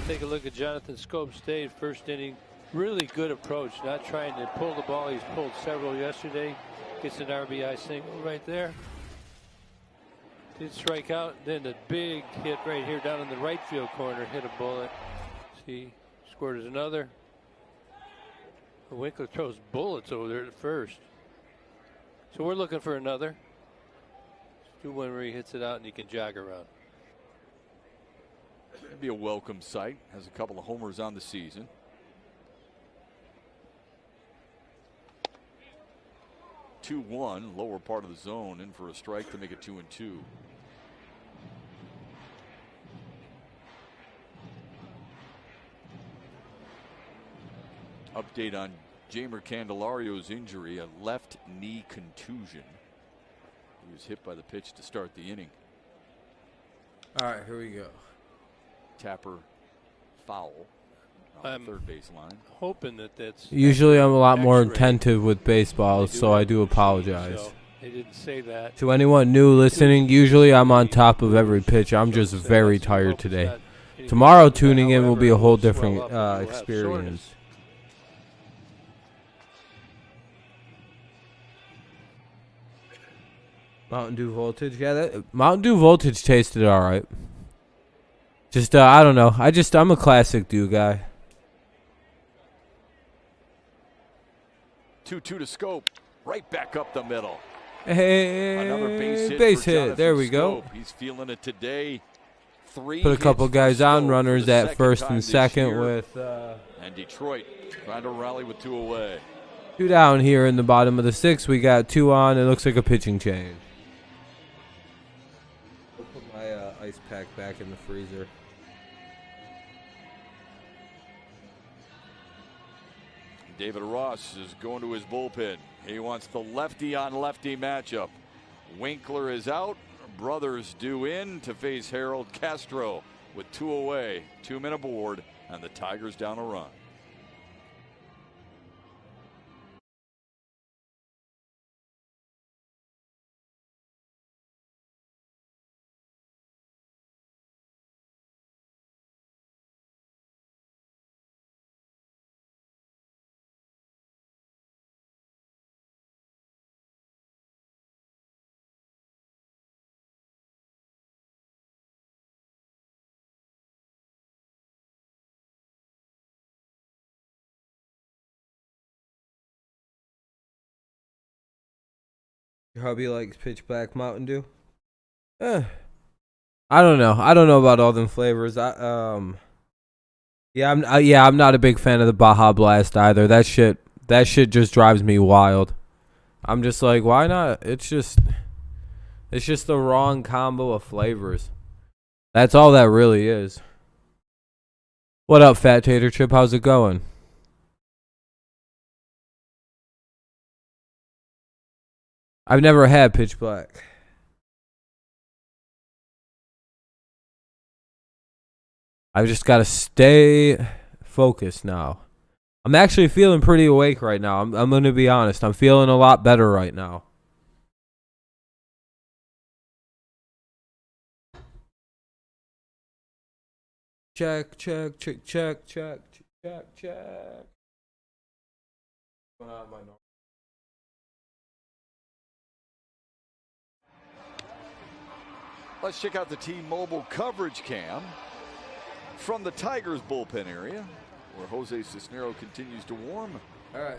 Take a look at Jonathan Scope's day, first inning. Really good approach, not trying to pull the ball. He's pulled several yesterday. Gets an RBI single right there. Did strike out. Then the big hit right here down in the right field corner. Hit a bullet. See, scored another. Winkler throws bullets over there at first. So we're looking for another. Do one where he hits it out and he can jog around. It'd be a welcome sight. Has a couple of homers on the season. Two 2-1, lower part of the zone, in for a strike to make it 2-2. Update on Jamer Candelario's injury, a left knee contusion. He was hit by the pitch to start the inning. All right, here we go. Tapper foul on the third base line. Hoping that that's Usually I'm a lot more X-ray. attentive with baseball, They do so have I do machines, apologize. so they didn't say that. To anyone new listening, usually I'm on top of every pitch. I'm just very tired today. Tomorrow tuning in will be a whole different experience. Mountain Dew Voltage, yeah, Mountain Dew Voltage tasted all right. Just I don't know. I'm a classic Dew guy. 2-2 to Scope. Right back up the middle. Hey, Another base hit. base for hit. Jonathan There we go. Scope. He's feeling it today. 3 Put a couple hits for guys on Scope runners for the at second first time and this second year. with And Detroit trying to rally with 2 away. 2 down here in the bottom of the 6th. We got 2 on. It looks like a pitching change. I'll put my ice pack back in the freezer. David Ross is going to his bullpen. He wants the lefty on lefty matchup. Winkler is out. Brothers due in to face Harold Castro with 2 away, 2 men aboard, and the Tigers down a run. Your hubby likes pitch black Mountain Dew. I don't know. I don't know about all them flavors. I'm not a big fan of the Baja Blast either. That shit just drives me wild. I'm just like, why not? It's just the wrong combo of flavors. That's all that really is. What up, Fat Tater Chip? How's it going? I've never had pitch black. I've just got to stay focused now. I'm actually feeling pretty awake right now. I'm going to be honest. I'm feeling a lot better right now. Check. Let's check out the T-Mobile coverage cam from the Tigers bullpen area, where Jose Cisneros continues to warm. All right.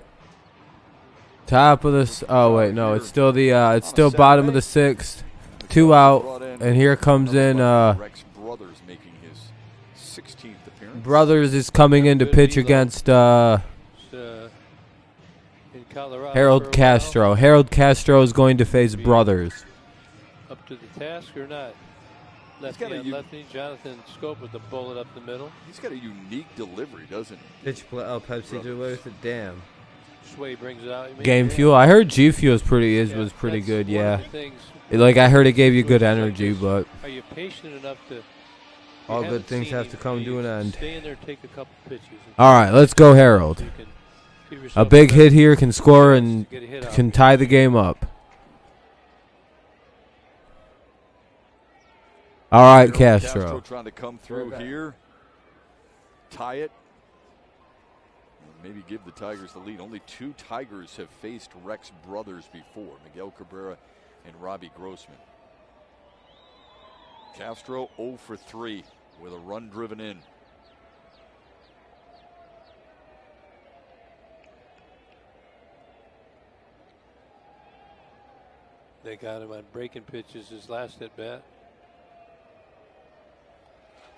Top of this. Oh wait, no, it's still bottom of the 6th. 2 out, and here comes in Rex Brothers making his 16th appearance. Brothers is coming in to pitch against in Colorado Harold Castro. Harold Castro is going to face Brothers. Up to the task or not? Lefty on lefty. Jonathan Scope with the bullet up the middle. He's got a unique delivery, doesn't he? Pepsi delivers it. Damn. Sway brings it out. Game Fuel. I heard G Fuel was pretty good. Yeah. Like I heard it gave you good energy, but are you patient enough to? All good things have to come to an end. Stay in there, take a couple pitches. All right, let's go, Harold. A big hit here can score and can tie the game up. All right, Castro. Trying to come through here, tie it, maybe give the Tigers the lead. Only 2 Tigers have faced Rex Brothers before, Miguel Cabrera and Robbie Grossman. Castro 0 for 3 with a run driven in. They got him on breaking pitches his last at bat.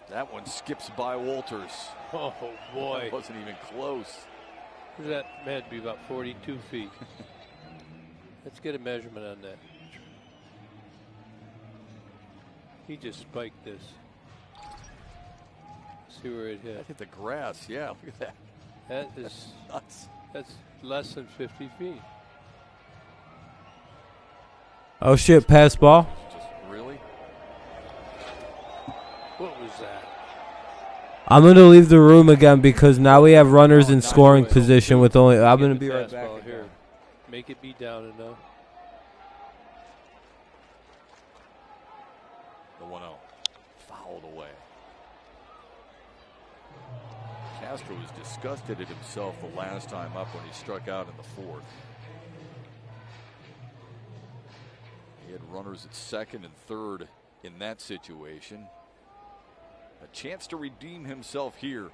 That one skips by Walters. Oh boy. That wasn't even close. That had to be about 42 feet. Let's get a measurement on that. He just spiked this. See where it hit. That hit the grass. Yeah, look at that. That is nuts. That's less than 50 feet. Oh shit, pass ball. Just really? What was that? I'm going to leave the room again because now we have runners in scoring position with only. I'm going to be right back. Here. Make it be down enough. The 1-0. Fouled away. Castro was disgusted at himself the last time up when he struck out in the fourth. He had runners at second and third in that situation. A chance to redeem himself here.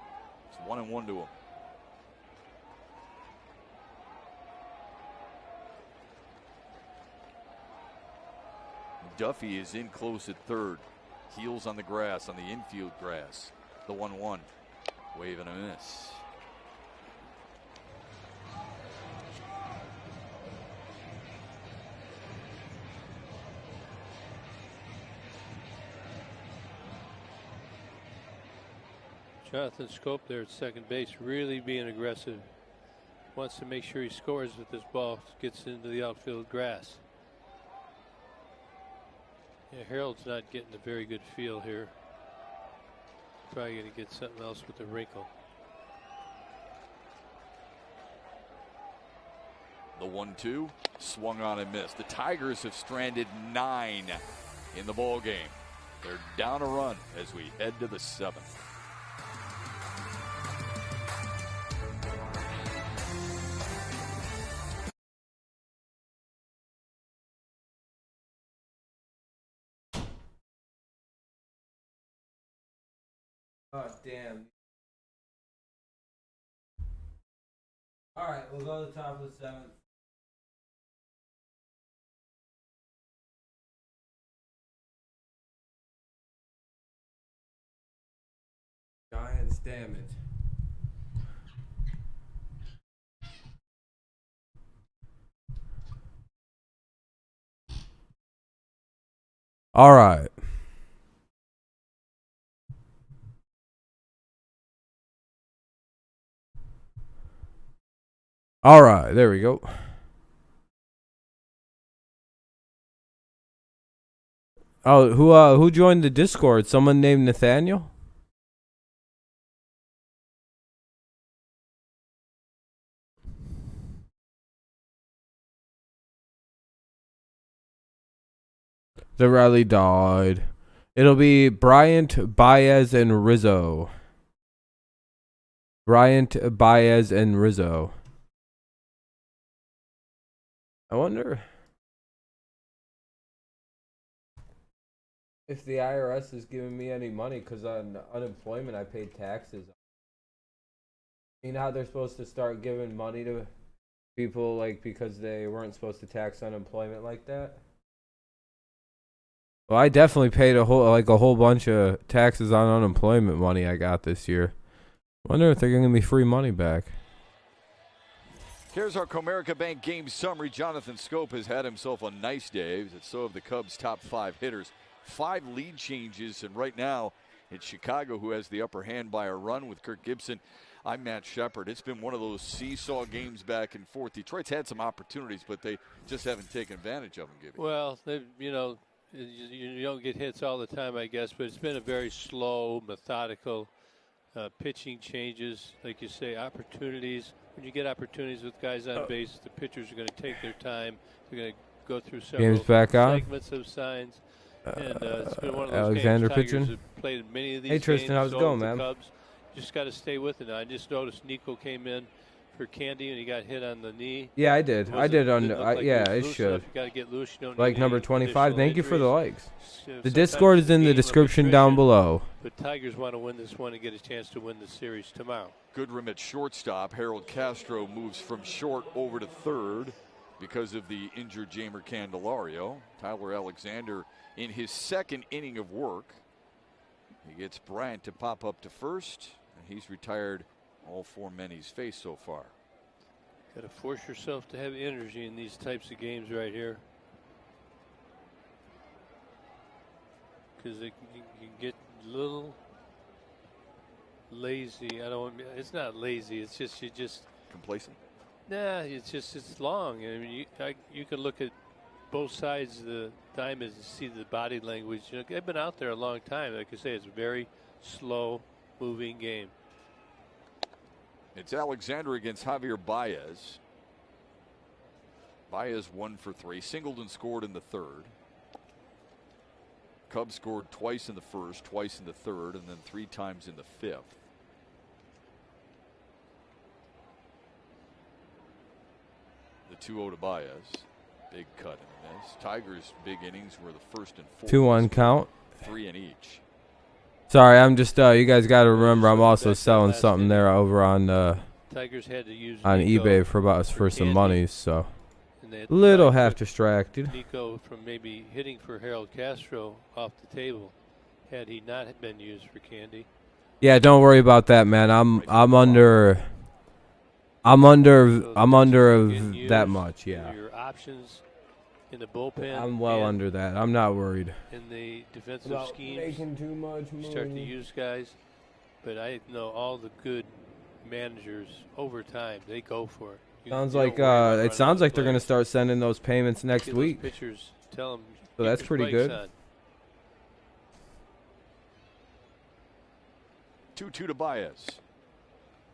It's 1-1 to him. Duffy is in close at third. Heels on the grass, on the infield grass. The 1-1. Wave and a miss. Jonathan Scope there at second base, really being aggressive. Wants to make sure he scores if this ball gets into the outfield grass. Yeah, Harold's not getting a very good feel here. Probably going to get something else with the wrinkle. The 1-2 swung on and missed. The Tigers have stranded 9 in the ball game. They're down a run as we head to the 7th. Oh, damn. All right, we'll go to the top of the 7th. Giants, damn it. All right. All right, there we go. Oh, who joined the Discord? Someone named Nathaniel? The rally died. It'll be Bryant, Baez, and Rizzo. Bryant, Baez, and Rizzo. I wonder if the IRS is giving me any money because on unemployment I paid taxes. You know how they're supposed to start giving money to people like because they weren't supposed to tax unemployment like that? Well, I definitely paid a whole bunch of taxes on unemployment money I got this year. Wonder if they're gonna give me free money back. Here's our Comerica Bank game summary. Jonathan Scope has had himself a nice day. So have the Cubs' top 5 hitters. 5 lead changes, and right now it's Chicago who has the upper hand by a run with Kirk Gibson. I'm Matt Shepard. It's been one of those seesaw games back and forth. Detroit's had some opportunities, but they just haven't taken advantage of them, Gibby. Well, you don't get hits all the time, I guess, but it's been a very slow, methodical pitching changes. Like you say, opportunities. When you get opportunities with guys on base, the pitchers are going to take their time. They're going to go through several segments of signs. And it's been one of those Alexander games. Tigers pitching. have played many of these Hey, Tristan, games. how's it going, man? Cubs. Just got to stay with it. I just noticed Nico came in for Candy and he got hit on the knee. Yeah, I did. I did on. Yeah, it should. You got to get loose. You don't like need number any 25. Thank you for the injuries. likes. The Discord is in the description down below. But Tigers want to win this one and get a chance to win the series tomorrow. Goodrum at shortstop. Harold Castro moves from short over to third because of the injured Jamer Candelario. Tyler Alexander in his 2nd inning of work. He gets Bryant to pop up to first, and he's retired all 4 men he's faced so far. Got to force yourself to have energy in these types of games right here. Because you can get a little lazy. It's not lazy. It's just you just complacent. Nah, it's long. I mean, you can look at both sides of the diamond and see the body language. You know, they've been out there a long time. Like I say, it's a very slow moving game. It's Alexander against Javier Baez. Baez 1 for 3. Singled and scored in the 3rd. Cubs scored twice in the 1st, twice in the 3rd, and then 3 times in the 5th. 2-0 to Baez. Big cut in this. Tigers' big innings were the first and fourth. 2-1 count. 3 in each. Sorry, I'm just you guys got to remember I'm also selling something there over on Tigers had to use on Nico eBay for some Candy, money, so and they had to little try and half put distracted. Nico from maybe hitting for Harold Castro off the table had he not been used for Candy. Yeah, don't worry about that, man. I'm under that much, yeah. Your options in the bullpen. I'm well and under that. I'm not worried. in the defensive About schemes. making too much You start to money. use guys, but I know all the good managers over time they go for it. Sounds You don't like worry about it running sounds out like they're gonna players. start sending those payments next Give those week. pitchers, tell them. So that's pretty good. 2-2 to Baez.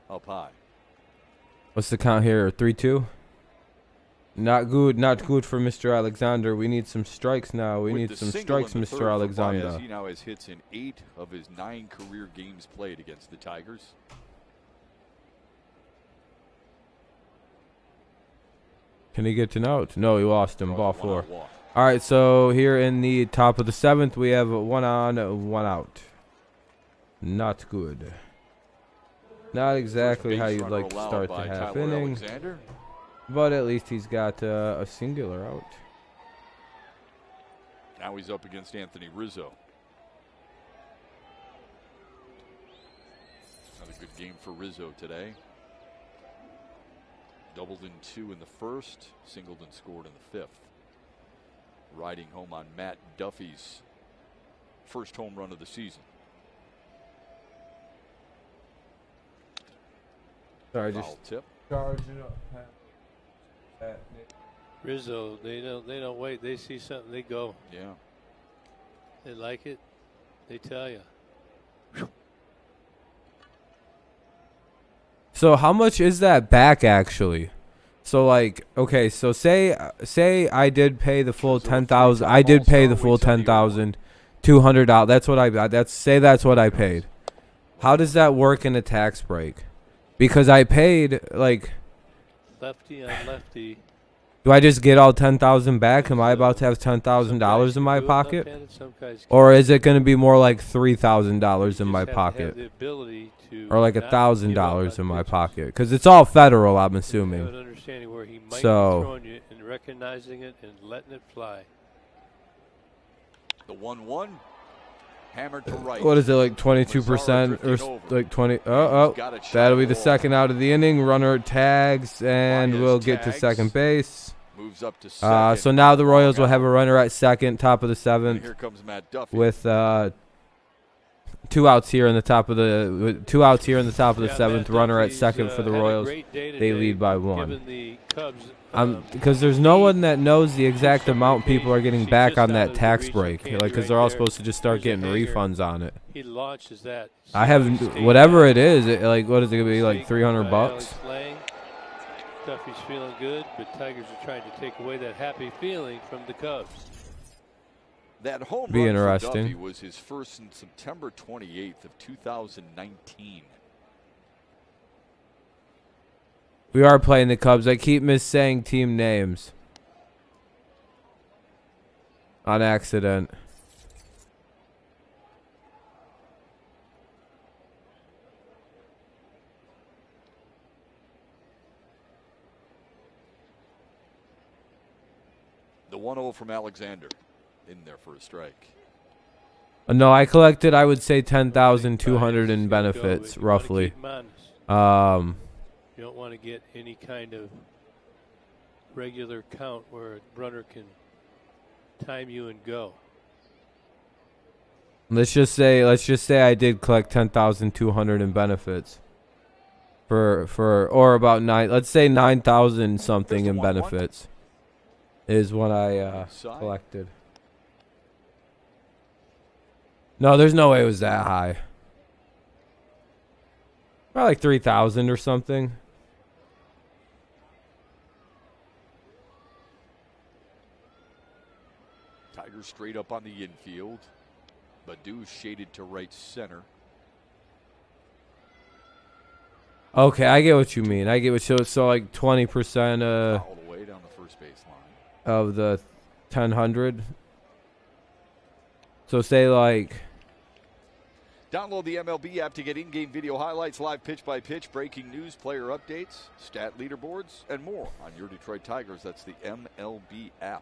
Up high. What's the count here? 3-2. Not good. Not good for Mr. Alexander. We need some strikes now. We With need the some single strikes, in the third Mr. for Alexander. Baez, he now has hits in 8 of his 9 career games played against the Tigers. Can he get to out? No, he lost him. Ball One 4. out walk. All right, so here in the top of the 7th, we have 1 on, 1 out. Not good. Not exactly First how base you'd runner like to allowed start by the half Tyler inning, Alexander. but at least he's got a singular out. Now he's up against Anthony Rizzo. Another good game for Rizzo today. Doubled in 2 in the first, singled and scored in the 5th. Riding home on Matt Duffy's first home run of the season. Sorry, Foul just tip. charging up. Rizzo, they don't wait. They see something, they go. Yeah. They like it. They tell you. So how much is that back actually? So like, okay, so say I did pay the full 10,000. I did pay the full $10,200. That's what I. That's what I paid. How does that work in a tax break? Because I paid like. Lefty on lefty. Do I just get all 10,000 back? Am I about to have $10,000 in my pocket? Or is it going to be more like $3,000 in my pocket? Or like $1,000 in my pocket? Because it's all federal, I'm assuming. An understanding where he might So- be throwing you and recognizing it and letting it fly. The 1-1. Hammered to right. What is it, like 22% or like 20? Oh, that'll be the second out of the inning. Runner tags, and Baez we'll get to tags. second base. Moves up to second. So now the Royals will have a runner at second, top of the And 7th, here comes Matt Duffy. with 2 outs here in the top of the 2 outs here in the top of the Yeah, 7th. Matt Runner at Duffy's, second for the had a Royals. great day They today, lead by 1. given the Cubs, Because there's no one that knows the exact some amount people are getting back on that tax reach of break. Candy Like, because right they're all there. supposed to just start There's a getting hanger. refunds on it. He launches that. I have whatever it is. Like, what is it gonna be? Like $300 bucks? Duffy's feeling good, but Tigers are trying to take away that happy feeling from the Cubs. That home Be run interesting. for Duffy was his first since September 28th of 2019. We are playing the Cubs. I keep saying team names on accident. The 1-0 from Alexander in there for a strike. No, I collected, I would say 10,200 in benefits, roughly. You don't want to get any kind of regular count where a runner can time you and go. Let's just say I did collect 10,200 in benefits. Or about 9, let's say 9,000 something in benefits is what I collected. No, there's no way it was that high. Probably like 3,000 or something. Tigers straight up on the infield. Badu shaded to right center. Okay, I get what you mean. I get what so like 20%. All the way down baseline. of the 1000. So say like, Download the MLB app to get in-game video highlights, live pitch-by-pitch, breaking news, player updates, stat leaderboards, and more on your Detroit Tigers. That's the MLB app.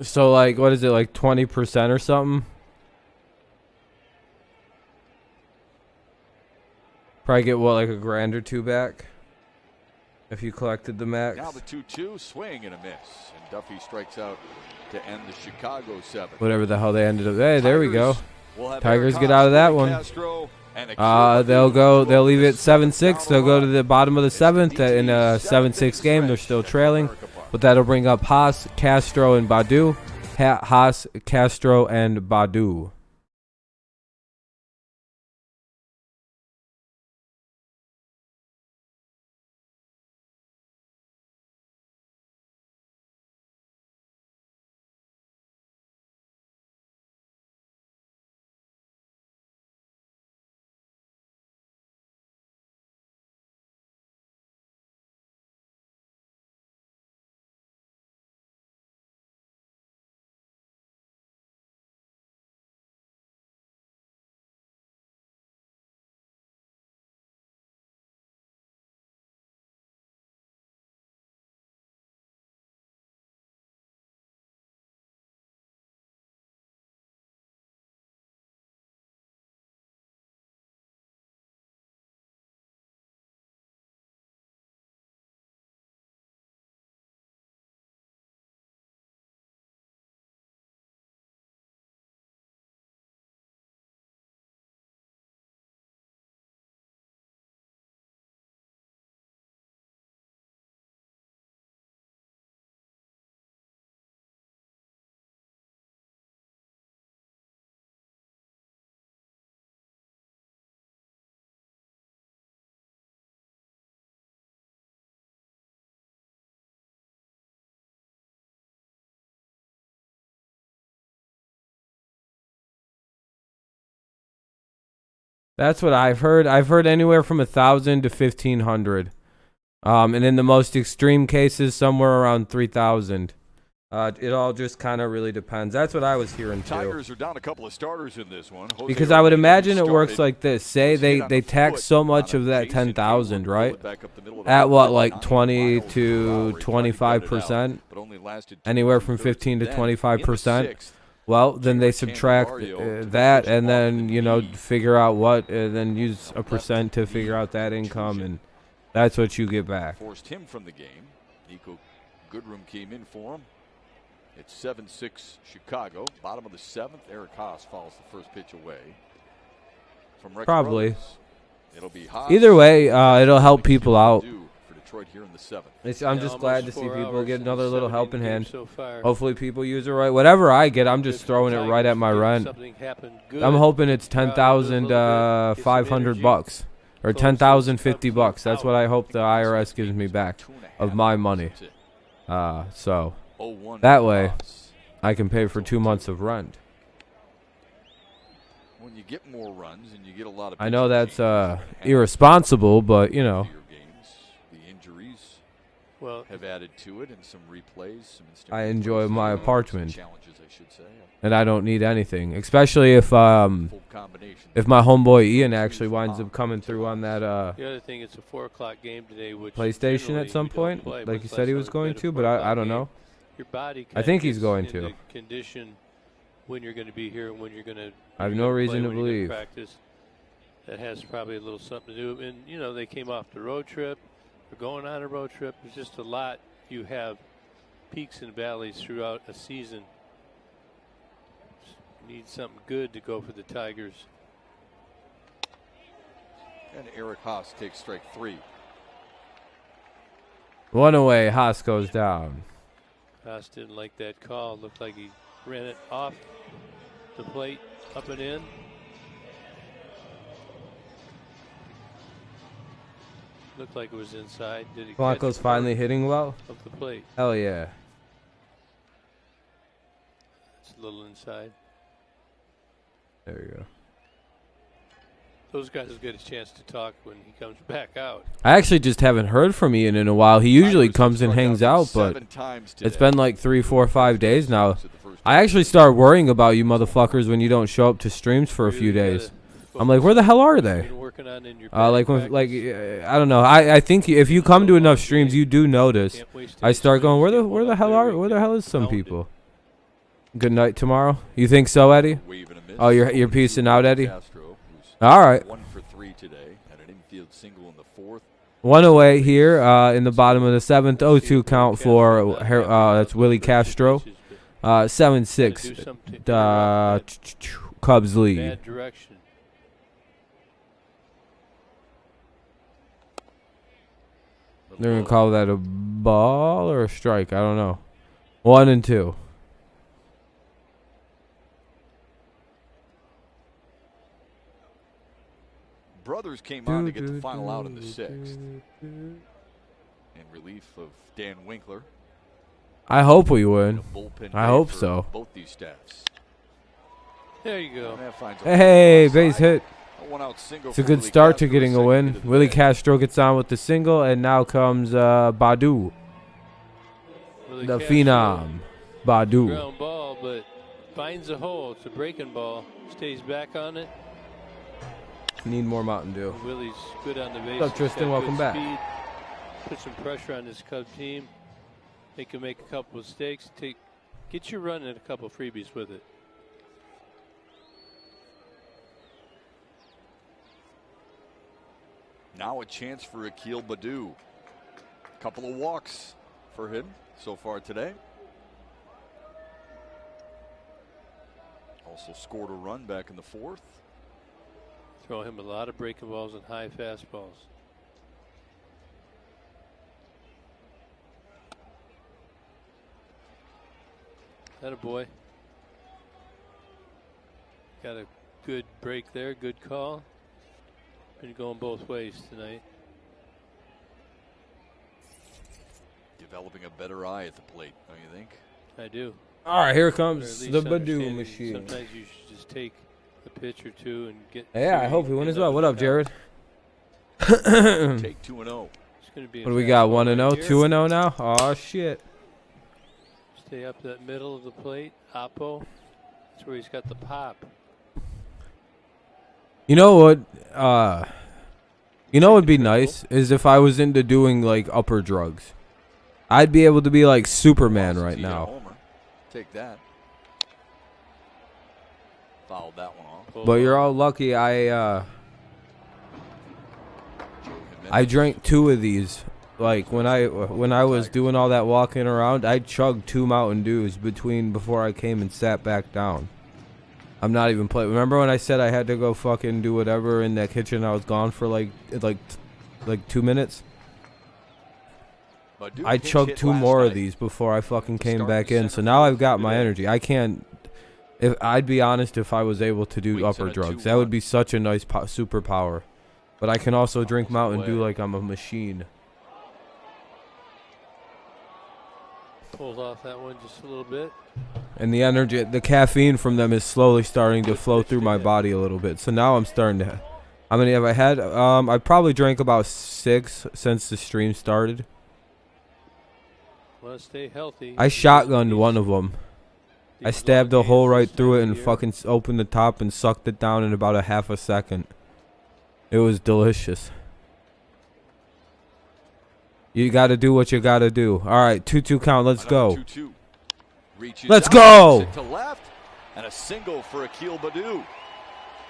so like, what is it, like 20% or something? Probably get what, like a grand or two back if you collected the max. Now the 2-2 swing and a miss, and Duffy strikes out to end the Chicago 7th. Whatever the hell they ended up. Hey, there we go. We'll have Tigers Eric get out of that Castro, one. Castro, and a They'll leave it 7-6. They'll go to the bottom of the 7th in a 7-6 game. They're still trailing, but that'll bring up Haas, Castro, and Badu. Haas, Castro, and Badu. That's what I've heard. I've heard anywhere from 1,000 to 1,500, and in the most extreme cases, somewhere around 3,000. It all just kind of really depends. That's what I was hearing too. Tigers are down a couple of starters in this one. Because I would imagine it works like this. Say they tax so much of that 10,000, right? At what, like 20 to 25%? Anywhere from 15 to 25%. Well, then they subtract that, and then, you know, figure out what, then use a percent to figure out that income, and that's what you get back. Forced him from the game. Nico Goodrum came in for him. It's 7-6 Chicago. Bottom of the 7th. Eric Haas fouls the first pitch away. From Rex Probably. Brothers. It'll be Haas. Either way, it'll help people out. For Detroit here in the 7th. I'm just glad to see people get another little helping hand. So Hopefully people use it right. Whatever I get, I'm just throwing it right at my rent. I'm hoping it's 10,500 bucks or 10,050 bucks. That's what I hope the IRS gives me back of my money. So that way I can pay for 2 months of rent. When you get more runs and you get a lot of, I know that's irresponsible, but you know. The injuries well have added to it, and some replays. Some I enjoy my apartment, challenges, I should say. and I don't need anything, especially if my homeboy Ian actually winds up coming through on that the other thing, it's a 4 o'clock game today, which PlayStation at some point, like he said he was going to, but I don't know. Your body I think he's going to. Condition when you're going to be here and when you're going to. I have no reason to believe. Practice. That has probably a little something to do. And you know, they came off the road trip. They're going on a road trip. There's just a lot. You have peaks and valleys throughout a season. You need something good to go for the Tigers. And Eric Haas takes strike 3. One away, Haas goes down. Haas didn't like that call. Looked like he ran it off the plate, up and in. Looked like it was inside. Did he? Blanco's finally hitting well. Up the plate. Hell yeah. It's a little inside. There you go. those guys will get a chance to talk when he comes back out. I actually just haven't heard from Ian in a while. He usually comes and hangs out, but it's been like 3, 4, 5 days now. I actually start worrying about you motherfuckers when you don't show up to streams for a few days. I'm like, where the hell are they? I don't know. I think if you come to enough streams, you do notice. I start going, where the hell is some people? Good night tomorrow. You think so, Eddie? Oh, you're piecing out, Eddie. All right. 1 for 3 today, and an infield single in the 4th. 1 away here in the bottom of the 7th. 0-2 count for that's Willie Castro. 7-6. Cubs lead. Bad direction. They're gonna call that a ball or a strike. I don't know. 1 and 2. Brothers came on to get the final out in the 6th. In relief of Dan Winkler. I hope we win. I hope so. Both these staffs. There you go. Hey, base hit. It's a good Willie start to Castro, getting a second win. into the Willie day. Castro gets on with the single, and now comes Badu, Willie the Castro, phenom. Badu. ground ball, but finds a hole. It's a breaking ball. Stays back on it. Need more Mountain Dew. Willie's good on the base. What's up, Tristan? Welcome back. Put some pressure on this Cub team. They can make a couple of mistakes. Get your run and a couple of freebies with it. Now a chance for Akil Badu. Couple of walks for him so far today. Also scored a run back in the 4th. Throw him a lot of breaking balls and high fastballs. That a boy. Got a good break there. Good call. Been going both ways tonight. Developing a better eye at the plate, don't you think? I do. All right, here Or comes at the least Badu understanding machine. Sometimes you should just take a pitch or two and get. Yeah, I hope he wins as well. What up, Jared? Take 2-0. It's gonna be a What do we got? fastball 1-0, right here. 2-0 now. Oh shit. Stay up that middle of the plate. Oppo. That's where he's got the pop. You know what? You know what'd be nice is if I was into doing like upper drugs. I'd be able to be like Superman right now. Homer. Take that. Fouled that one off. But you're all lucky. I drank 2 of these. Like when I was doing all that walking around, I chugged 2 Mountain Dews before I came and sat back down. I'm not even playing. Remember when I said I had to go fucking do whatever in that kitchen? I was gone for like 2 minutes. I chugged 2 more of these before I fucking came back in. So now I've got my energy. I can't. If I'd be honest, if I was able to do upper drugs, that would be such a nice superpower. But I can also drink Mountain Dew like I'm a machine. Pulled off that one just a little bit. And the energy, the caffeine from them is slowly starting to flow through my body a little bit. So now I'm starting to. How many have I had? I probably drank about 6 since the stream started. Want to stay healthy. I shotgunned one of them. I stabbed a hole right through it and fucking opened the top and sucked it down in about a half a second. It was delicious. You got to do what you got to do. All right, 2-2 count. Let's go. 2-2. Let's go. To left, and a single for Akil Badu.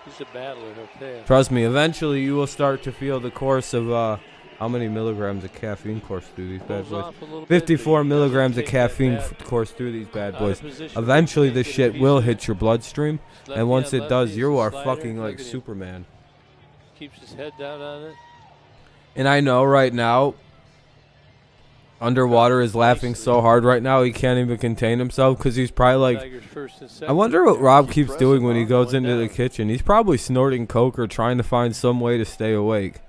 He's a battler, okay. Trust me, eventually you will start to feel the course of how many milligrams of caffeine course through these bad boys. 54 milligrams of caffeine course through these bad boys. Eventually this shit will hit your bloodstream, and once it does, you are fucking like Superman. Keeps his head down on it. And I know right now, Underwater is laughing so hard right now he can't even contain himself because he's probably like, I wonder what Rob keeps doing when he goes into the kitchen. He's probably snorting coke or trying to find some way to stay awake.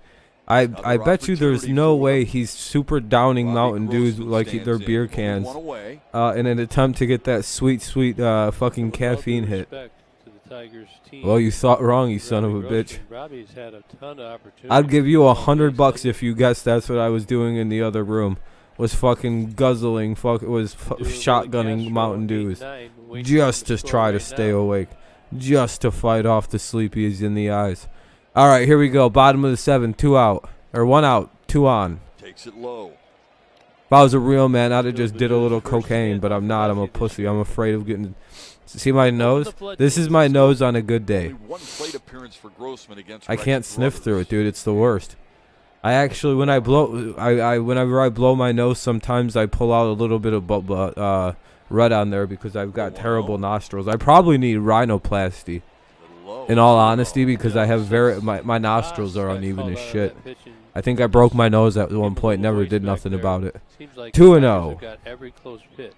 I bet you there's no way he's super downing Mountain Dews like they're beer cans in an attempt to get that sweet fucking caffeine hit. To the Tigers team. Well, you thought wrong, you son of a Robbie bitch. Grossman. Robbie's had a ton of opportunities. I'd give you $100 if you guessed that's what I was doing in the other room. Was fucking guzzling, shotgunning Mountain Dews. Just to try to stay awake. Just to fight off the sleepies in the eyes. All right, here we go. Bottom of the 7, 2 out. Or 1 out, 2 on. Takes it low. If I was a real man, I'd have just did a little cocaine, but I'm not. I'm a pussy. I'm afraid of getting... See my nose? This is my nose on a good day. Only one plate appearance for Grossman against I Rex can't sniff Brothers. through it, dude. It's the worst. I actually, when I blow, whenever I blow my nose, sometimes I pull out a little bit of red on there because I've got terrible nostrils. I probably need rhinoplasty, in all honesty, because I have my nostrils are uneven as shit. I think I broke my nose at one point, never did nothing about it. 2-0. Got every close pitch.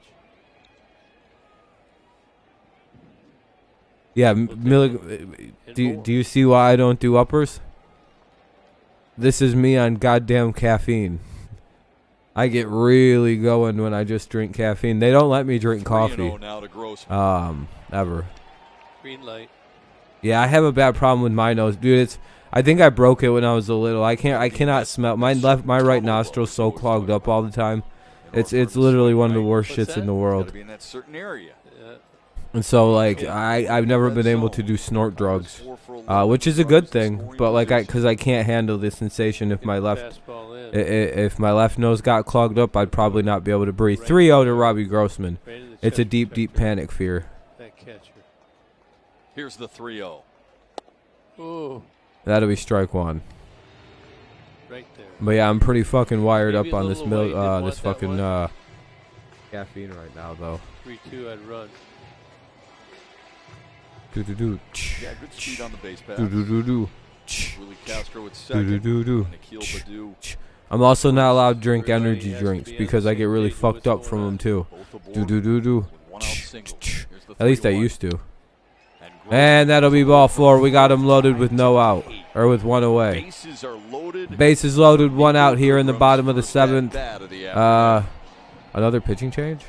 Yeah, do you see why I don't do uppers? This is me on goddamn caffeine. I get really going when I just drink caffeine. They don't let me drink coffee. Now to Grossman. Ever. Green light. Yeah, I have a bad problem with my nose, dude. I think I broke it when I was a little. I cannot smell. My right nostril's so clogged up all the time. It's literally one of the worst shits in the world. Be in that certain area. And so, like, I've never been able to do snort drugs, which is a good thing. But like, because I can't handle the sensation if my left nose got clogged up, I'd probably not be able to breathe. 3-0 to Robbie Grossman. It's a deep, deep panic fear. That catcher. Here's the 3-0. Ooh, That'll be strike one. right there. But yeah, I'm pretty fucking wired Maybe up a on this little away, didn't want this that fucking one. caffeine right now, though. 3-2, I'd run. Do-do-do. Yeah, good speed on the base pass. Do-do-do-do. Willie Castro at second. Do-do-do-do. Nikhil Badu. I'm also not allowed to drink energy drinks because I get really fucked up from them too. Both aboard Do-do-do-do. with one out single. Here's the At least I 3-1. used to. And And that'll be ball 4. We got him loaded with no out. Or with 1 away. Bases are loaded. Bases loaded, 1 out here in the bottom of the 7th. Bat of the afternoon. Another pitching change?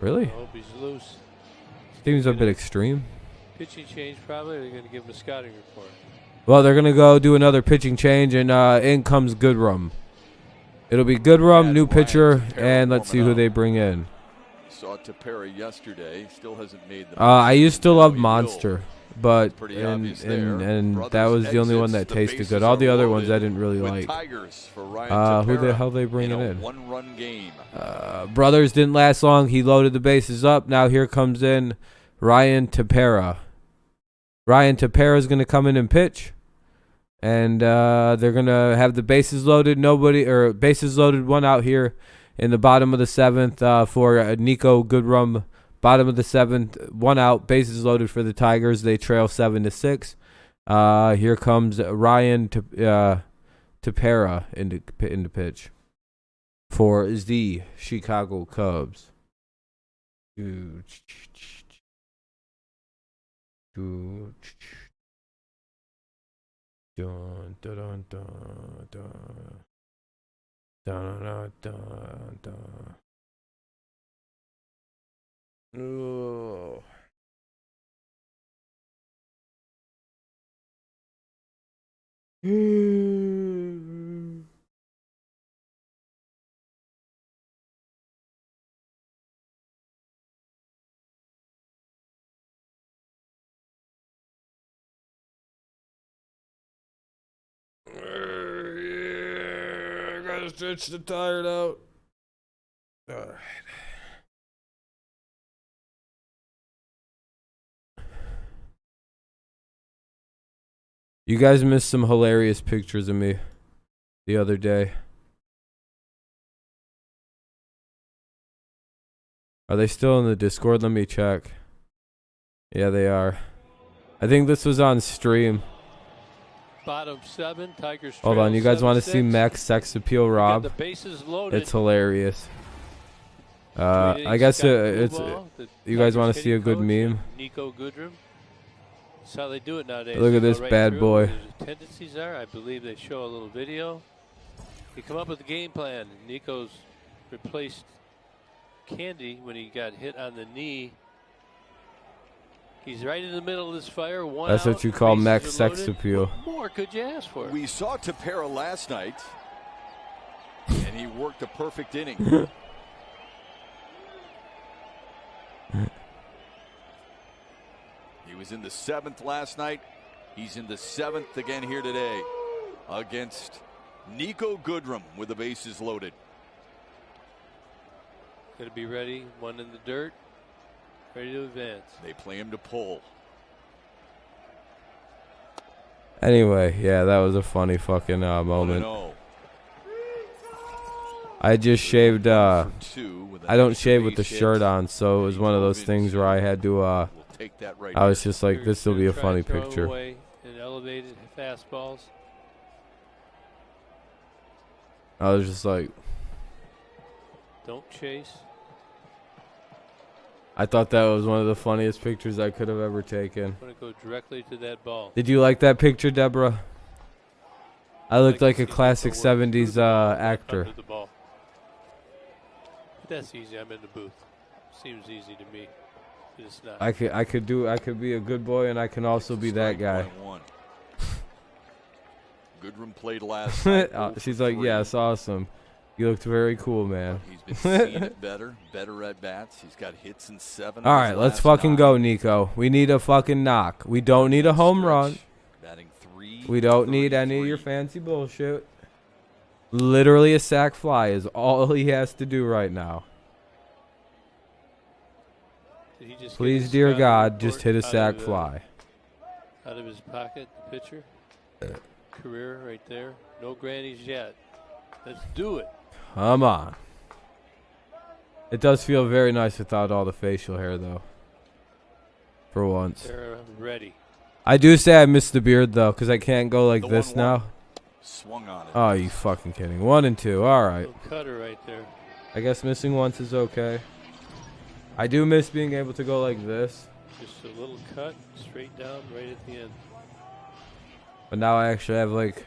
Really? I hope he's loose. Seems a bit extreme. Pitching change probably. Or they're going to give him a scouting report. Well, they're going to go do another pitching change, and in comes Goodrum. It'll be Goodrum, new pitcher, and let's see who they bring in. Saw Tepera yesterday. Still hasn't made the. I used to love Now he Monster, but Pretty obvious there. and that Brothers was the only one that exits, the tasted bases good. All the are other ones I loaded didn't really with like. Tigers for Ryan Who the Tepera hell they bringing a in? one-run game. Brothers didn't last long. He loaded the bases up. Now here comes in Ryan Tepera. Ryan Tepera is going to come in and pitch. And they're going to have the bases loaded. Bases loaded, 1 out here in the bottom of the 7th for Nico Goodrum. Bottom of the 7th, 1 out, bases loaded for the Tigers. They trail 7-6. Here comes Ryan Tepera into pitch for the Chicago Cubs. Dun, dun, dun, dun, dun. Dun, dun, dun, dun. Oh. I gotta stretch the tired out. All right. You guys missed some hilarious pictures of me the other day. Are they still in the Discord? Let me check. Yeah, they are. I think this was on stream. Bottom 7, Tigers. Hold on, you guys want to see 7-6. Max sex appeal Rob? The bases loaded. It's hilarious. I guess it's. You guys want to see a good meme? Nico Goodrum. That's how they do it nowadays. Look at They go this right bad through boy. where the tendencies are. I believe they show a little video. They come up with a game plan. Nico's replaced Candy when he got hit on the knee. He's right in the middle of this fire. One That's out, what you call bases max are sex loaded. appeal. What more could you ask for? We saw Tepera last night, and he worked a perfect inning. He was in the 7th last night. He's in the 7th again here today against Nico Goodrum with the bases loaded. Going to be ready. One in the dirt. Ready to advance. They play him to pull. Anyway, yeah, that was a funny fucking moment. 1-0. I just shaved. For two with an I don't extra shave with the base hit. shirt on, so it was one of those things where I had to. We'll take that right I was here. just like, this will be a Try funny and throw 'em picture. away and elevated fastballs. I was just like, Don't chase. I thought that was one of the funniest pictures I could have ever taken. Want to go directly to that ball. Did you like that picture, Deborah? I looked like a to classic work 70s through the ball, not actor. under the ball. But that's easy. I'm in the booth. Seems easy to me. But it's not. I could be a good boy, and I can also be that guy. Strike one. Goodrum played last night. She's like, 0 for yes, awesome. You looked very cool, man. He's been seeing it better at bats. He's got hits in 7. All right, let's fucking go, Nico. We need a fucking knock. We don't need a home run. Batting 3. We don't need any of your fancy bullshit. Literally a sac fly is all he has to do right now. Did he just get Please, his dear scouting God, report just hit a out sac of, fly. Out of his pocket, the pitcher. Career right there. No grannies yet. Let's do it. Come on. It does feel very nice without all the facial hair, though. For once. They're ready. I do say I miss the beard, though, because I can't go like The this 1-1. now. Swung on it. Oh, you fucking kidding. 1 and 2. All right. Little cutter right there. I guess missing once is okay. I do miss being able to go like this. Just a little cut, straight down, right at the end. But now I actually have, like...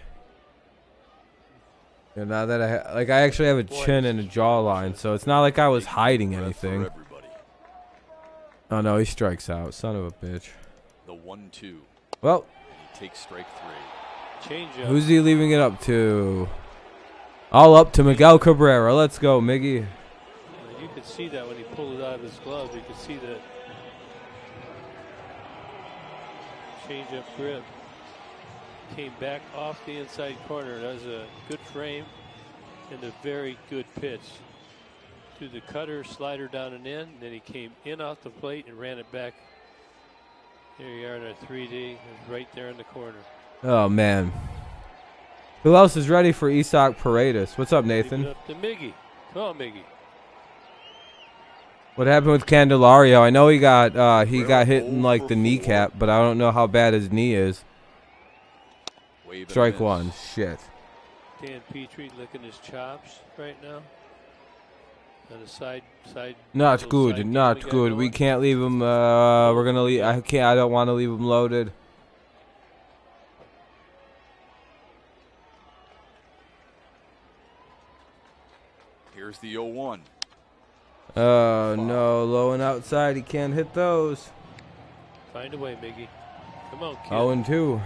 You know, now that I actually have a chin and a jawline, so it's not like I was hiding Breath for anything. everybody. Oh, no, he strikes out. Son of a bitch. The 1-2. Well, He takes strike 3. Change up. who's he leaving it up to? All up to Miguel Cabrera. Let's go, Miggy. You could see that when he pulled it out of his glove. You could see that change up grip. Came back off the inside corner. That was a good frame and a very good pitch. To the cutter, slider down and in. Then he came in off the plate and ran it back. Here you are in our 3D. Right there in the corner. Oh, man. Who else is ready for Isak Paredes? What's up, Leave it Nathan? up to Miggy. Come on, Miggy. What happened with Candelario? I know he got hit in like the kneecap, but I don't know how bad his knee is. Wave and Strike miss. 1. Shit. Dan Petrie licking his chops right now. On the side. Not little good. side Not game we got good. We going. can't leave him. We're gonna leave. I can't. I don't want to leave him loaded. Here's the 0-1. Oh no, low and outside. He can't hit those. Find a way, Miggy. Come on, kid. 0 and 2.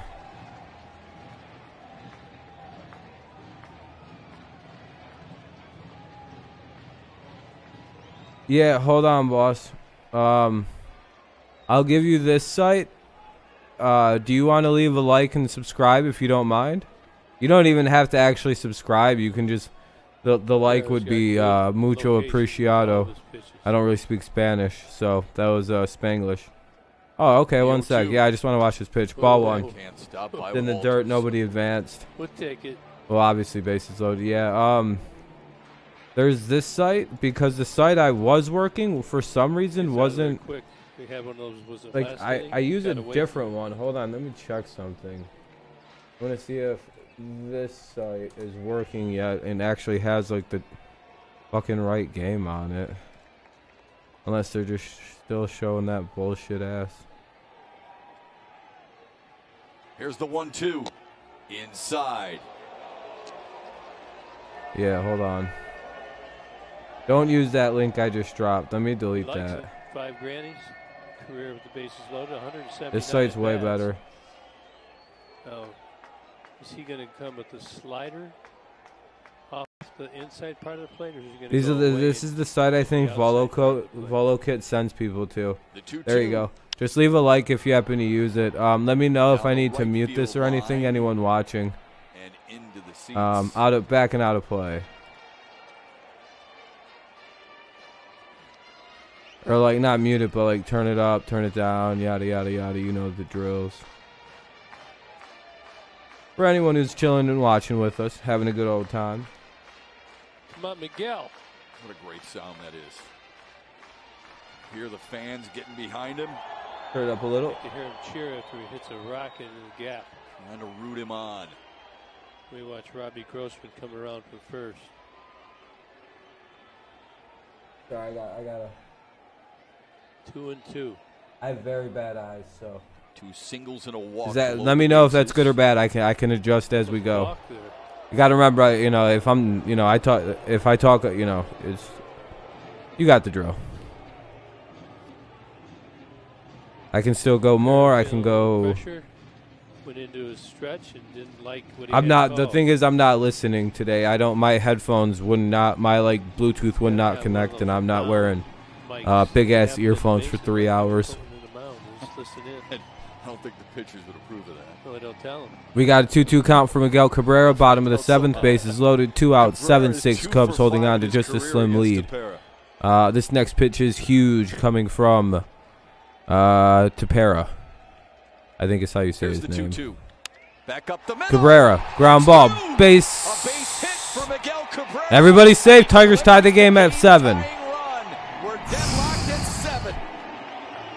Yeah, hold on, boss. I'll give you this site. Do you want to leave a like and subscribe if you don't mind? You don't even have to actually subscribe. You can just the like would be mucho apreciado. I don't really speak Spanish, so that was Spanglish. Oh, okay, 1 sec. 0-2. Yeah, I just want to watch this pitch. Ball Oh, 1. Can't stop by In the Walters. dirt, nobody advanced. We'll take it. Well, obviously bases loaded. Yeah. There's this site because the site I was working for some reason It's out of there wasn't quick. We had one of those. Was it like last I inning? use a Got away different one. Hold on, let me check something. I want to see if this site is working yet and actually has like the fucking right game on it. Unless they're just still showing that bullshit ass. Here's the 1-2. Inside. Yeah, hold on. Don't use that link I just dropped. Let me delete Likes that. it. 5 grannies. career with the bases loaded. 179. This site's way at-bats. better. Oh, is he going to come with the slider off the inside part of the plate, or is he going to These go are the, away this and is the site I think the outside part of the plate? VoloKit sends people to. The 2-2. There you go. Just leave a like if you happen to use it. Let me know if Down I the need to right mute this field or anything. line. Anyone watching? And into the seats. Back and out of play. Or like not mute it, but like turn it up, turn it down, yada yada yada. You know the drills. For anyone who's chilling and watching with us, having a good old time. Come on, Miguel. What a great sound that is. Hear the fans getting behind him, Turn it up a little. You can hear him cheer after he hits a rocket in the gap. trying to root him on. We watch Robbie Grossman come around from first. Sorry, I gotta. 2-2. I have very bad eyes, so. 2 singles and a walk. Let me know if that's good or bad. I can adjust as we go. Walk there. You gotta remember, if I'm, if I talk, it's. You got the drill. I can still go more. I can go. Pressure, went into his stretch and didn't like what he I'm had not. The called. thing is, I'm not listening today. I don't. My headphones would not. My Bluetooth would not connect, and I'm not wearing big ass earphones for 3 hours. I don't think the pitchers would approve of that. No, I don't tell him. We got a 2-2 count for Miguel Cabrera. Bottom of the 7th, bases loaded. 2 outs. 7-6. Cubs holding on to just a slim lead. This next pitch is huge, coming from Tepera. I think is how you say Here's his the name. 2-2. Back up the middle. Cabrera, ground ball, base. A base hit for Miguel Cabrera. Everybody's safe. Tigers tied the game at 7. We're deadlocked at 7.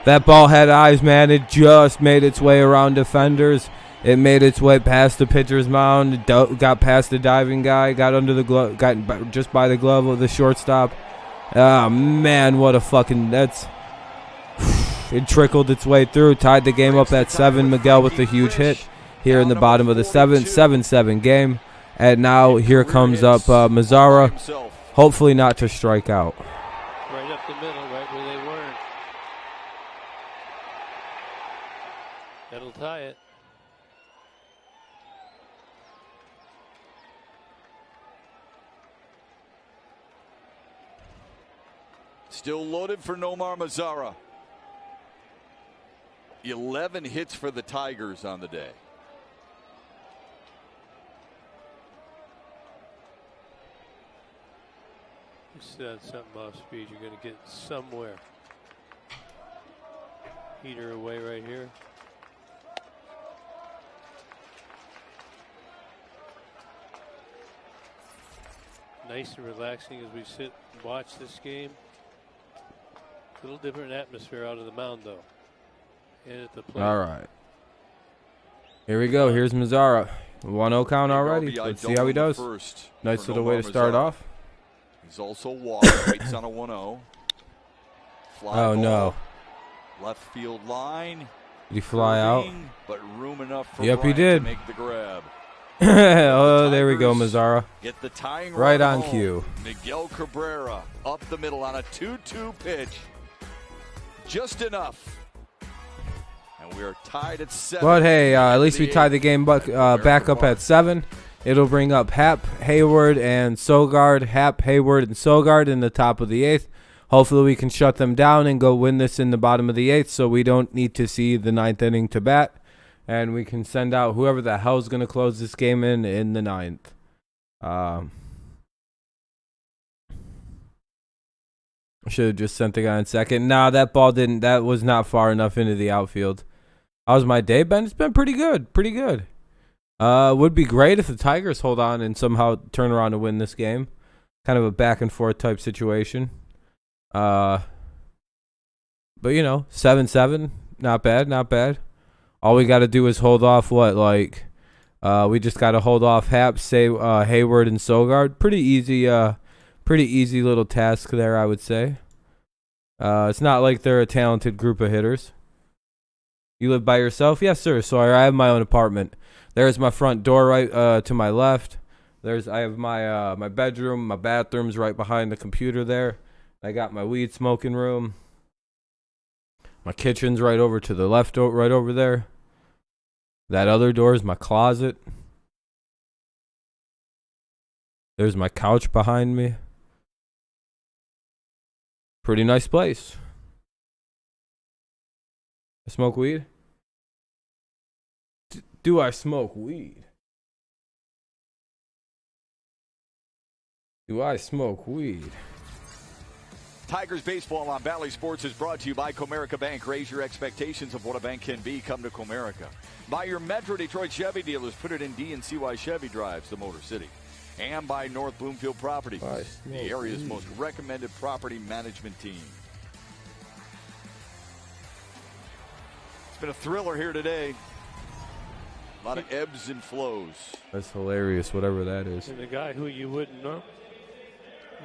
That ball had eyes, man. It just made its way around defenders. It made its way past the pitcher's mound. Got past the diving guy. Got under the glove. Got just by the glove of the shortstop. Oh man, what a fucking It trickled its way through. Tied the game up at 7. Miguel with a huge hit here in the bottom of the 7th. 7-7 game. And now here comes up Mazzara. Hopefully not to strike out. Right up the middle, right where they weren't. That'll tie it. Still loaded for Nomar Mazzara. 11 hits for the Tigers on the day. You said something off speed, you're going to get somewhere. Heater away right here. Nice and relaxing as we sit and watch this game. A little different atmosphere out of the mound, though. And at the plate. All right. Here we go. Here's Mazzara. 1-0 count already. Let's see how he does. Nice little way to start off. He's also walked. Waits on a 1-0. Oh, no. Left field line. Did he fly out? But room enough for Yep, he Bryant did. to make the grab. Oh, there we go, Mazzara. Get the tying Right run on home. cue. Miguel Cabrera up the middle on a 2-2 pitch. Just enough. And we are tied at 7. But hey, at least we tied the game back up at 7. It'll bring up Happ, Hayward, and Sogard. Happ, Hayward, and Sogard in the top of the 8th. Hopefully we can shut them down and go win this in the bottom of the 8th so we don't need to see the 9th inning to bat. And we can send out whoever the hell's going to close this game in the 9th. Should have just sent the guy in second. Nah, that ball didn't. That was not far enough into the outfield. How's my day been? It's been pretty good. Pretty good. Would be great if the Tigers hold on and somehow turn around to win this game. Kind of a back and forth type situation. But 7-7, not bad, not bad. All we got to do is hold off we just got to hold off Happ, Hayward, and Sogard. Pretty easy little task there, I would say. It's not like they're a talented group of hitters. You live by yourself? Yes, sir, Sawyer. I have my own apartment. There's my front door right to my left. I have my bedroom, my bathroom's right behind the computer there. I got my weed smoking room. My kitchen's right over to the left, right over there. That other door is my closet. There's my couch behind me. Pretty nice place. I smoke weed? Do I smoke weed? Do I smoke weed? Tigers baseball on Valley Sports is brought to you by Comerica Bank. Raise your expectations of what a bank can be. Come to Comerica. By your Metro Detroit Chevy dealers. Put it in D&CY Chevy drives, the Motor City. And by North Bloomfield Properties, the area's most recommended property management team. It's been a thriller here today. A lot of ebbs and flows. That's hilarious, whatever that is. And the guy who you wouldn't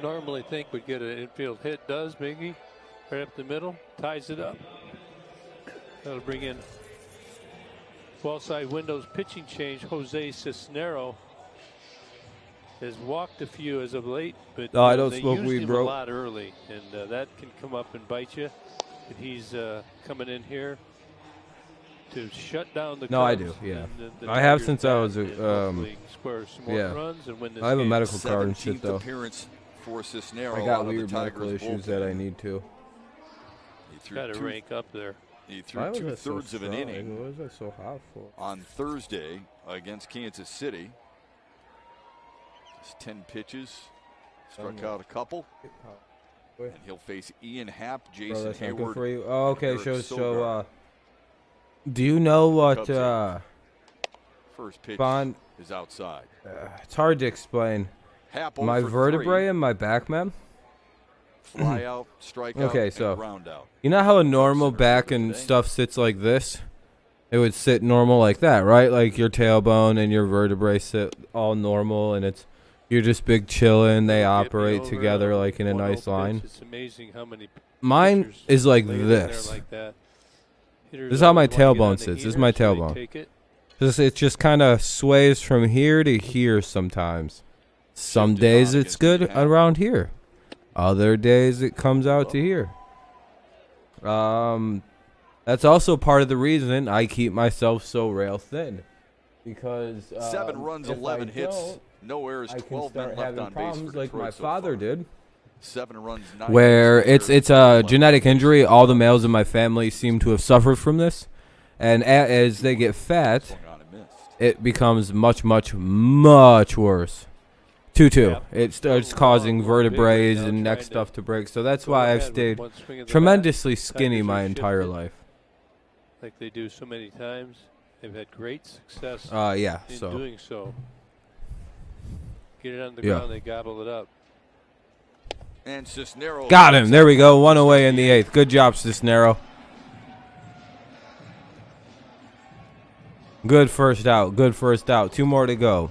normally think would get an infield hit does, Miggy. Right up the middle, ties it up. That'll bring in ball side windows pitching change. Jose Cisnero has walked a few as of late, but I don't they smoke used weed, him bro. a lot early, and that can come up and bite you. But he's coming in here to shut down the No, I Cubs do, yeah. and the I have Tigers since I was back and hopefully square some more yeah. runs and win this I have a game. medical card and shit 17th though. appearance for Cisnero. I got out of weird the medical Tigers issues bullpen. that I need to. He threw Got to rank up there. He Why threw was that so two-thirds of an strong? inning What was that so hot for? on Thursday against Kansas City. Just 10 pitches. Struck out a couple. And he'll face Ian Happ, Bro, Jason that's not good Hayward. for you. Oh, okay, Eric so Sogard. do you know what Cubs First pitch Bond? is outside. It's hard to explain. Happ My 0 for vertebrae 3. and my back, man. Fly out, strike out, Okay, and so ground out. you know how a normal Center back fielder and today. stuff sits like this? It would sit normal like that, right? Like your tailbone and your vertebrae sit all normal, and you're just big chillin'. They Get me operate over together on like in a 1-0 nice pitch. ine. It's amazing how many Mine pitchers is like lay it in there this. like that. Hitters This is how my always wanna get on tailbone the sits. This is heater, my so they tailbone. take it. It just kind of sways from here to here sometimes. Some Shifted days on it's against good Ian Happ. around here. Other days it comes out to here. That's also part of the reason I keep myself so rail thin. Because 7 runs, if 11 I hits, don't, no errors, I can 12 men start left having on base problems for like Detroit my so father far. did. 7 runs, 9 Where hits, it's a 11 genetic injury. All the males in my family seem to have suffered from this, and as they get fat, swung on and missed. it becomes much worse. 2-2. Yeah. It starts Oh, causing wow, vertebrae big right now, and neck trying to stuff to break. So that's Go why ahead I've with stayed one swing of the bat, tremendously skinny Tigers my are entire shifted life. like they do so many times. They've had great success Yeah. in So doing so. Get it on the Yeah. ground, they gobble it up. And Cisneros got him. There we go. 1 away in the 8th. Good job, Cisnero. Good first out. Good first out. 2 more to go.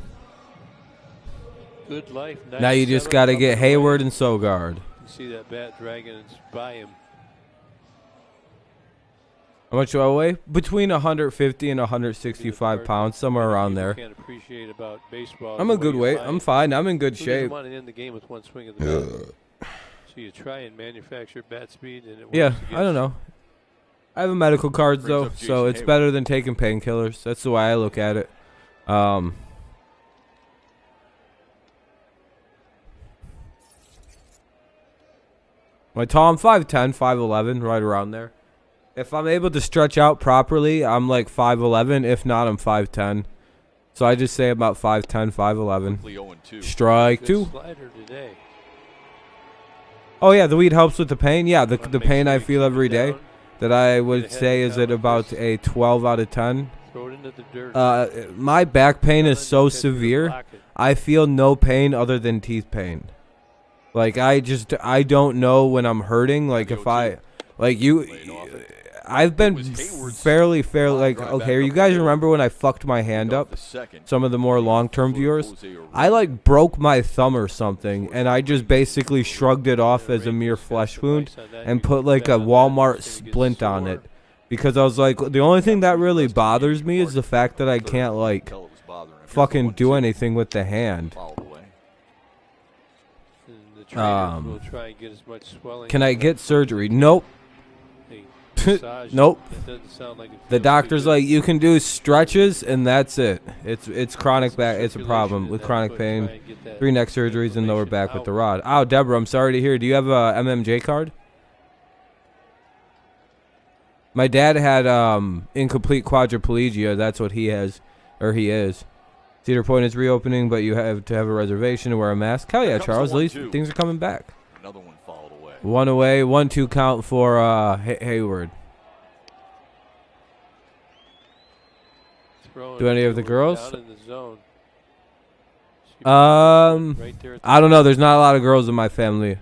Good life. Now you just 97 got to up get and away. Hayward and Sogard. You see that bat dragging it's by him. How much do I weigh? Between 150 and 165 pounds, somewhere around People there. Can't appreciate about baseball. I'm the a good way weight. you're I'm lying. fine. I'm in good Who doesn't shape. want to end the game with one swing of the bat? So you try and manufacture bat speed, and it works Yeah, against I don't know. I have a medical card Brings though, up so Jason it's Hayward. better than taking painkillers. That's the way I look at it. My tall, I'm 5'10", 5'11", right around there. If I'm able to stretch out properly, I'm like 5'11". If not, I'm 5'10". So I just say about 5'10", 5'11". 0-2. Strike Good 2. slider today. Oh yeah, the weed helps with the pain. Yeah, the Wanna the make pain sure I you feel keep every it day. down, That I Get would ahead say and is down at like about this. a 12 out of 10. Throw it into the dirt. My back pain is Challenge so the pitcher to severe. block it. I feel no pain other than teeth pain. Like I don't know when I'm hurting. Like if I, like you, I've been fairly like, okay, you guys remember when I fucked my hand up? Some of the more long-term viewers, I like broke my thumb or something, and I just basically shrugged it off as a mere flesh wound and put like a Walmart splint on it. Because I was like, the only thing that really bothers me is the fact that I can't like fucking do anything with the hand. And the trainers will try and get as much swelling. Can I get surgery? Nope. Hey, massage. Nope. That doesn't sound like it The feels too doctor's good. like, you can do stretches and that's it. It's chronic back. It's a problem Circulation with in that chronic foot, pain. try and get that 3 neck surgeries and lower inflammation back with out. the rod. Oh, Deborah, I'm sorry to hear. Do you have a MMJ card? My dad had incomplete quadriplegia. That's what he has, or he is. Cedar Point is reopening, but you have to have a reservation to wear a mask. Hell yeah, Here comes Charles. the At least 1-2. things are coming back. Another one fouled away. 1 away, 1-2 count for Hayward. Throwing Do any it of the forward, girls? down in the zone. Right there at the I don't know. There's not a lot of girls in my family.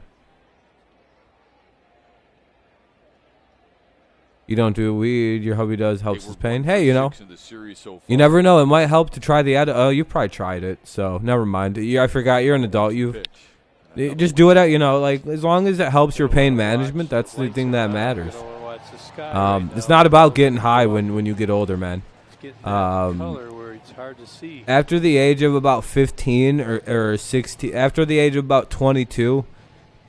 You don't do weed. Your hubby does. Helps his pain. Hey, you know. You never know. It might help to try the Oh, you probably tried it. So never mind. I forgot. You're an adult. You just do it. Like as long as it helps your pain management, that's the thing that matters. It's not about getting high when you get older, man. Color where it's hard to see. After the age of about 15 or 16, after the age of about 22,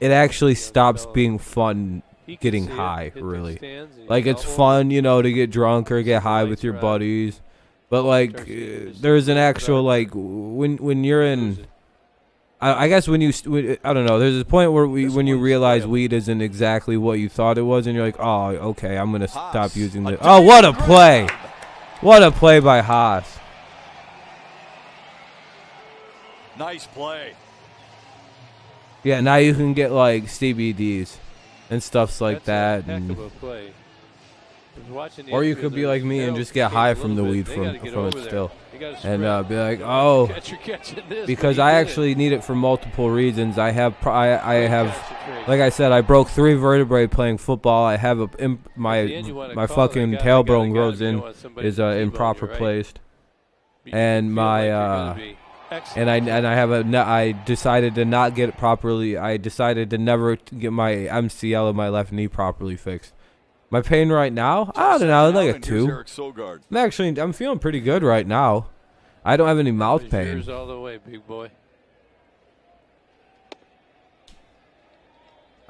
it actually stops being fun getting high, really. Like, it's fun, to get drunk or get high with your buddies. But, like, there's an actual, like, when you're in... I guess when you... I don't know. There's a point where when you realize weed isn't exactly what you thought it was, and you're like, oh, okay, I'm going to stop using this. Oh, what a play! What a play by Haas. Nice play. Yeah, now you can get, like, CBDs and stuffs like that. Heck And, of a play. I was watching the or you infield could be there. like me and They'll just get skate high a from the little weed bit. They from gotta get it over there. still. They gotta And spread. be like, oh, Catcher catching this, because but he I did. actually need it for multiple reasons. I have, like I said, I broke 3 vertebrae playing football. I have my fucking tailbone grows in, is improper placed. And I decided to not get it properly. I decided to never get my MCL of my left knee properly fixed. My pain right now, I don't know, like a 2. I'm feeling pretty good right now. I don't have any mouth pain. Yours all the way, big boy.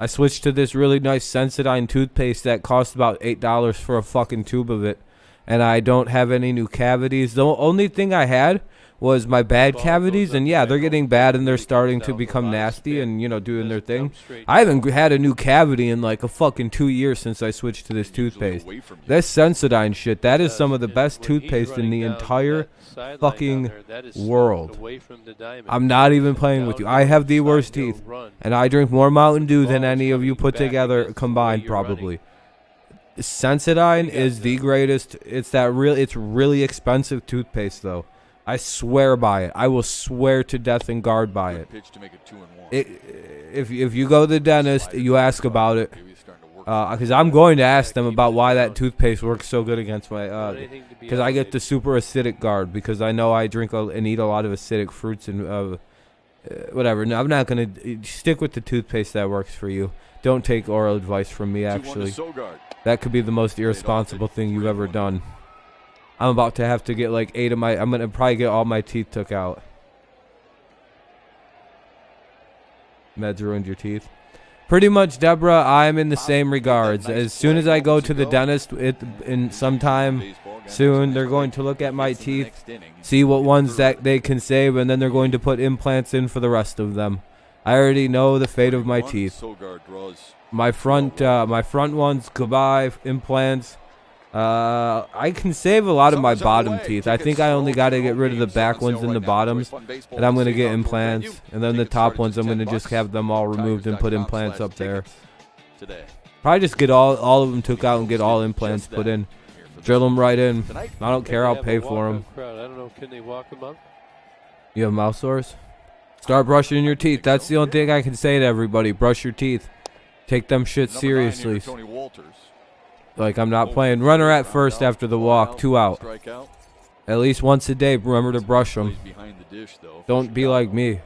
I switched to this really nice Sensodyne toothpaste that cost about $8 for a fucking tube of it. And I don't have any new cavities. The only thing I had was my bad cavities, and yeah, they're getting bad and they're starting to become nasty and, doing their thing. I haven't had a new cavity in like a fucking 2 years since I switched to this toothpaste. That Sensodyne shit, that is some of the best toothpaste in the entire fucking world. I'm not even playing with you. I have the worst teeth, and I drink more Mountain Dew than any of you put together combined, probably. Sensodyne is the greatest. It's really expensive toothpaste though. I swear by it. I will swear to death and guard by it. If you go to the dentist, you ask about it, because I'm going to ask them about why that toothpaste works so good against my. Because I get the super acidic guard because I know I drink and eat a lot of acidic fruits and whatever. No, I'm not gonna stick with the toothpaste that works for you. Don't take oral advice from me. Actually, that could be the most irresponsible thing you've ever done. I'm about to have to get like 8 of my... I'm going to probably get all my teeth took out. Meds ruined your teeth. Pretty much, Deborah, I'm in the same regards. As soon as I go to the dentist in sometime soon, they're going to look at my teeth, see what ones that they can save, and then they're going to put implants in for the rest of them. I already know the fate of my teeth. My front ones, goodbye, implants. I can save a lot of my bottom teeth. I think I only got to get rid of the back ones and the bottoms, and I'm going to get implants. And then the top ones, I'm going to just have them all removed and put implants up there. Probably just get all of them took out and get all implants put in. Drill them right in. I don't care. I'll pay for them. I don't know. Can they walk them up? You have mouth sores? Start brushing your teeth. That's the only thing I can say to everybody. Brush your teeth. Take them shit seriously. Like, I'm not playing. Runner at first after the walk. 2 out. At least once a day, remember to brush them. Don't be like me.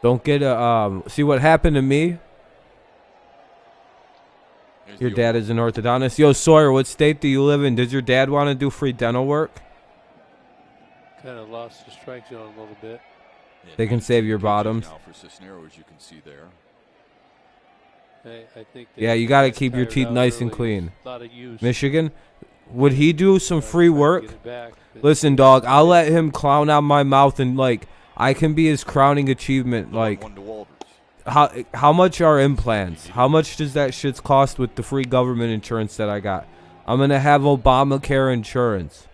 Don't get a, see what happened to me? Your dad is an orthodontist. Yo, Sawyer, what state do you live in? Does your dad want to do free dental work? Kind of lost the strike zone a little bit. They can save your bottoms. Now for Cisneros, you can see there. I think Yeah, you got to keep your teeth nice and clean. Michigan, would he do some free work? Listen, dog, I'll let him clown out my mouth, and like I can be his crowning achievement. Like, how much are implants? How much does that shit cost with the free government insurance that I got? I'm gonna have Obamacare insurance.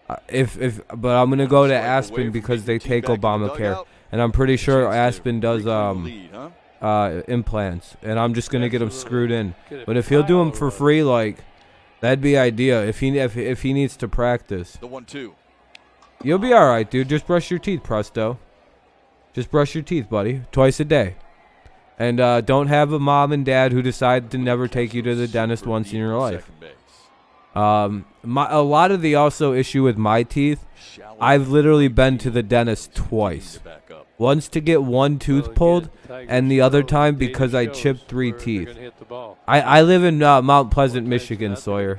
But I'm gonna go to Aspen because they take Obamacare, and I'm pretty sure Aspen does implants, and I'm just gonna get him screwed in. But if he'll do them for free, like, that'd be ideal. If he needs to practice, The 1-2. you'll be all right, dude. Just brush your teeth, Presto. Just brush your teeth, buddy, twice a day. And don't have a mom and dad who decide to never take you to the dentist once in your life. A lot of the also issue with my teeth, I've literally been to the dentist twice. Once to get one tooth pulled, and the other time because I chipped 3 teeth. I live in Mount Pleasant, Michigan, Sawyer.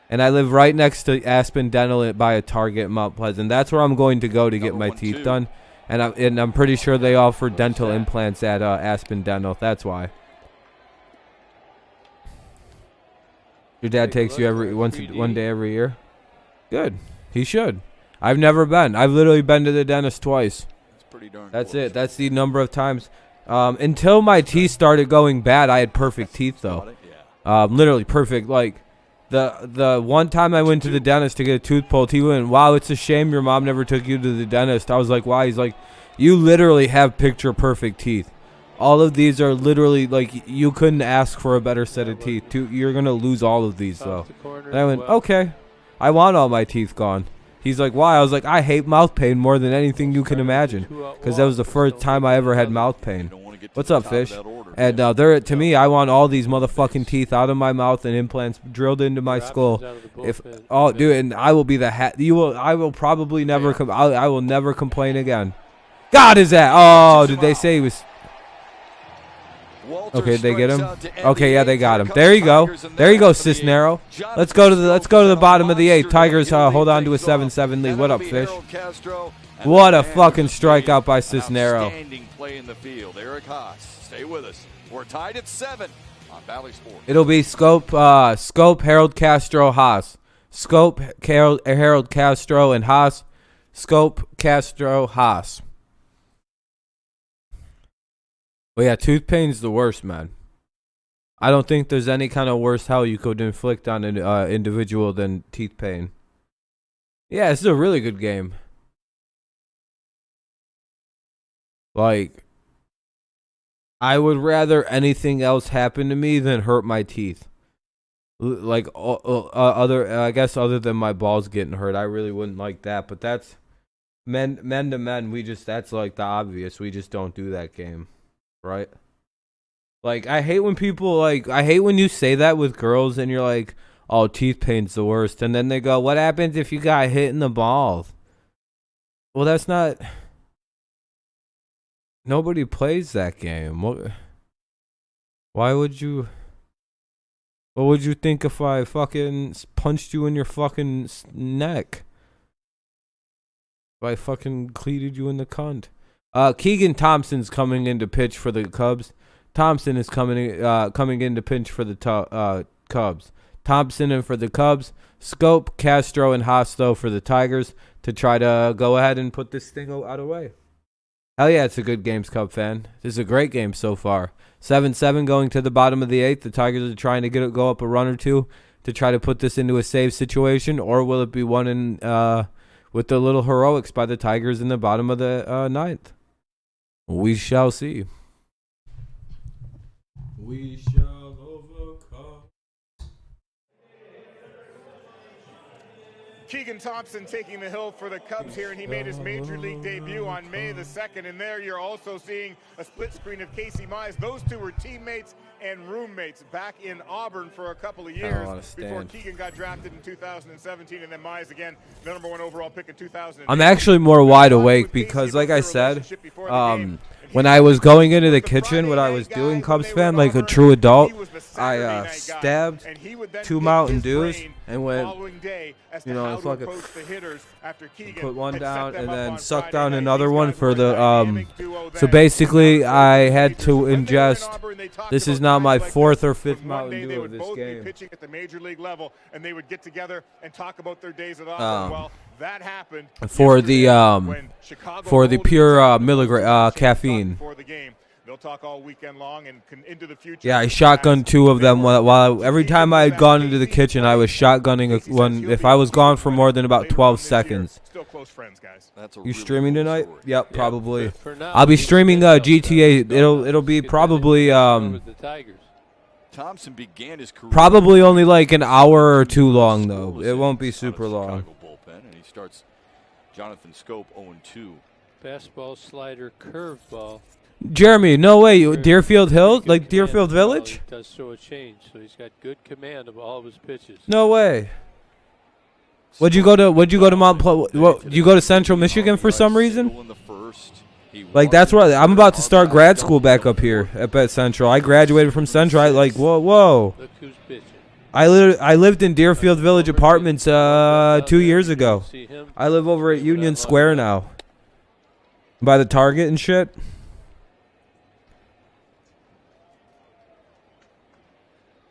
And I live right next to Aspen Dental by a Target in Mount Pleasant. That's where I'm going to go to get my teeth done. And I'm pretty sure they offer dental implants at Aspen Dental. That's why. Your dad takes you one day every year? Good. He should. I've never been. I've literally been to the dentist twice. That's it. That's the number of times. Until my teeth started going bad, I had perfect teeth, though. Literally perfect. Like, the one time I went to the dentist to get a tooth pulled, he went, "Wow, it's a shame your mom never took you to the dentist." I was like, "Why?" He's like, "You literally have picture perfect teeth. All of these are literally, like, you couldn't ask for a better set of teeth. You're going to lose all of these, though." And I went, "Okay, I want all my teeth gone." He's like, "Why?" I was like, "I hate mouth pain more than anything you can imagine." Because that was the first time I ever had mouth pain. What's up, Fish? And to me, I want all these motherfucking teeth out of my mouth and implants drilled into my skull. Dude, and I will be the I will probably never I will never complain again. God, is that? Oh, did they say he was? Okay, did they get him? Okay, yeah, they got him. There you go. There you go, Cisnero. Let's go to the bottom of the 8th. Tigers hold on to a 7-7 lead. What up, Fish? What a fucking strikeout by Cisnero. Outstanding play in the field. Eric Haas, stay with us. We're tied at 7 on Valley Sports. It'll be Scope, Harold Castro, Haas. Scope, Harold Castro, and Haas. Scope, Castro, Haas. But yeah, tooth pain's the worst, man. I don't think there's any kind of worse hell you could inflict on an individual than teeth pain. Yeah, this is a really good game. Like, I would rather anything else happen to me than hurt my teeth. Like, I guess other than my balls getting hurt, I really wouldn't like that. But that's men to men. That's like the obvious. We just don't do that game. Right? Like, I hate when you say that with girls and you're like, "Oh, teeth pain's the worst." And then they go, "What happens if you got hit in the balls?" Well, that's not. Nobody plays that game. Why would you? What would you think if I fucking punched you in your fucking neck? If I fucking cleated you in the cunt? Keegan Thompson's coming in to pitch for the Cubs. Thompson is coming in to pitch for the Cubs. Thompson in for the Cubs. Scope, Castro, and Hosto for the Tigers to try to go ahead and put this thing out of the way. Hell yeah, it's a good game, Cub fan. This is a great game so far. 7-7 going to the bottom of the 8th. The Tigers are trying to go up a run or two to try to put this into a save situation, or will it be one in with the little heroics by the Tigers in the bottom of the 9th? We shall see. We shall overcome. Keegan Thompson taking the hill for the Cubs here, and he made his major league debut on May the 2nd. And there you're also seeing a split screen of Casey Mize. Those two were teammates and roommates back in Auburn for a couple of years before Keegan got drafted in 2017, and then Mize again, the #1 overall pick in 2000. I'm actually more wide awake because, like I said, when I was going into the kitchen, what I was doing, Cubs fan, like a true adult, I stabbed 2 Mountain Dews, and went, following day as to you know, how and to fucking approach the hitters after Keegan put one had set down them and up then on suck Friday down night. another These one guys for were a the dynamic duo so then. basically Now, I the had to majors, when they were in ingest, Auburn, they talked this is about now times my like fourth this, or fifth when one Mountain day Dew they of would this both be game. pitching at the major league level and they would get together and talk about their days at Auburn. Well, that happened For the yesterday when Chicago for the rolled into pure town. milligram Talk caffeine. before the game. They'll talk all weekend long and into the future. Yeah, I shotgunned two of them while every time I had gone into the kitchen, I was shotgunning one if I was gone for more than about 12 seconds. Still close friends, guys. That's a You really streaming cool tonight? story. Yep, probably. For now, I'll be we streaming just get GTA. those It'll be get that probably in with the Tigers. Thompson began his career probably only like an hour or two long though. scoreless It won't be innings out of super long. Chicago bullpen, and he starts Jonathan Scope 0-2. Fastball, slider, curveball. Jeremy, no way. Deerfield Hill, Good like command Deerfield of the ball. Village? He does throw a change, so he's got good command of all of his pitches. No way. Would you go to Mount what, you go to Central Michigan for some reason? Like that's where I'm about to start grad school back up here at Central. I graduated from Central. I like whoa. Look who's pitching. I lived in Deerfield Village Apartments 2 years ago. See him? I live over at Union Square now. By the Target and shit.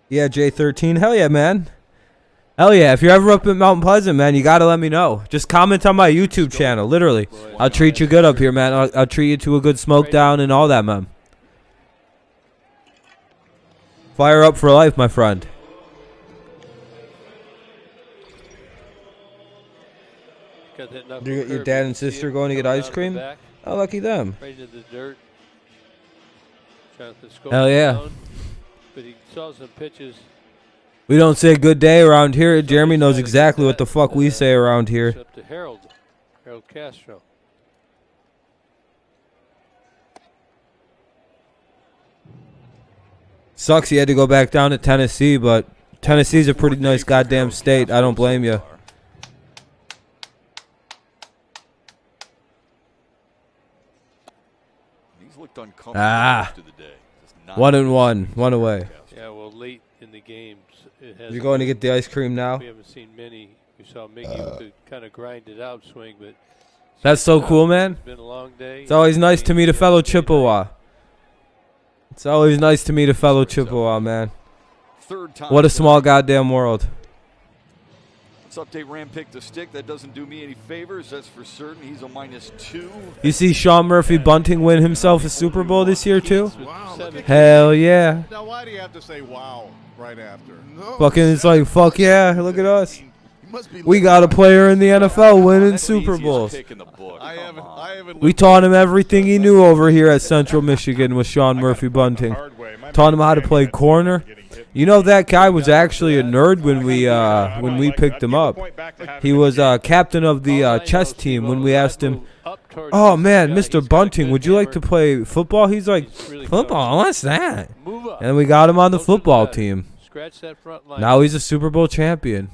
Yeah, J13. Hell yeah, man. Hell yeah. If you're ever up at Mount Pleasant, man, you got to let me know. Just comment on my YouTube channel, literally. I'll treat you good up here, man. I'll treat you to a good smoke down and all that, man. Fire up for life, my friend. Got that knuckle Do you get your curve. dad You and see sister it going to get coming ice out of the cream? back, Oh, lucky them. right into the dirt. Jonathan Scope Hell yeah. down, but he saw some pitches. We don't say good day around here. Jeremy knows exactly what the fuck we say around here. It's up to Harold Castro. Sucks he had to go back down to Tennessee, but Tennessee's a pretty nice goddamn state. I don't blame you. He's looked uncomfortable Ah. most of the day. Just not 1-1, one away. Yeah, well, late in the games, it has. You're going to get the ice cream now? We haven't seen many. We saw Miggy with the kind of grinded out swing, but That's so cool, man. it's been a long day. It's always nice to meet a fellow Yesterday night. Chippewa. It's always nice to meet a fellow Chippewa, man. Third time What a today. small goddamn world. Let's update Ram pick the stick. That doesn't do me any favors. That's for certain. He's a -2. You see Sean Murphy Bunting win himself a Super Bowl this year, too? Wow. Hell yeah. Now, why do you have to say wow right after? Fucking, it's like, fuck yeah, look at us. We got a player in the NFL winning That's the Super easiest Bowls. pick in the book. I Come haven't. on. I haven't. We looked taught at him it everything he knew over here at Central Michigan with Sean Murphy Bunting. Taught him how to play corner. You know, that guy was actually a nerd when we picked him up. He was captain of the chess team when we asked him, "Oh man, Mr. Bunting, would you like to play football?" He's like, "Football? What's that?" Move up. And we got him on the Go to the football left. team. Scratch that front line. Now he's a Super Bowl champion.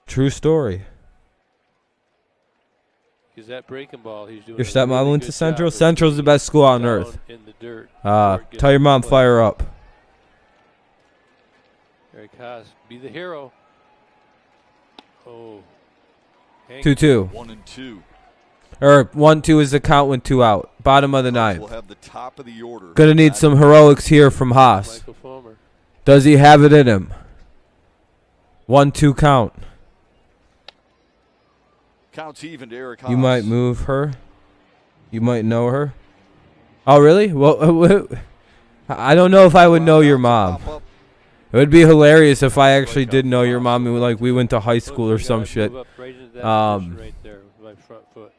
True story. Because that breaking ball, he's doing Your a stepmom really went to good Central? job of Central's the being best school on down earth. in the dirt before it gets Tell your mom played. fire up. Eric Haas, be the hero. Oh. Hank 2-2. 1-2. Or 1-2 is the count when 2 out. Bottom of the We'll ninth. have the top of the order. Gonna need some heroics here from Haas. Michael Fulmer. Does he have it in him? 1-2 count. Counts even to Eric Haas. You might move her. You might know her. Oh, really? Well, I don't know if I would know your mom. Pop up. It would be hilarious if I actually did know your mom and like we went to high school or Look, some I shit. move up right into that Um, position right there with my front foot.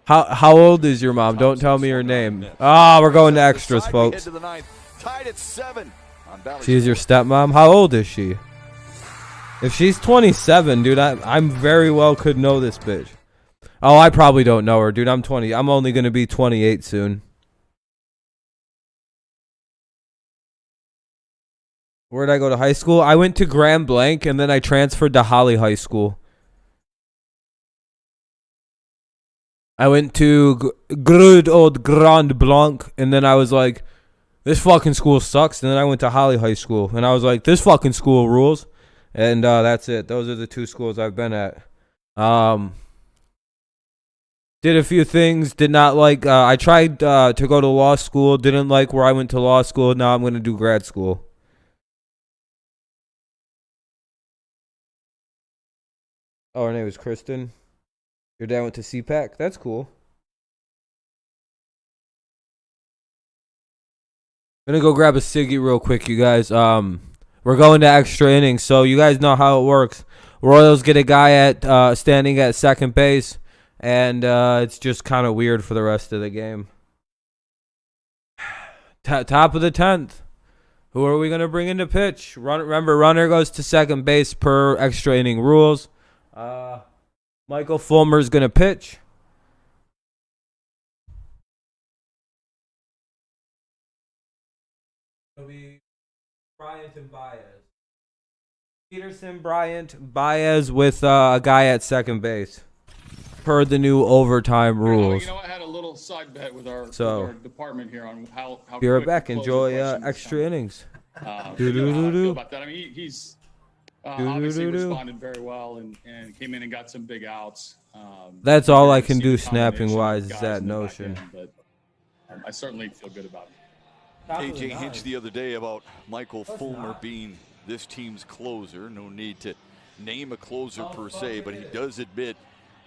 How old is your mom? Don't tell me her name. Ah, we're going to extras, Side we head folks. to the ninth. Tied at 7 on Valley She's your Sports. stepmom. How old is she? If she's 27, dude, I'm very well could know this bitch. Oh, I probably don't know her, dude. I'm 20. I'm only gonna be 28 soon. Where'd I go to high school? I went to Grand Blanc and then I transferred to Holly High School. I went to good old Grand Blanc and then I was like, this fucking school sucks. And then I went to Holly High School, and I was like, this fucking school rules. And that's it. Those are the 2 schools I've been at. Did a few things. Did not like. I tried to go to law school. Didn't like where I went to law school. Now I'm going to do grad school. Oh, her name is Kristen. Your dad went to CPAC? That's cool. I'm gonna go grab a ciggy real quick, you guys. We're going to extra innings, so you guys know how it works. Royals get a guy at standing at second base, and it's just kind of weird for the rest of the game. Top of the 10th. Who are we gonna bring in to pitch? Remember, runner goes to second base per extra inning rules. Michael Fulmer's going to pitch. It'll be Bryant and Baez. Peterson, Bryant, Baez with a guy at second base. Per the new overtime rules. You know, I had a little side bet with our department here on how be right quick back. the Enjoy closing extra innings. I feel about that. I mean, he's obviously responded very well and came in and got some big outs. That's all I can do snapping wise is that notion. But I certainly feel good about it. AJ hinged the other day about Michael Fulmer being this team's closer. No need to name a closer per se, but he does admit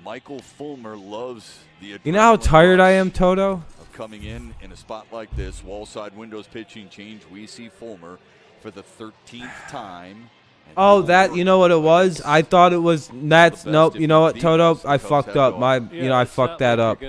Michael Fulmer loves the. You know how tired I am, Toto? Of coming in a spot like this, wall side windows pitching change. We see Fulmer for the 13th time. Oh, that, you know what it was? I thought it was, nope, you know what, Toto? I fucked up. I fucked that up.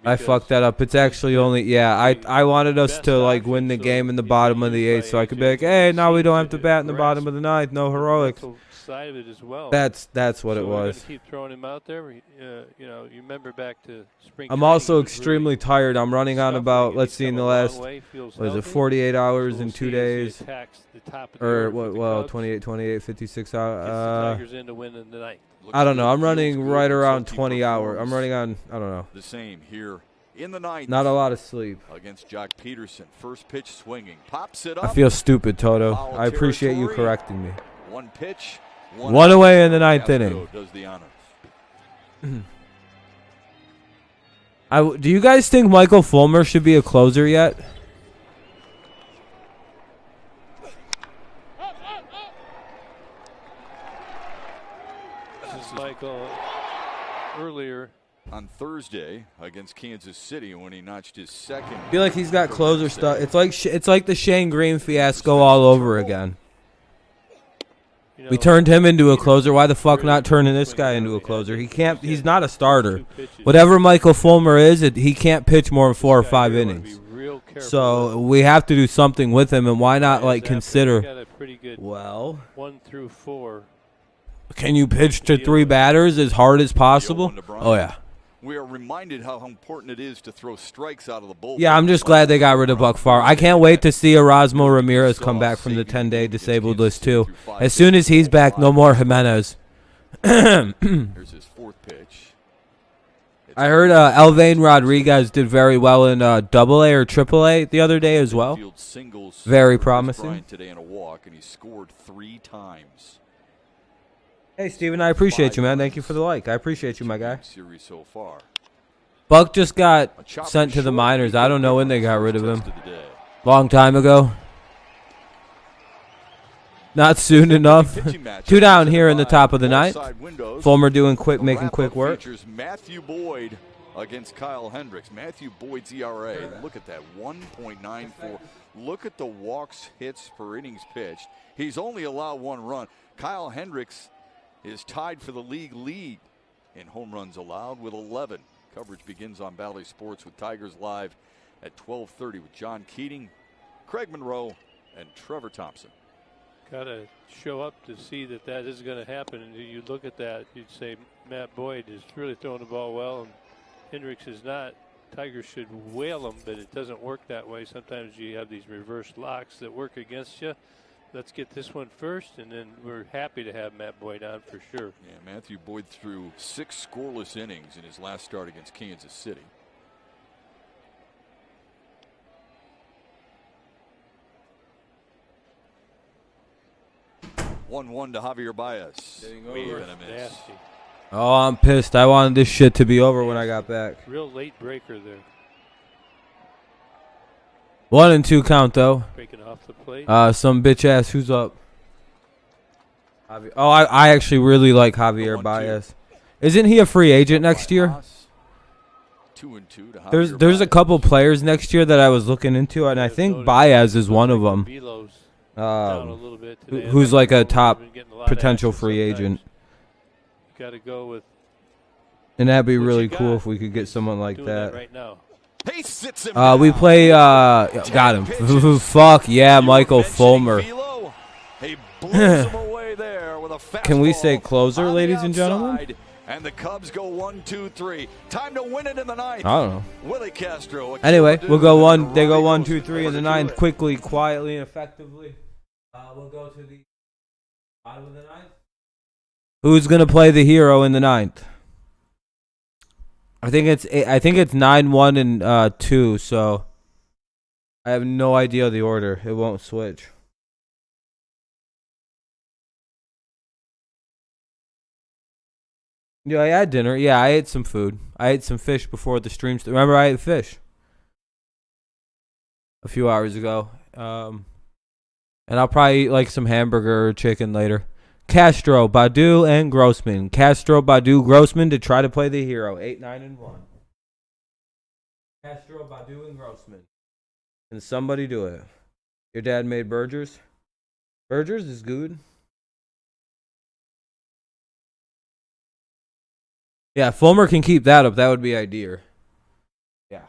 I fucked that up. It's actually only, I wanted us to, like, win the game in the bottom of the 8th so I could be like, hey, now we don't have to bat in the bottom of the 9th. No heroics. Side of it as well. That's what it was. Keep throwing him out there. You know, you remember back to spring. I'm also extremely tired. I'm running on about, let's see, in the last, 48 hours and 2 days, or what? 28, 56 hours. Tigers into winning tonight. I don't know. I'm running right around 20 hours. I'm running on, I don't know. The same here in the 9th. Not a lot of sleep. Against Jock Peterson, first pitch swinging, pops it up. I feel stupid, Toto. I appreciate you correcting me. One pitch. One away in the 9th inning. Does the honors. Do you guys think Michael Fulmer should be a closer yet? This is Michael earlier on Thursday against Kansas City when he notched his second. I feel like he's got closer stuff. It's like the Shane Green fiasco all over again. You know, we turned him into a closer. Why the fuck not turning this guy into a closer? He can't. He's not a starter. Whatever Michael Fulmer is, he can't pitch more than 4 or 5 innings. So we have to do something with him, and why not like consider? Well, 1 through 4. Can you pitch to 3 batters as hard as possible? Oh yeah. We are reminded how important it is to throw strikes out of the bullpen. Yeah, I'm just glad they got rid of Buck Farr. I can't wait to see Erasmo Ramirez come back from the 10-day disabled list, too. As soon as he's back, no more Jimenez. Here's his 4th pitch. I heard Elvain Rodriguez did very well in AA or AAA the other day as well. Very promising. Today in a walk, and he scored 3 times. Hey, Steven, I appreciate you, man. Thank you for the like. I appreciate you, my guy. Series so far. Buck just got sent to the minors. I don't know when they got rid of him. Long time ago. Not soon enough. 2 down here in the top of the 9th. Fulmer making quick work. Matthew Boyd against Kyle Hendricks. Matthew Boyd's ERA. Look at that, 1.94. Look at the walks, hits per innings pitched. He's only allowed 1 run. Kyle Hendricks is tied for the league lead in home runs allowed with 11. Coverage begins on Valley Sports with Tigers Live at 12:30 with John Keating, Craig Monroe, and Trevor Thompson. Got to show up to see that is going to happen. And you look at that, you'd say Matt Boyd is really throwing the ball well, and Hendricks is not. Tigers should whale him, but it doesn't work that way. Sometimes you have these reverse locks that work against you. Let's get this one first, and then we're happy to have Matt Boyd on for sure. Yeah, Matthew Boyd threw 6 scoreless innings in his last start against Kansas City. 1-1 to Javier Baez. Wave and a miss. Nasty. Oh, I'm pissed. I wanted this shit to be over when I got back. Real late breaker there. 1-2 count though. Breaking off the plate. Some bitch ass. Who's up? Oh, I actually really like Javier Baez. Isn't he a free agent next year? 2-2 to Javier There's a Baez. couple players next year that I was looking into, and I think Baez is one of them. Down a little bit today. Who's like a top Been getting a lot of potential action free sometimes. agent. Got to go with And that'd be what really you cool got. if we could get someone like doing that. right now. He sits him We down. play, got him. Fuck yeah, Michael Fulmer. He blows him away there with a Can we fastball say closer, on the ladies and gentlemen? outside, And the Cubs go 1-2-3. Time to win it in the ninth. I don't know. Willie Castro. Anyway, we'll go one. They go Ronnie 1-2-3 in the ninth, quickly, quietly, and effectively. We'll go to the bottom of the ninth. Who's gonna play the hero in the ninth? I think it's 9-1 and 2. So I have no idea the order. It won't switch. Yeah, I had dinner. Yeah, I ate some food. I ate some fish before the stream. Remember, I ate fish a few hours ago. And I'll probably eat like some hamburger or chicken later. Castro, Badu, and Grossman. Castro, Badu, Grossman to try to play the hero. 8, 9, and 1. Castro, Badu, and Grossman. Can somebody do it? Your dad made burgers? Burgers is good. Yeah, Fulmer can keep that up. That would be ideal. Yeah.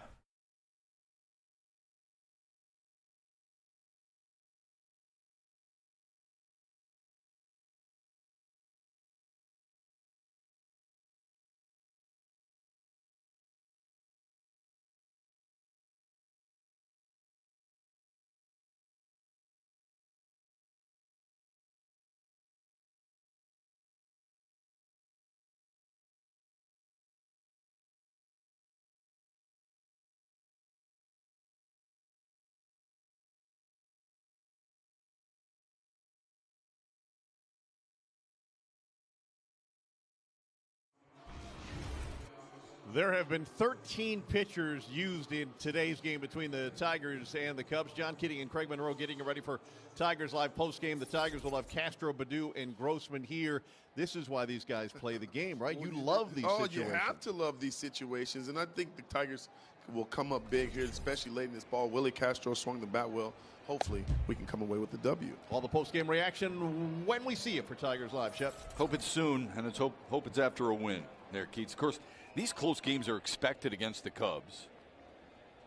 There have been 13 pitchers used in today's game between the Tigers and the Cubs. John Kitty and Craig Monroe getting ready for Tigers Live postgame. The Tigers will have Castro, Badu, and Grossman here. This is why these guys play the game, right? You love these situations. You have to love these situations, and I think the Tigers will come up big here, especially late in this ball. Willie Castro swung the bat well. Hopefully, we can come away with the W. All the postgame reaction when we see it for Tigers Live, Shep. Hope it's soon, and let's hope it's after a win there, Keats. Of course, these close games are expected against the Cubs.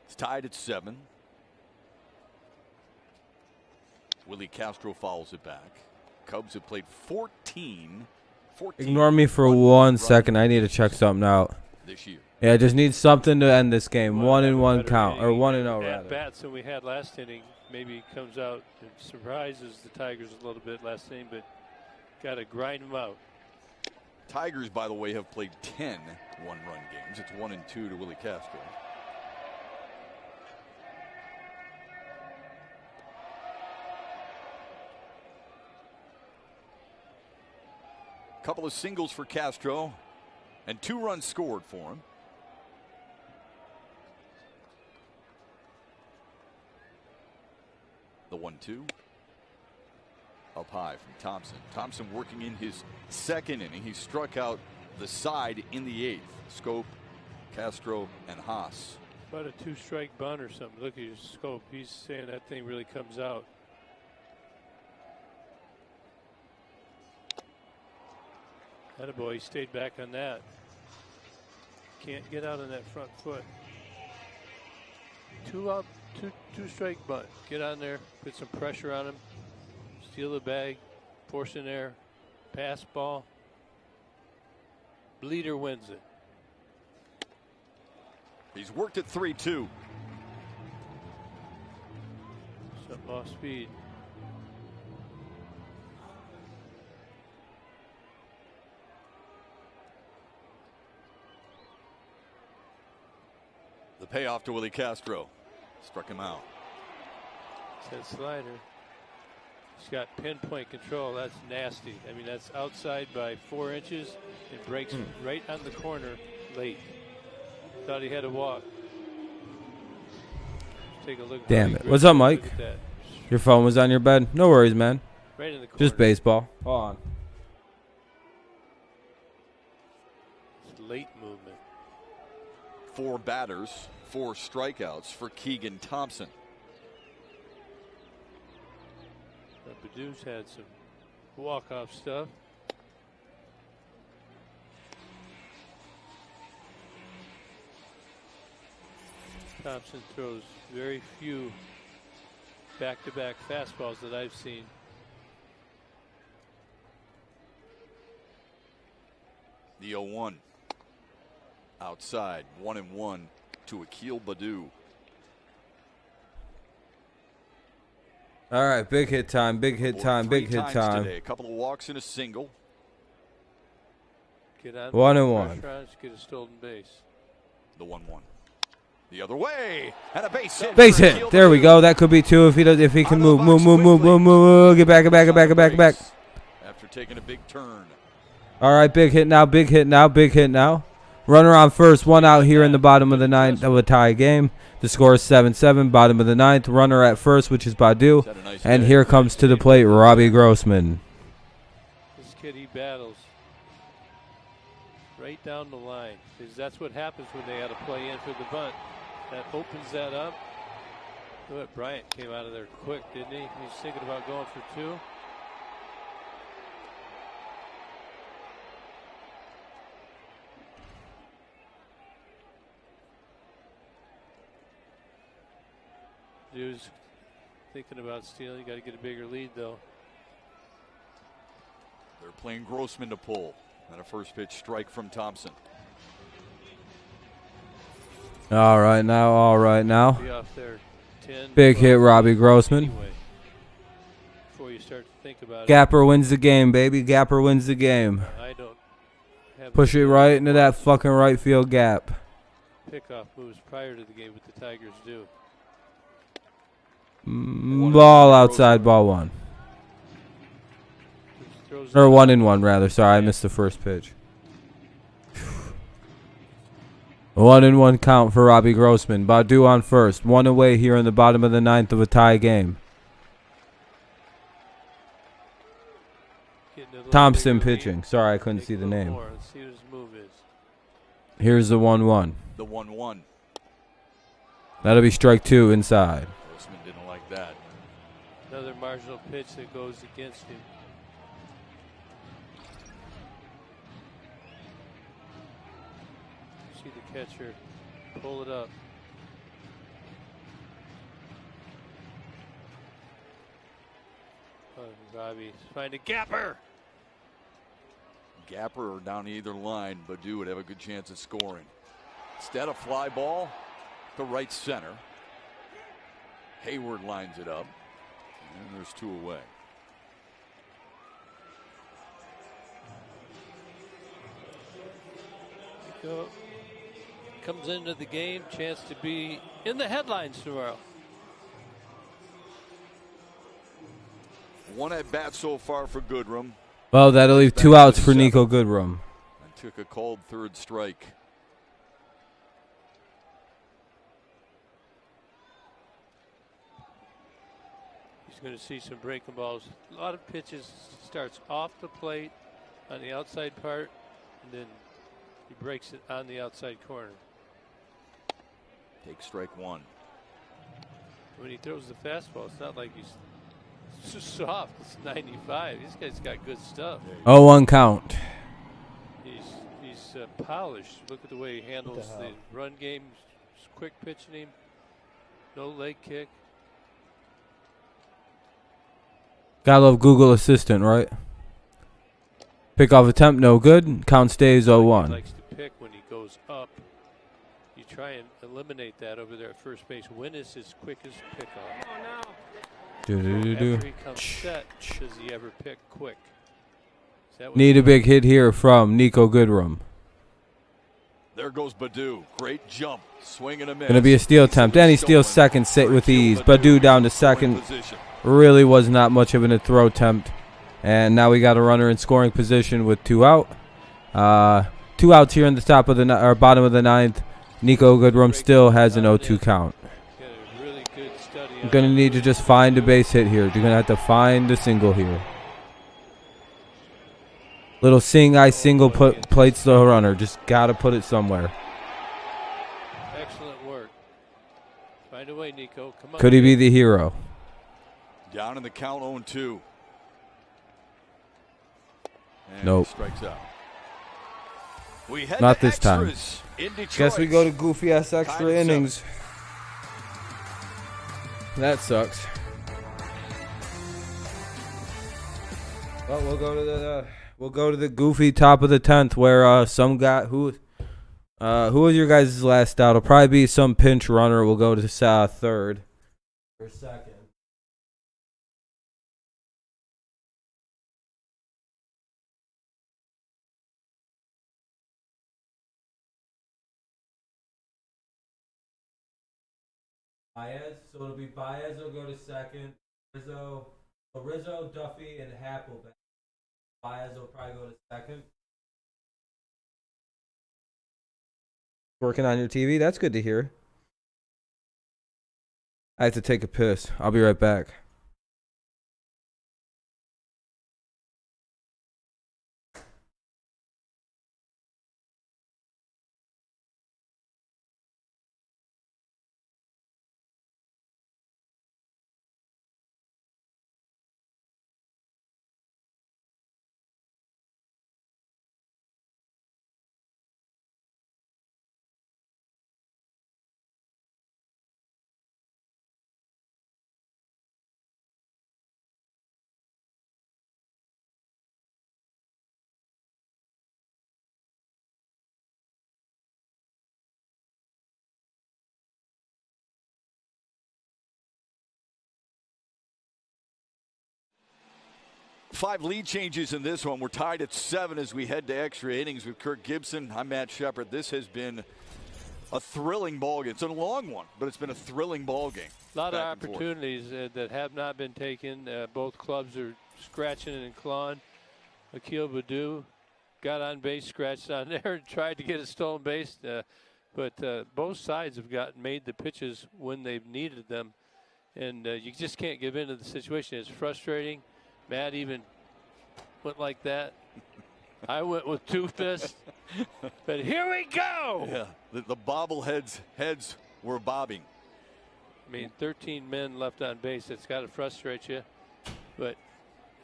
It's tied at 7. Willie Castro fouls it back. Cubs have played 14. Ignore me for 1 second. I need to check something out. This year. Yeah, I just need something to end this game. 1-1 count, or 1-0 rather. Bats than we had last inning. Maybe comes out and surprises the Tigers a little bit last inning, but got to grind them out. Tigers, by the way, have played 10 one-run games. It's 1-2 to Willie Castro. Couple of singles for Castro, and 2 runs scored for him. The 1-2. Up high from Thompson. Thompson working in his second inning. He struck out the side in the 8th. Scope, Castro, and Haas. About a 2-strike bunt or something. Look at his scope. He's saying that thing really comes out. Attaboy, he stayed back on that. Can't get out on that front foot. 2 up, 2-strike bunt. Get on there, put some pressure on him. Steal the bag, force in there, pass ball. Bleeder wins it. He's worked at 3-2. Something off speed. The payoff to Willie Castro. Struck him out. That slider. He's got pinpoint control. That's nasty. I mean, that's outside by 4 inches and breaks right on the corner late. Thought he had a walk. Let's take a look. Damn it. What's up, Mike? Look at that. Your phone was on your bed? No worries, man. Right in the corner. Just baseball. Hold on. It's late movement. 4 batters, 4 strikeouts for Keegan Thompson. Badou's had some walk-off stuff. Thompson throws very few back-to-back fastballs that I've seen. The 0-1. Outside, 1-1 to Akil Badou. All right, big hit time, big hit time, big hit time. Today. A couple of walks and a single. Get on 1-1. Get a stolen base. The 1-1. The other way, and a base hit. Base hit. There we go. That could be 2 if he does. If he can move. Get back, get back, get back, get back, get back. After taking a big turn. All right, big hit now, big hit now, big hit now. Runner on first, 1 out here in the bottom of the 9th of a tie game. The score is 7-7, bottom of the 9th. Runner at first, which is Badou. And here comes to the plate, Robbie Grossman. This kid, he battles right down the line. Because that's what happens when they had to play in for the bunt. That opens that up. Look at Bryant came out of there quick, didn't he? He's thinking about going for 2. Dude's thinking about stealing. You got to get a bigger lead, though. They're playing Grossman to pull. And a first pitch strike from Thompson. All right now, all right now. Be off there 10, Big hit, Robbie Grossman. Anyway, before you start to think about it. Gapper wins the game, baby. Gapper wins the game. I don't have Push it right into that fucking right field gap. pickoff moves prior to the game, but the Tigers do. Ball outside, ball 1. Or 1-1 rather. Sorry, I missed the first pitch. 1-1 count for Robbie Grossman. Badou on first. 1 away here in the bottom of the 9th of a tie game. Thompson pitching. Sorry, I couldn't see the name. Let's see what his move is. Here's the 1-1. The 1-1. That'll be strike 2 inside. Grossman didn't like that. Another marginal pitch that goes against him. See the catcher pull it up. Oh, Robbie find a gapper. Gapper or down either line, Badou would have a good chance of scoring. Instead, a fly ball to right center. Hayward lines it up, and there's 2 away. Go. Comes into the game, chance to be in the headlines tomorrow. 1 at bat so far for Goodrum. Well, that'll leave 2 outs for Nico Goodrum. And took a called 3rd strike. He's going to see some breaking balls. A lot of pitches starts off the plate on the outside part, and then he breaks it on the outside corner. Take strike 1. When he throws the fastball, it's not like he's just soft. It's 95. This guy's got good stuff. 0-1 count. He's polished. Look at the way he handles the run game. Quick pitching him. No leg kick. Gotta love Google Assistant, right? Pickoff attempt, no good. Count stays 0-1. He likes to pick when he goes up. You try and eliminate that over there at first base. When is his quickest pickoff? After he comes set, does he ever pick quick? Need a big hit here from Nico Goodrum. There goes Badou. Great jump. Swing and a miss. Gonna be a steal attempt. And he steals second with ease. Badou down to second. Really was not much of a throw attempt. And now we got a runner in scoring position with 2 out. 2 outs here in the top of the or bottom of the 9th. Nico Goodrum still has an 0-2 count. I'm going to need to just find a base hit here. You're going to have to find a single here. Little I single plates the runner. Just got to put it somewhere. Excellent work. Find a way, Nico. Come on. Could he be the hero? Down in the count 0-2. And Nope. Strikes out. We head Not to this time. extras in Detroit. Guess we go to goofy ass extra Time is up. innings. That sucks. Well, we'll go to the goofy top of the 10th where some guy who was your guys' last out? It'll probably be some pinch runner. We'll go to third or second. Baez, so it'll be Baez will go to second. Rizzo, Duffy, and Happ will back. Baez will probably go to second. Working on your TV? That's good to hear. I have to take a piss. I'll be right back. Five lead changes in this one. We're tied at 7 as we head to extra innings with Kirk Gibson. I'm Matt Shepard. This has been a thrilling ball game. It's a long one, but it's been a thrilling ball game. A lot of opportunities that have not been taken. Both clubs are scratching and clawing. Akil Baddoo got on base, scratched on there, and tried to get a stolen base. But both sides have made the pitches when they've needed them. And you just can't give in to the situation. It's frustrating. Matt even went like that. I went with 2 fists. But here we go. Yeah, the bobbleheads heads were bobbing. I mean, 13 men left on base. It's got to frustrate you. But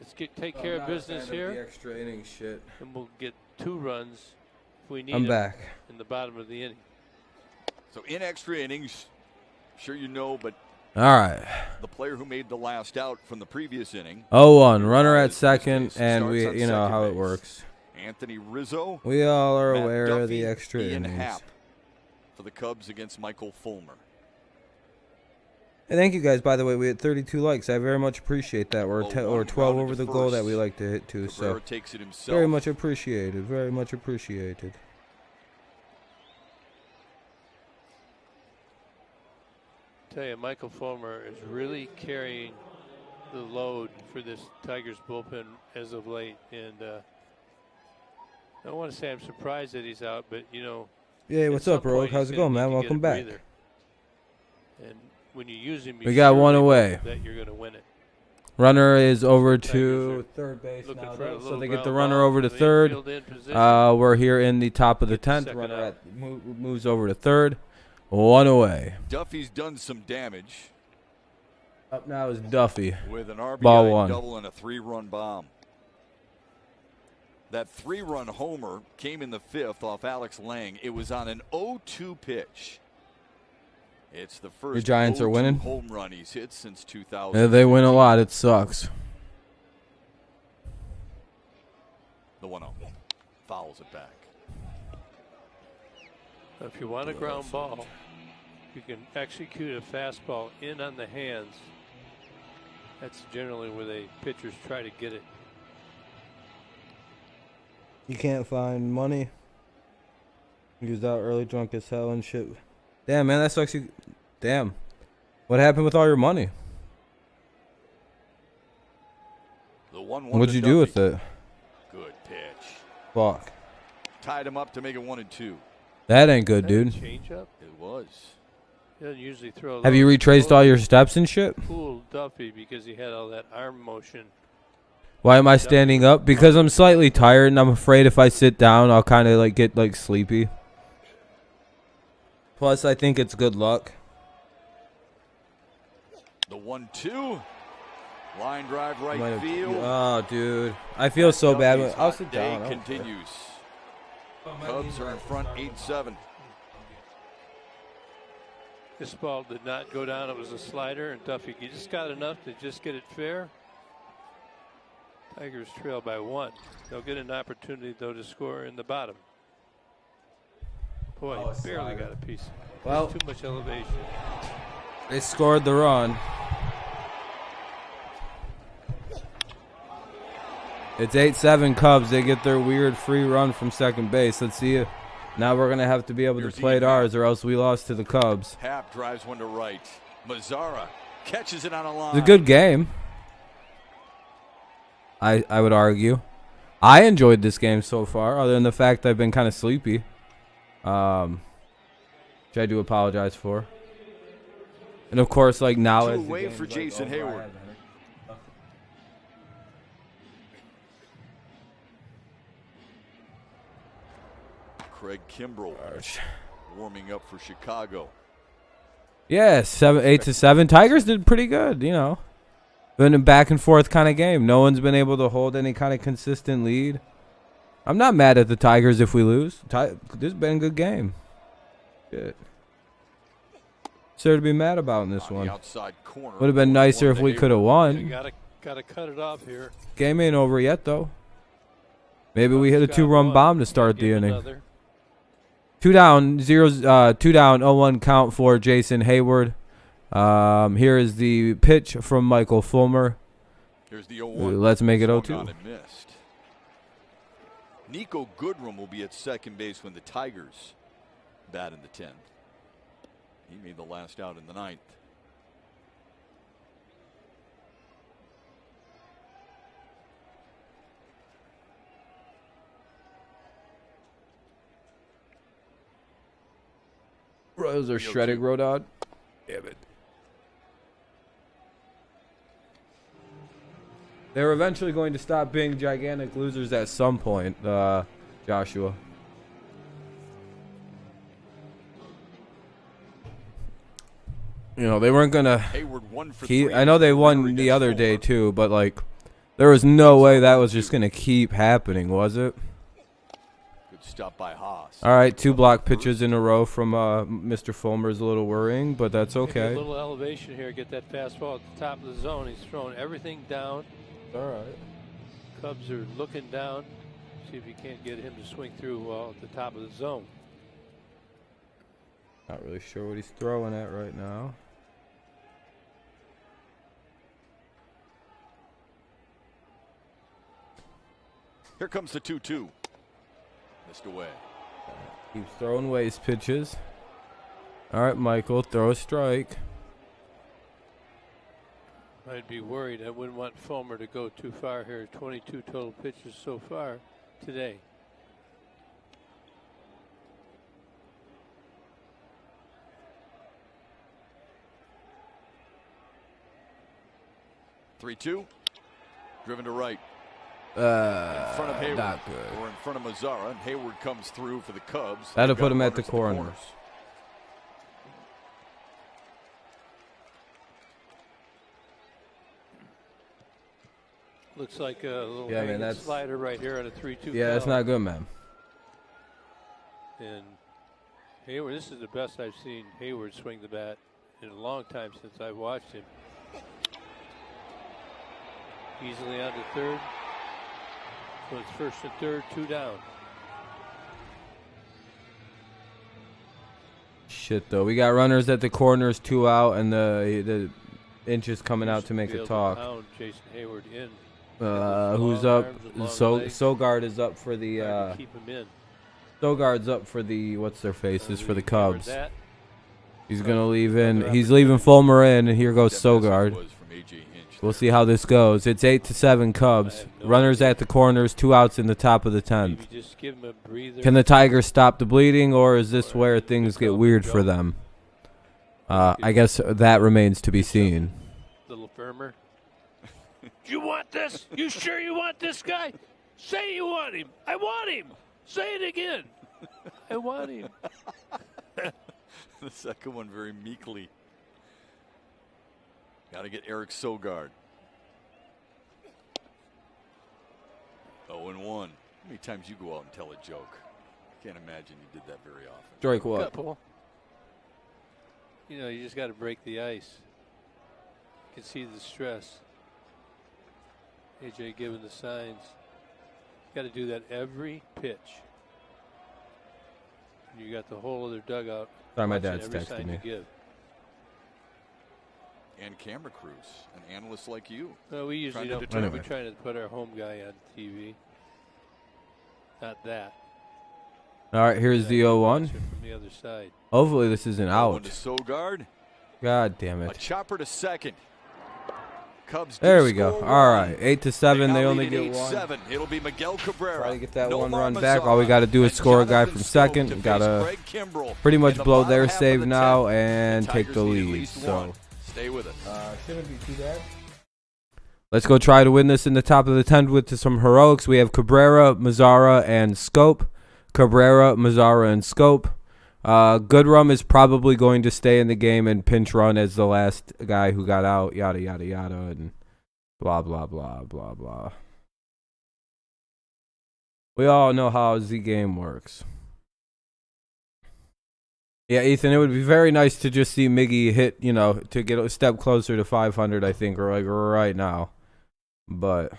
let's take care of business here. The extra innings shit. And we'll get 2 runs if we need I'm them back. in the bottom of the inning. So in extra innings, sure you know, but All right. the player who made the last out from the previous inning. 0-1. Runner at second, and we, Starts on you know second how it base. works. Anthony Rizzo. We all are Matt aware of Duffy, the extra Ian innings. Happ for the Cubs against Michael Fulmer. Hey, thank you guys. By the way, we had 32 likes. I very much appreciate that. We're 12 grounded over to the goal that first. we like to hit too. Cabrera So takes it himself. very much appreciated. Very much appreciated. Tell you, Michael Fulmer is really carrying the load for this Tigers bullpen as of late. And I don't want to say I'm surprised that he's out, but, you know. Yeah, what's up, Rogue? Rogue? How's it going, man? Welcome back. And when you use him, We got one away. that you're going to win it. Runner is over Tigers to are third base looking now, for a though, so little they get the ground runner ball over to from the third. infield in position. We're here in the top of the Get the 10th. second Runner out. moves over to third. One away. Duffy's done some damage Up now is Duffy. with an RBI Ball 1. double and a 3-run bomb. That 3-run homer came in the 5th off Alex Lang. It was on an 0-2 pitch. It's the first Your Giants are 0-2 winning? home run he's hit since 2000. Yeah, they win a lot. It sucks. The 1-0. Fouls it back. If you want a ground ball, you can execute a fastball in on the hands. That's generally where the pitchers try to get it. You can't find money. He was out early, drunk as hell and shit. Damn, man, that sucks. Damn. What happened with all your money? 1-1. What'd you do with it? Good pitch. Fuck. Tied him up to make it 1-2. That ain't good, dude. Change up. It was. He doesn't usually throw. Have you retraced all your steps and shit? Fooled Duffy because he had all that arm motion. Why am I standing up? Because I'm slightly tired and I'm afraid if I sit down, I'll kind of like get like sleepy. Plus, I think it's good luck. The 1-2. Line drive right field. Oh, dude. I feel so bad. I'll sit down. Day continues. Cubs are in front 8-7. This ball did not go down. It was a slider, and Duffy, you just got enough to just get it fair. Tigers trail by 1. They'll get an opportunity, though, to score in the bottom. Boy, he barely got a piece. Well, too much elevation. They scored the run. It's 8-7 Cubs. They get their weird free run from second base. Let's see it. Now we're going to have to be able to play it ours or else we lost to the Cubs. Happ drives one to right. Mazzara catches it on a line. It's a good game. I would argue. I enjoyed this game so far, other than the fact I've been kind of sleepy. Which I do apologize for. And of course, like now Two away for Jason Hayward. Craig Kimbrell warming up for Chicago. Yeah, 8-7. Tigers did pretty good, you know. Been a back and forth kind of game. No one's been able to hold any kind of consistent lead. I'm not mad at the Tigers if we lose. This has been a good game. Shit. What's there to be mad about in this one? Would have been nicer if we could have won. You gotta cut it off here. Game ain't over yet, though. Maybe we hit a 2-run bomb to start the inning. 2 down, 0-1 count for Jason Hayward. Here is the pitch from Michael Fulmer. Here's the 0-1. Let's make it 0-2. Nico Goodrum will be at second base when the Tigers bat in the 10th. He made the last out in the 9th. Royals are shredded, Rodod. Damn it. They're eventually going to stop being gigantic losers at some point, Joshua. You know, they weren't going to... I know they won the other day, too, but, like, there was no way that was just going to keep happening, was it? Good stop by Haas. All right, 2 block pitches in a row from Mr. Fulmer is a little worrying, but that's okay. A little elevation here, get that fastball at the top of the zone. He's throwing everything down. All right. Cubs are looking down. See if you can't get him to swing through at the top of the zone. Not really sure what he's throwing at right now. Here comes the 2-2. Missed away. Keeps throwing waste pitches. All right, Michael, throw a strike. I'd be worried. I wouldn't want Fulmer to go too far here. 22 total pitches so far today. (3-2). Driven to right. In front of Hayward. Not good. Or in front of Mazzara, and Hayward comes through for the Cubs. That'll put him at the corner. Looks like a little slider right here on a 3-2. Yeah, that's not good, man. And Hayward, this is the best I've seen Hayward swing the bat in a long time since I've watched him. Easily on to third. So it's first and third, 2 down. Shit, though. We got runners at the corners, 2 out, and the inches coming out to make a talk. Jason Hayward in. Who's up? Sogard is up for the. Keep him in. Sogard's up for the what's their faces for the Cubs. He's gonna leave in. He's leaving Fulmer in, and here goes Sogard. We'll see how this goes. It's 8-7 Cubs. Runners at the corners, 2 outs in the top of the 10th. Maybe just give him a breather. Can the Tigers stop the bleeding, or is this where things get weird for them? I guess that remains to be seen. A little firmer. You want this? You sure you want this guy? Say you want him. I want him. Say it again. I want him. The second one very meekly. Got to get Eric Sogard. 0-1. How many times you go out and tell a joke? I can't imagine you did that very often. Strike what? Couple. You know, you just got to break the ice. You can see the stress. AJ giving the signs. Got to do that every pitch. You got the whole other dugout. Sorry, my watching dad's every texting sign me. you give. And camera crews, and analysts like you. No, we usually don't. Anyway. We're trying to put our home guy on TV. Not that. All right, here's the 0-1. From the other side. Hopefully this isn't Going out. to Sogard. God damn A it. chopper to second. Cubs. There do we go. score All one. right, 8-7. They now only lead get at 1. 8-7. It'll be Miguel Cabrera. Try to get that No one more run back. All we Mazzara. got to do is And score a guy Jonathan from Schoop second. to Got face to Greg Kimbrell pretty much in the blow bottom their half of save the now 10th. and take Tigers the need at lead. least So one. Stay with us. shouldn't be too bad. Let's go try to win this in the top of the 10th with some heroics. We have Cabrera, Mazzara, and Schoop. Cabrera, Mazzara, and Schoop. Goodrum is probably going to stay in the game and pinch run as the last guy who got out. Yada, yada, yada, and blah, blah, blah, blah, blah. We all know how the game works. Yeah, Ethan, it would be very nice to just see Miggy hit, you know, to get a step closer to 500, I think, or like right now. But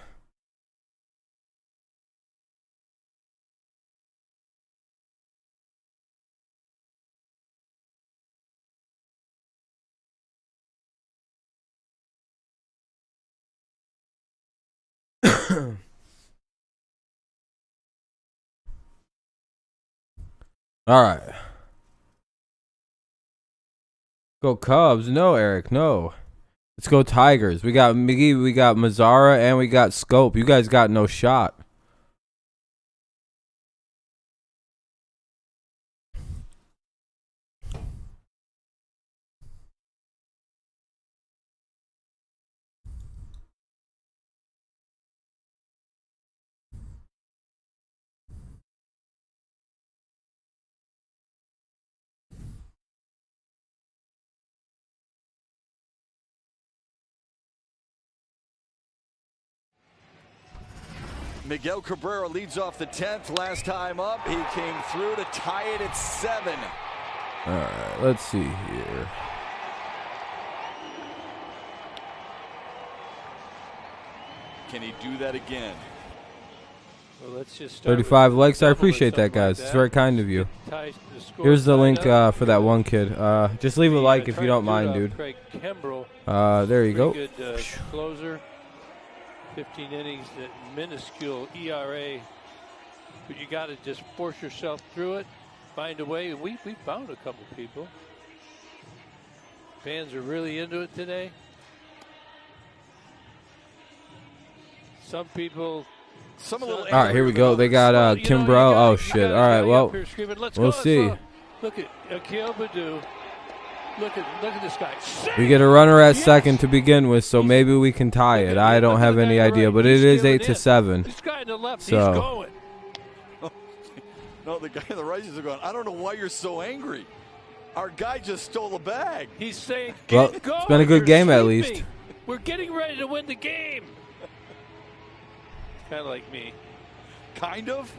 all right. Go Cubs. No, Eric, no. Let's go Tigers. We got Miggy, we got Mazzara, and we got Schoop. You guys got no shot. Miguel Cabrera leads off the 10th. Last time up, he came through to tie it at 7. All right, let's see here. Can he do that again? Well, let's just start 35 with likes. I double or appreciate that, something like guys. It's very kind of you. Ties the score Here's the tied link up. for that one kid. Just leave a like if Trying you don't to do it mind, off dude. Craig Kimbrell. There you go. Pretty good closer. 15 innings, that minuscule ERA. But you got to just force yourself through it, find a way. We found a couple people. Fans are really into it today. Some people. All right, here we go. They got Kimbrell. Oh shit! All right, well, we'll see. Look at Akil Baddoo. Look at this guy. We get a runner at second to begin with, so maybe we can tie it. I don't have any idea, but it is 8-7. This guy on the left, So. he's going. No, the guy on the right is going, I don't know why you're so angry. Our guy just stole a bag. He's saying, Well, "Get going, it's been a good you're game at sleeping. least. We're getting ready to win the game." Kind of like me. Kind of?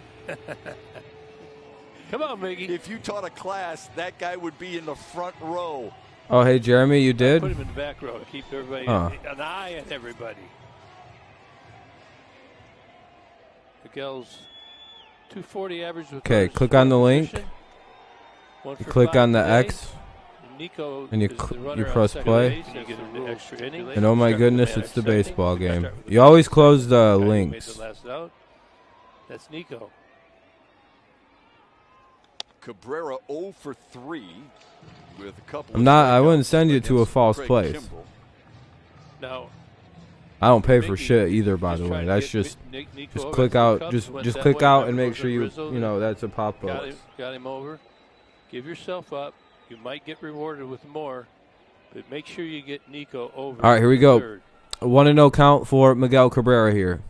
Come on, Miggy. If you taught a class, that guy would be in the front row. Oh, hey, Jeremy, you did? Put him in the back row. Keep everybody an eye on everybody. Miguel's 240 average. With Okay, runners click scored on the link. position. One You for click 5 on the today. X, Nico and you is the you runner on press second play. base. You get an extra inning. And oh my Start goodness, with it's the man at second. baseball game. Start with You always close the guy who made links. the last out. That's Nico. Cabrera 0 for 3 with a couple. I of wouldn't strikeouts send you to a against false Craig place. Kimbrell. Now, I don't pay for shit either, by the way. That's just click out, just click out and make sure you know that's a pop up. Got him over. Give yourself up. You might get rewarded with more, but make sure you get Nico over. All right, here we go. Third. 1-0 count for Miguel Cabrera here.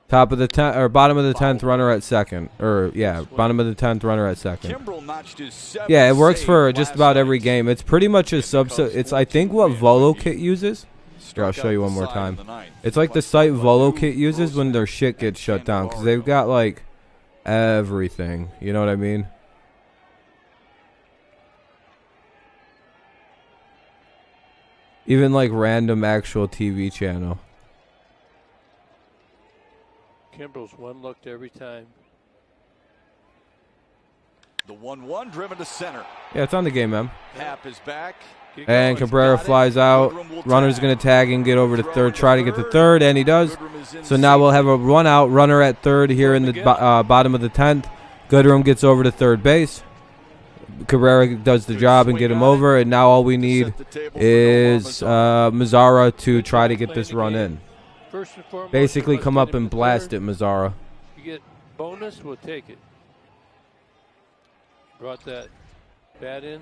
Top of the 10th or bottom of the 10th, runner at second. Or yeah, bottom of the 10th, runner at second. Yeah, it works for just about every game. It's pretty much a it's I think what Volo Kit uses. Here, I'll show you one more time. It's like the site Volo Kit uses when their shit gets shut down because they've got like everything. You know what I mean? Even like random actual TV channel. Kimbrel's one looked every time. The 1-1 driven to center. Yeah, it's on the game, man. Hap is back. And Cabrera flies out. Runner's going to tag and get over to third, try to get to third, and he does. So now we'll have a run out, runner at third here in the bottom of the 10th. Goodrum gets over to third base. Cabrera does the job and get him over, and now all we need is Mazzara to try to get this run in. Basically come up and blast it, Mazzara. You get bonus, we'll take it. Brought that bat in.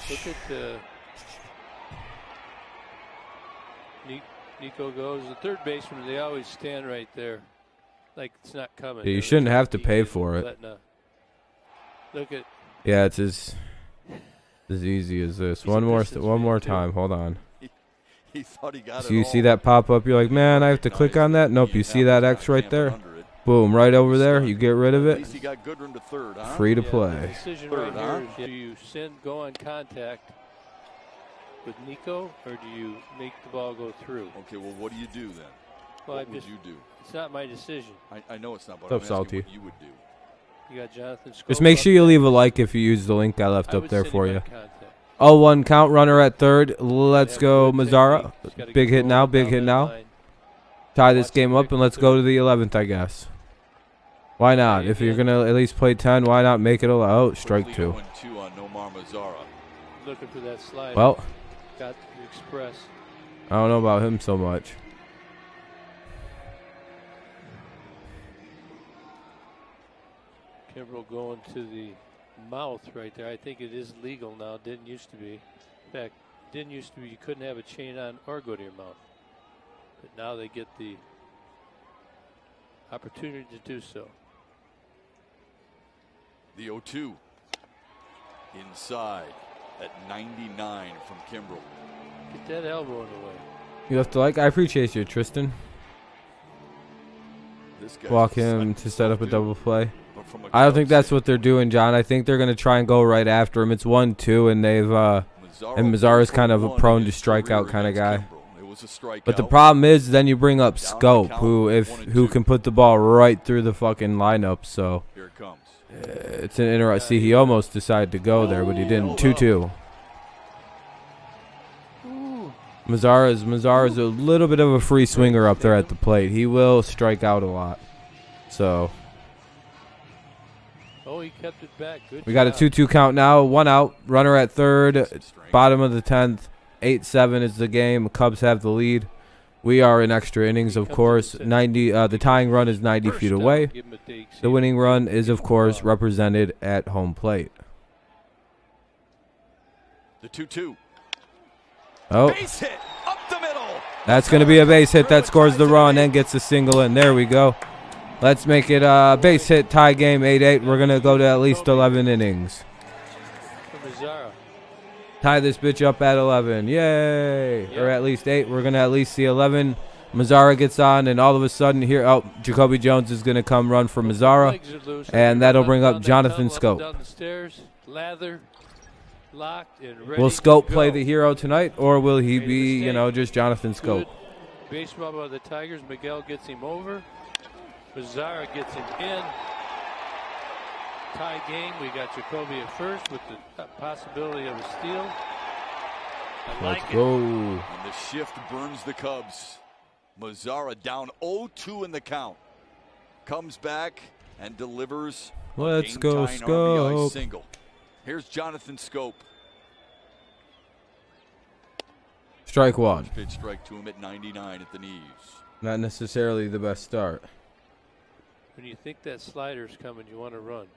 Look at Nico goes. The third baseman, they always stand right there. Like it's not coming. Yeah, you shouldn't have to pay for it. Look at. Yeah, it's as easy as this. One more time. Hold on. He thought he got so you see that pop up, you're like, man, I have to click on that. Nope, you see that X right there. Boom, right over there. You get rid of it. Free to play. The decision right here is, do you go on contact with Nico, or do you make the ball go through? Okay, well, what do you do then? Well, what would you do? It's not my decision. I know it's not, but I'm asking what you would do. You got Jonathan Scope. Just make sure you leave a like if you use the link I left up there for you. 0-1 count, runner at third. Let's go, Mazzara. Big hit now, big hit now. Tie this game up and let's go to the 11th, I guess. Why not? If you're going to at least play 10, why not make it strike 2. Looking for that slide. Well, got the express. I don't know about him so much. Kimbrel going to the mouth right there. I think it is legal now. Didn't used to be. In fact, didn't used to be. You couldn't have a chain on or go to your mouth. But now they get the opportunity to do so. The 0-2 inside at 99 from Kimbrel. Get that elbow in the way. You have to like. I appreciate you, Tristan. Walk him to set up a double play. I don't think that's what they're doing, John. I think they're going to try and go right after him. It's 1-2, and they've and Mazzara's kind of a prone to strikeout kind of guy. But the problem is, then you bring up Scope, who can put the ball right through the fucking lineup. So it's an interesting. See, he almost decided to go there, but he didn't. 2-2. Mazzara's a little bit of a free swinger up there at the plate. He will strike out a lot. So. Oh, he kept it back. Good. We got a 2-2 count now. 1 out. Runner at third. Bottom of the 10th. 8-7 is the game. Cubs have the lead. We are in extra innings, of course. 90. The tying run is 90 feet away. The winning run is, of course, represented at home plate. The 2-2. Oh. Base hit up the middle. That's going to be a base hit that scores the run and gets a single in. There we go. Let's make it a base hit tie game, 8-8. We're going to go to at least 11 innings. Tie this bitch up at 11. Yay. Or at least 8. We're going to at least see 11. Mazzara gets on, and all of a sudden here, Jacoby Jones is going to come run for Mazzara. And that'll bring up Jonathan Scope. Will Scope play the hero tonight, or will he be, just Jonathan Scope? Baseball by the Tigers. Miguel gets him over. Mazzara gets him in. Tie game. We got Jacoby at first with the possibility of a steal. Let's go. And the shift burns the Cubs. Mazzara down 0-2 in the count. Comes back and delivers. Let's go, Scope. Single. Here's Jonathan Scope. Strike one. Pitch strike to him at 99 at the knees. Not necessarily the best start. When you think that slider's coming, you want to run.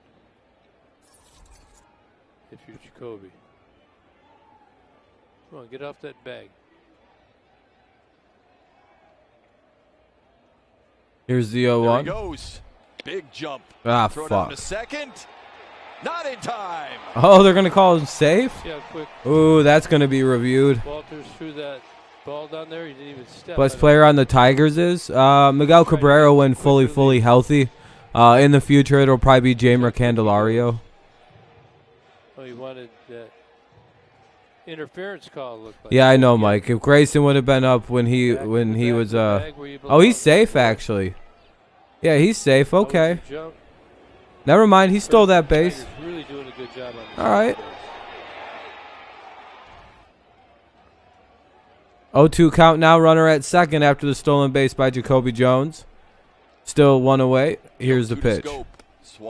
If you're Jacoby. Come on, get off that bag. Here's the There 0-1. he goes. Big jump. Ah, Throw down to fuck. second. Not in time. Oh, they're going to call him safe? See how quick Ooh, that's going to be reviewed. Walters threw that ball down there. He didn't even step. Best player on the Tigers is Miguel Cabrera when fully healthy. In the future, it'll probably be Jamer Candelario. Oh, he wanted that interference call. Looked like. Yeah, I know, Mike. If Grayson would have been up when he was oh, he's safe actually. Yeah, he's safe. Okay. Never mind. He stole that base. Really doing a good job on this. All right. 0-2 count now. Runner at second after the stolen base by Jacoby Jones. Still one away. Here's the pitch.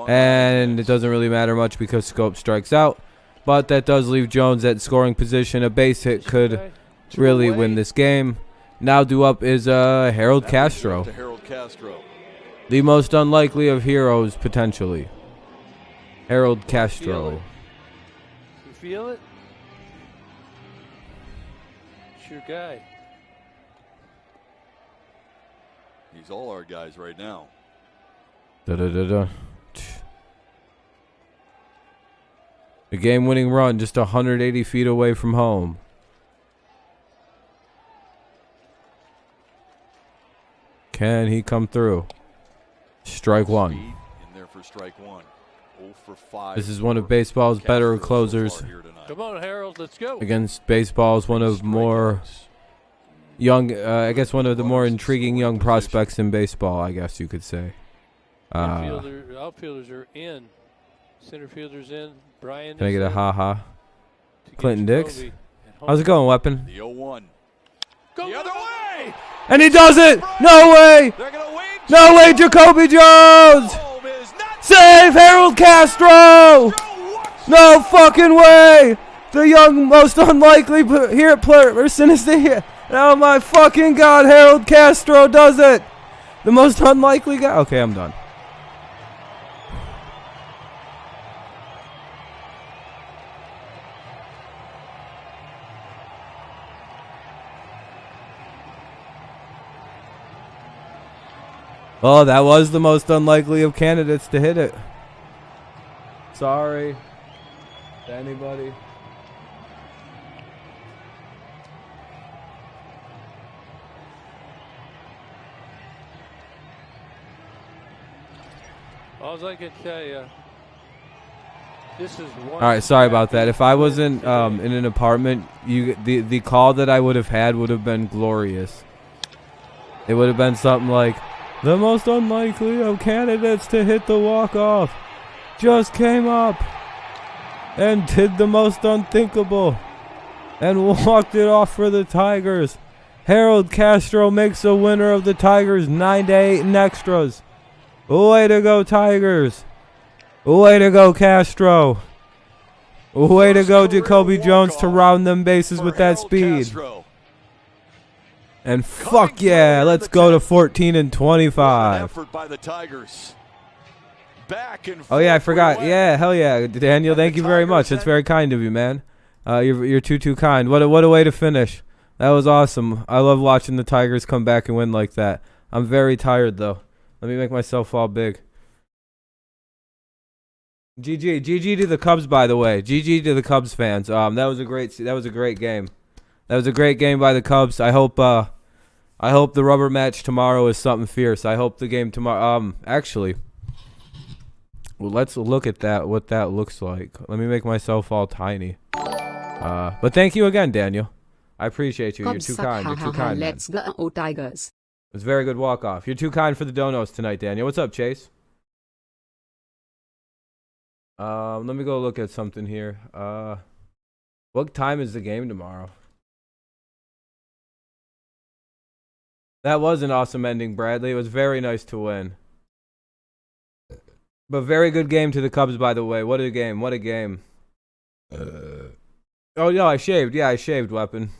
And it doesn't really matter much because Scope strikes out. But that does leave Jones at scoring position. A base hit could really win this game. Now due up is Harold Castro. The most unlikely of heroes, potentially. Harold Castro. You feel it? It's your guy. He's all our guys right now. Da-da-da-da. The game-winning run just 180 feet away from home. Can he come through? Strike one. In there for strike one. 0 for 5. This is one of baseball's better closers. Come on, Harold, let's go. Against baseball's one of more young, I guess one of the more intriguing young prospects in baseball, I guess you could say. Outfielders are in. Center fielders in. Brian. Can I get a ha-ha? Clinton Dix. How's it going, Weapon? The 0-1. The other way! And he does it! No way! No way, Jacoby Jones! Save Harold Castro! No fucking way! The young, most unlikely person is here. Oh my fucking god, Harold Castro does it! The most unlikely guy. Okay, I'm done. Oh, that was the most unlikely of candidates to hit it. Sorry to anybody. All I can tell you, this is one. All right, sorry about that. If I wasn't in an apartment, the call that I would have had would have been glorious. It would have been something like, the most unlikely of candidates to hit the walk-off just came up and did the most unthinkable and walked it off for the Tigers. Harold Castro makes a winner of the Tigers 9-8 in extras. Way to go, Tigers. Way to go, Castro. Way to go, Jacoby Jones, to round them bases with that speed. And fuck yeah, let's go to 14 and 25. Effort by the Tigers. Back and oh yeah, I forgot. Yeah, hell yeah, Daniel. Thank you very much. That's very kind of you, man. You're too kind. What a way to finish. That was awesome. I love watching the Tigers come back and win like that. I'm very tired though. Let me make myself all big. GG to the Cubs, by the way. GG to the Cubs fans. That was a great game. That was a great game by the Cubs. I hope the rubber match tomorrow is something fierce. I hope the game tomorrow. Actually, well, let's look at that. What that looks like. Let me make myself all tiny. But thank you again, Daniel. I appreciate you. You're too kind. You're too kind. Let's go, Tigers. It was a very good walk off. You're too kind for the donos tonight, Daniel. What's up, Chase? Let me go look at something here. What time is the game tomorrow? That was an awesome ending, Bradley. It was very nice to win. But very good game to the Cubs, by the way. What a game. What a game. Oh, no, I shaved. Yeah, I shaved, Weapon.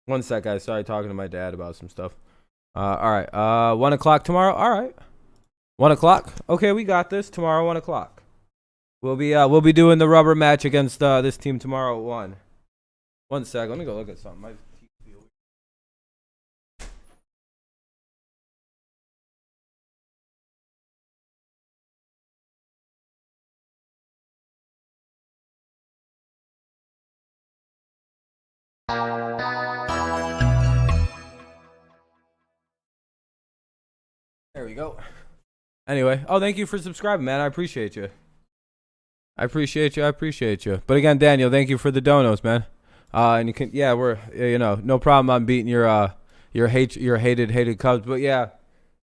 1 sec, guys. Sorry, talking to my dad about some stuff. All right. 1 o'clock tomorrow. All right. 1 o'clock. Okay, we got this. Tomorrow, 1 o'clock. We'll be doing the rubber match against this team tomorrow at 1. 1 sec. Let me go look at something. My teeth feel weird. There we go. Anyway, thank you for subscribing, man. I appreciate you. I appreciate you. But again, Daniel, thank you for the donos, man. And you can, yeah, we're, no problem on beating your hated Cubs. But yeah,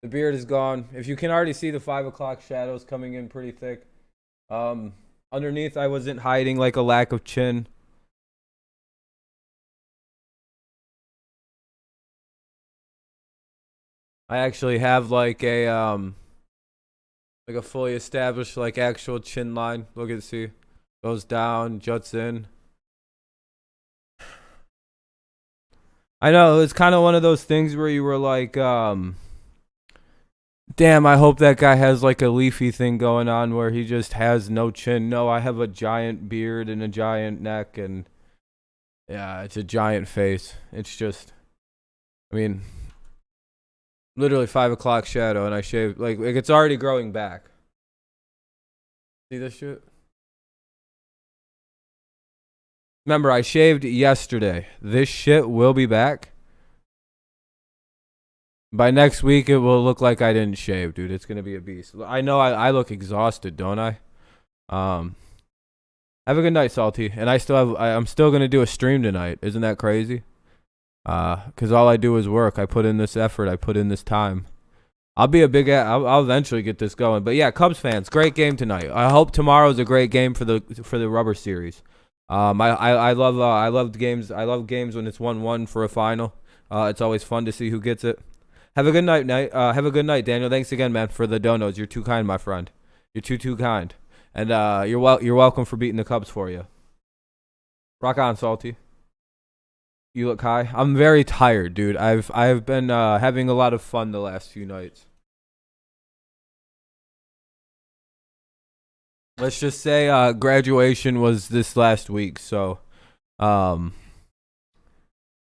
the beard is gone. If you can already see the 5 o'clock shadows coming in pretty thick. Underneath, I wasn't hiding like a lack of chin. I actually have like a fully established like actual chin line. Look at see, goes down, juts in. I know it's kind of one of those things where you were like, damn, I hope that guy has like a leafy thing going on where he just has no chin. No, I have a giant beard and a giant neck, and yeah, it's a giant face. It's just, I mean, literally 5 o'clock shadow, and I shaved like it's already growing back. See this shit? Remember, I shaved yesterday. This shit will be back. By next week, it will look like I didn't shave, dude. It's gonna be a beast. I know I look exhausted, don't I? Have a good night, Salty. And I'm still gonna do a stream tonight. Isn't that crazy? Cause all I do is work. I put in this effort. I put in this time. I'll eventually get this going. But yeah, Cubs fans, great game tonight. I hope tomorrow's a great game for the rubber series. I love games. I love games when it's 1-1 for a final. It's always fun to see who gets it. Have a good night, have a good night, Daniel. Thanks again, man, for the donos. You're too kind, my friend. You're too kind. And you're welcome for beating the Cubs for you. Rock on, Salty. You look high. I'm very tired, dude. I've been having a lot of fun the last few nights. Let's just say graduation was this last week, so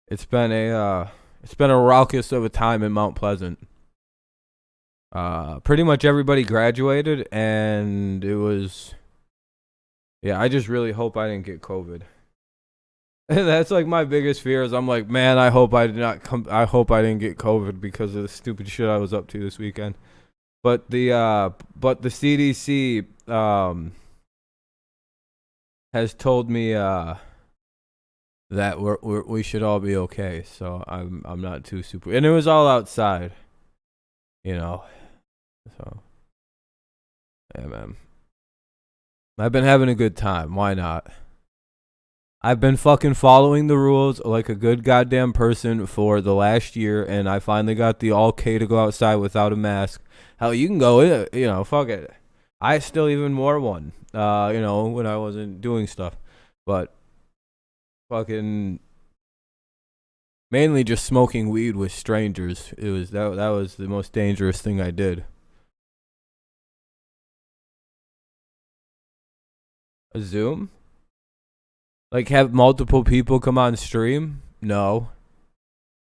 it's been a raucous of a time in Mount Pleasant. Pretty much everybody graduated, and it was, yeah, I just really hope I didn't get COVID. That's like my biggest fear is I'm like, man, I hope I didn't get COVID because of the stupid shit I was up to this weekend. But the CDC has told me that we should all be okay. So I'm not too super, and it was all outside, So yeah, man. I've been having a good time. Why not? I've been fucking following the rules like a good goddamn person for the last year, and I finally got the okay to go outside without a mask. Hell, you can go in, fuck it. I still even wore one, when I wasn't doing stuff. But fucking mainly just smoking weed with strangers. It was that was the most dangerous thing I did. A Zoom? Like have multiple people come on stream? No.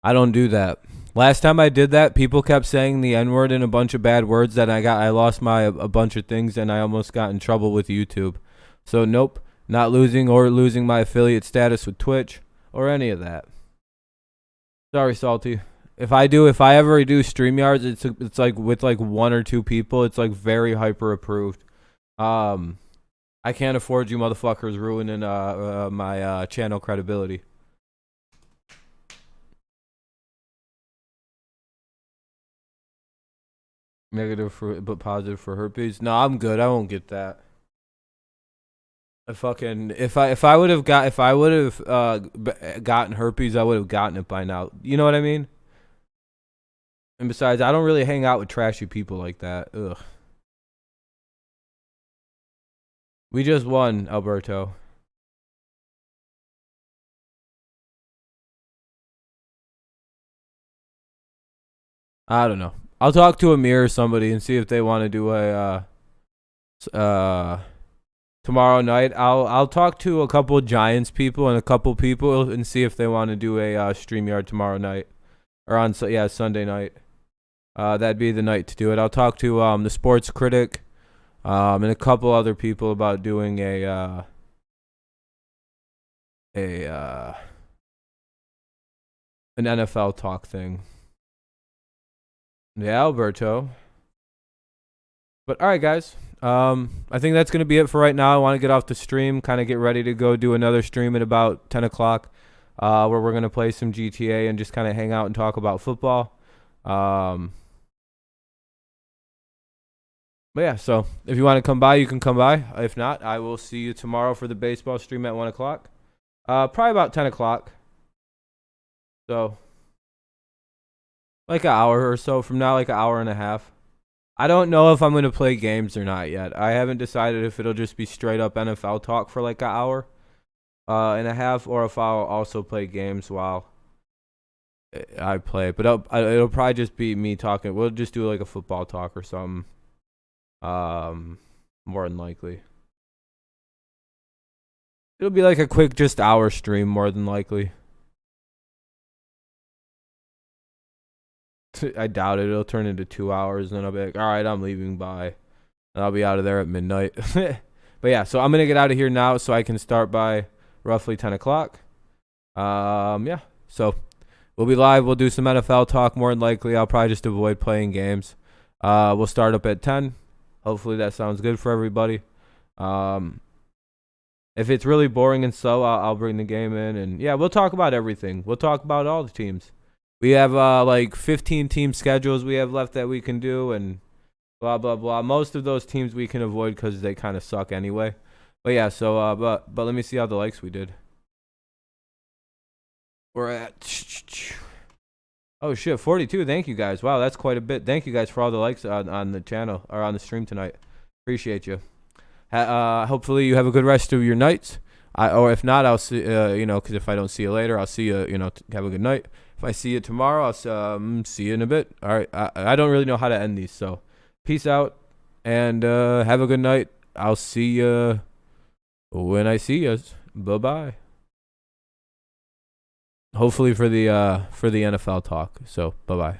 I don't do that. Last time I did that, people kept saying the N-word and a bunch of bad words that I lost a bunch of things, and I almost got in trouble with YouTube. So nope, not losing my affiliate status with Twitch or any of that. Sorry, Salty. If I ever do StreamYards, it's like with like 1 or 2 people, it's like very hyper approved. I can't afford you motherfuckers ruining my channel credibility. Negative but positive for herpes. No, I'm good. I won't get that. If I would have gotten herpes, I would have gotten it by now. You know what I mean? And besides, I don't really hang out with trashy people like that. Ugh. We just won, Alberto. I don't know. I'll talk to Amir or somebody and see if they want to do a tomorrow night. I'll talk to a couple Giants people and a couple people and see if they want to do a StreamYard tomorrow night or on Sunday night. That'd be the night to do it. I'll talk to the Sports Critic and a couple other people about doing an NFL talk thing. Yeah, Alberto. But all right, guys. I think that's going to be it for right now. I want to get off the stream, kind of get ready to go do another stream at about 10 o'clock where we're going to play some GTA and just kind of hang out and talk about football. But yeah, so if you want to come by, you can come by. If not, I will see you tomorrow for the baseball stream at 1 o'clock. Probably about 10 o'clock. So, like an hour or so from now, like an hour and a half. I don't know if I'm going to play games or not yet. I haven't decided if it'll just be straight up NFL talk for like an hour and a half, or if I'll also play games while I play. But it'll probably just be me talking. We'll just do like a football talk or something. More than likely. It'll be like a quick just hour stream more than likely. I doubt it. It'll turn into 2 hours, and then I'll be like, all right, I'm leaving. Bye. And I'll be out of there at midnight. But yeah, so I'm going to get out of here now so I can start by roughly 10 o'clock. Yeah, so we'll be live. We'll do some NFL talk more than likely. I'll probably just avoid playing games. We'll start up at 10. Hopefully that sounds good for everybody. If it's really boring and slow, I'll bring the game in. And yeah, we'll talk about everything. We'll talk about all the teams. We have like 15 team schedules we have left that we can do and blah, blah, blah. Most of those teams we can avoid because they kind of suck anyway. But yeah, so but let me see how the likes we did. We're at... Oh, shit, 42. Thank you, guys. Wow, that's quite a bit. Thank you, guys, for all the likes on the channel or on the stream tonight. Appreciate you. Hopefully you have a good rest of your nights. Or if not, I'll see, because if I don't see you later, I'll see you, have a good night. If I see you tomorrow, I'll see you in a bit. All right. I don't really know how to end these, so peace out and have a good night. I'll see you when I see you. Bye-bye. Hopefully for the NFL talk. So, bye-bye.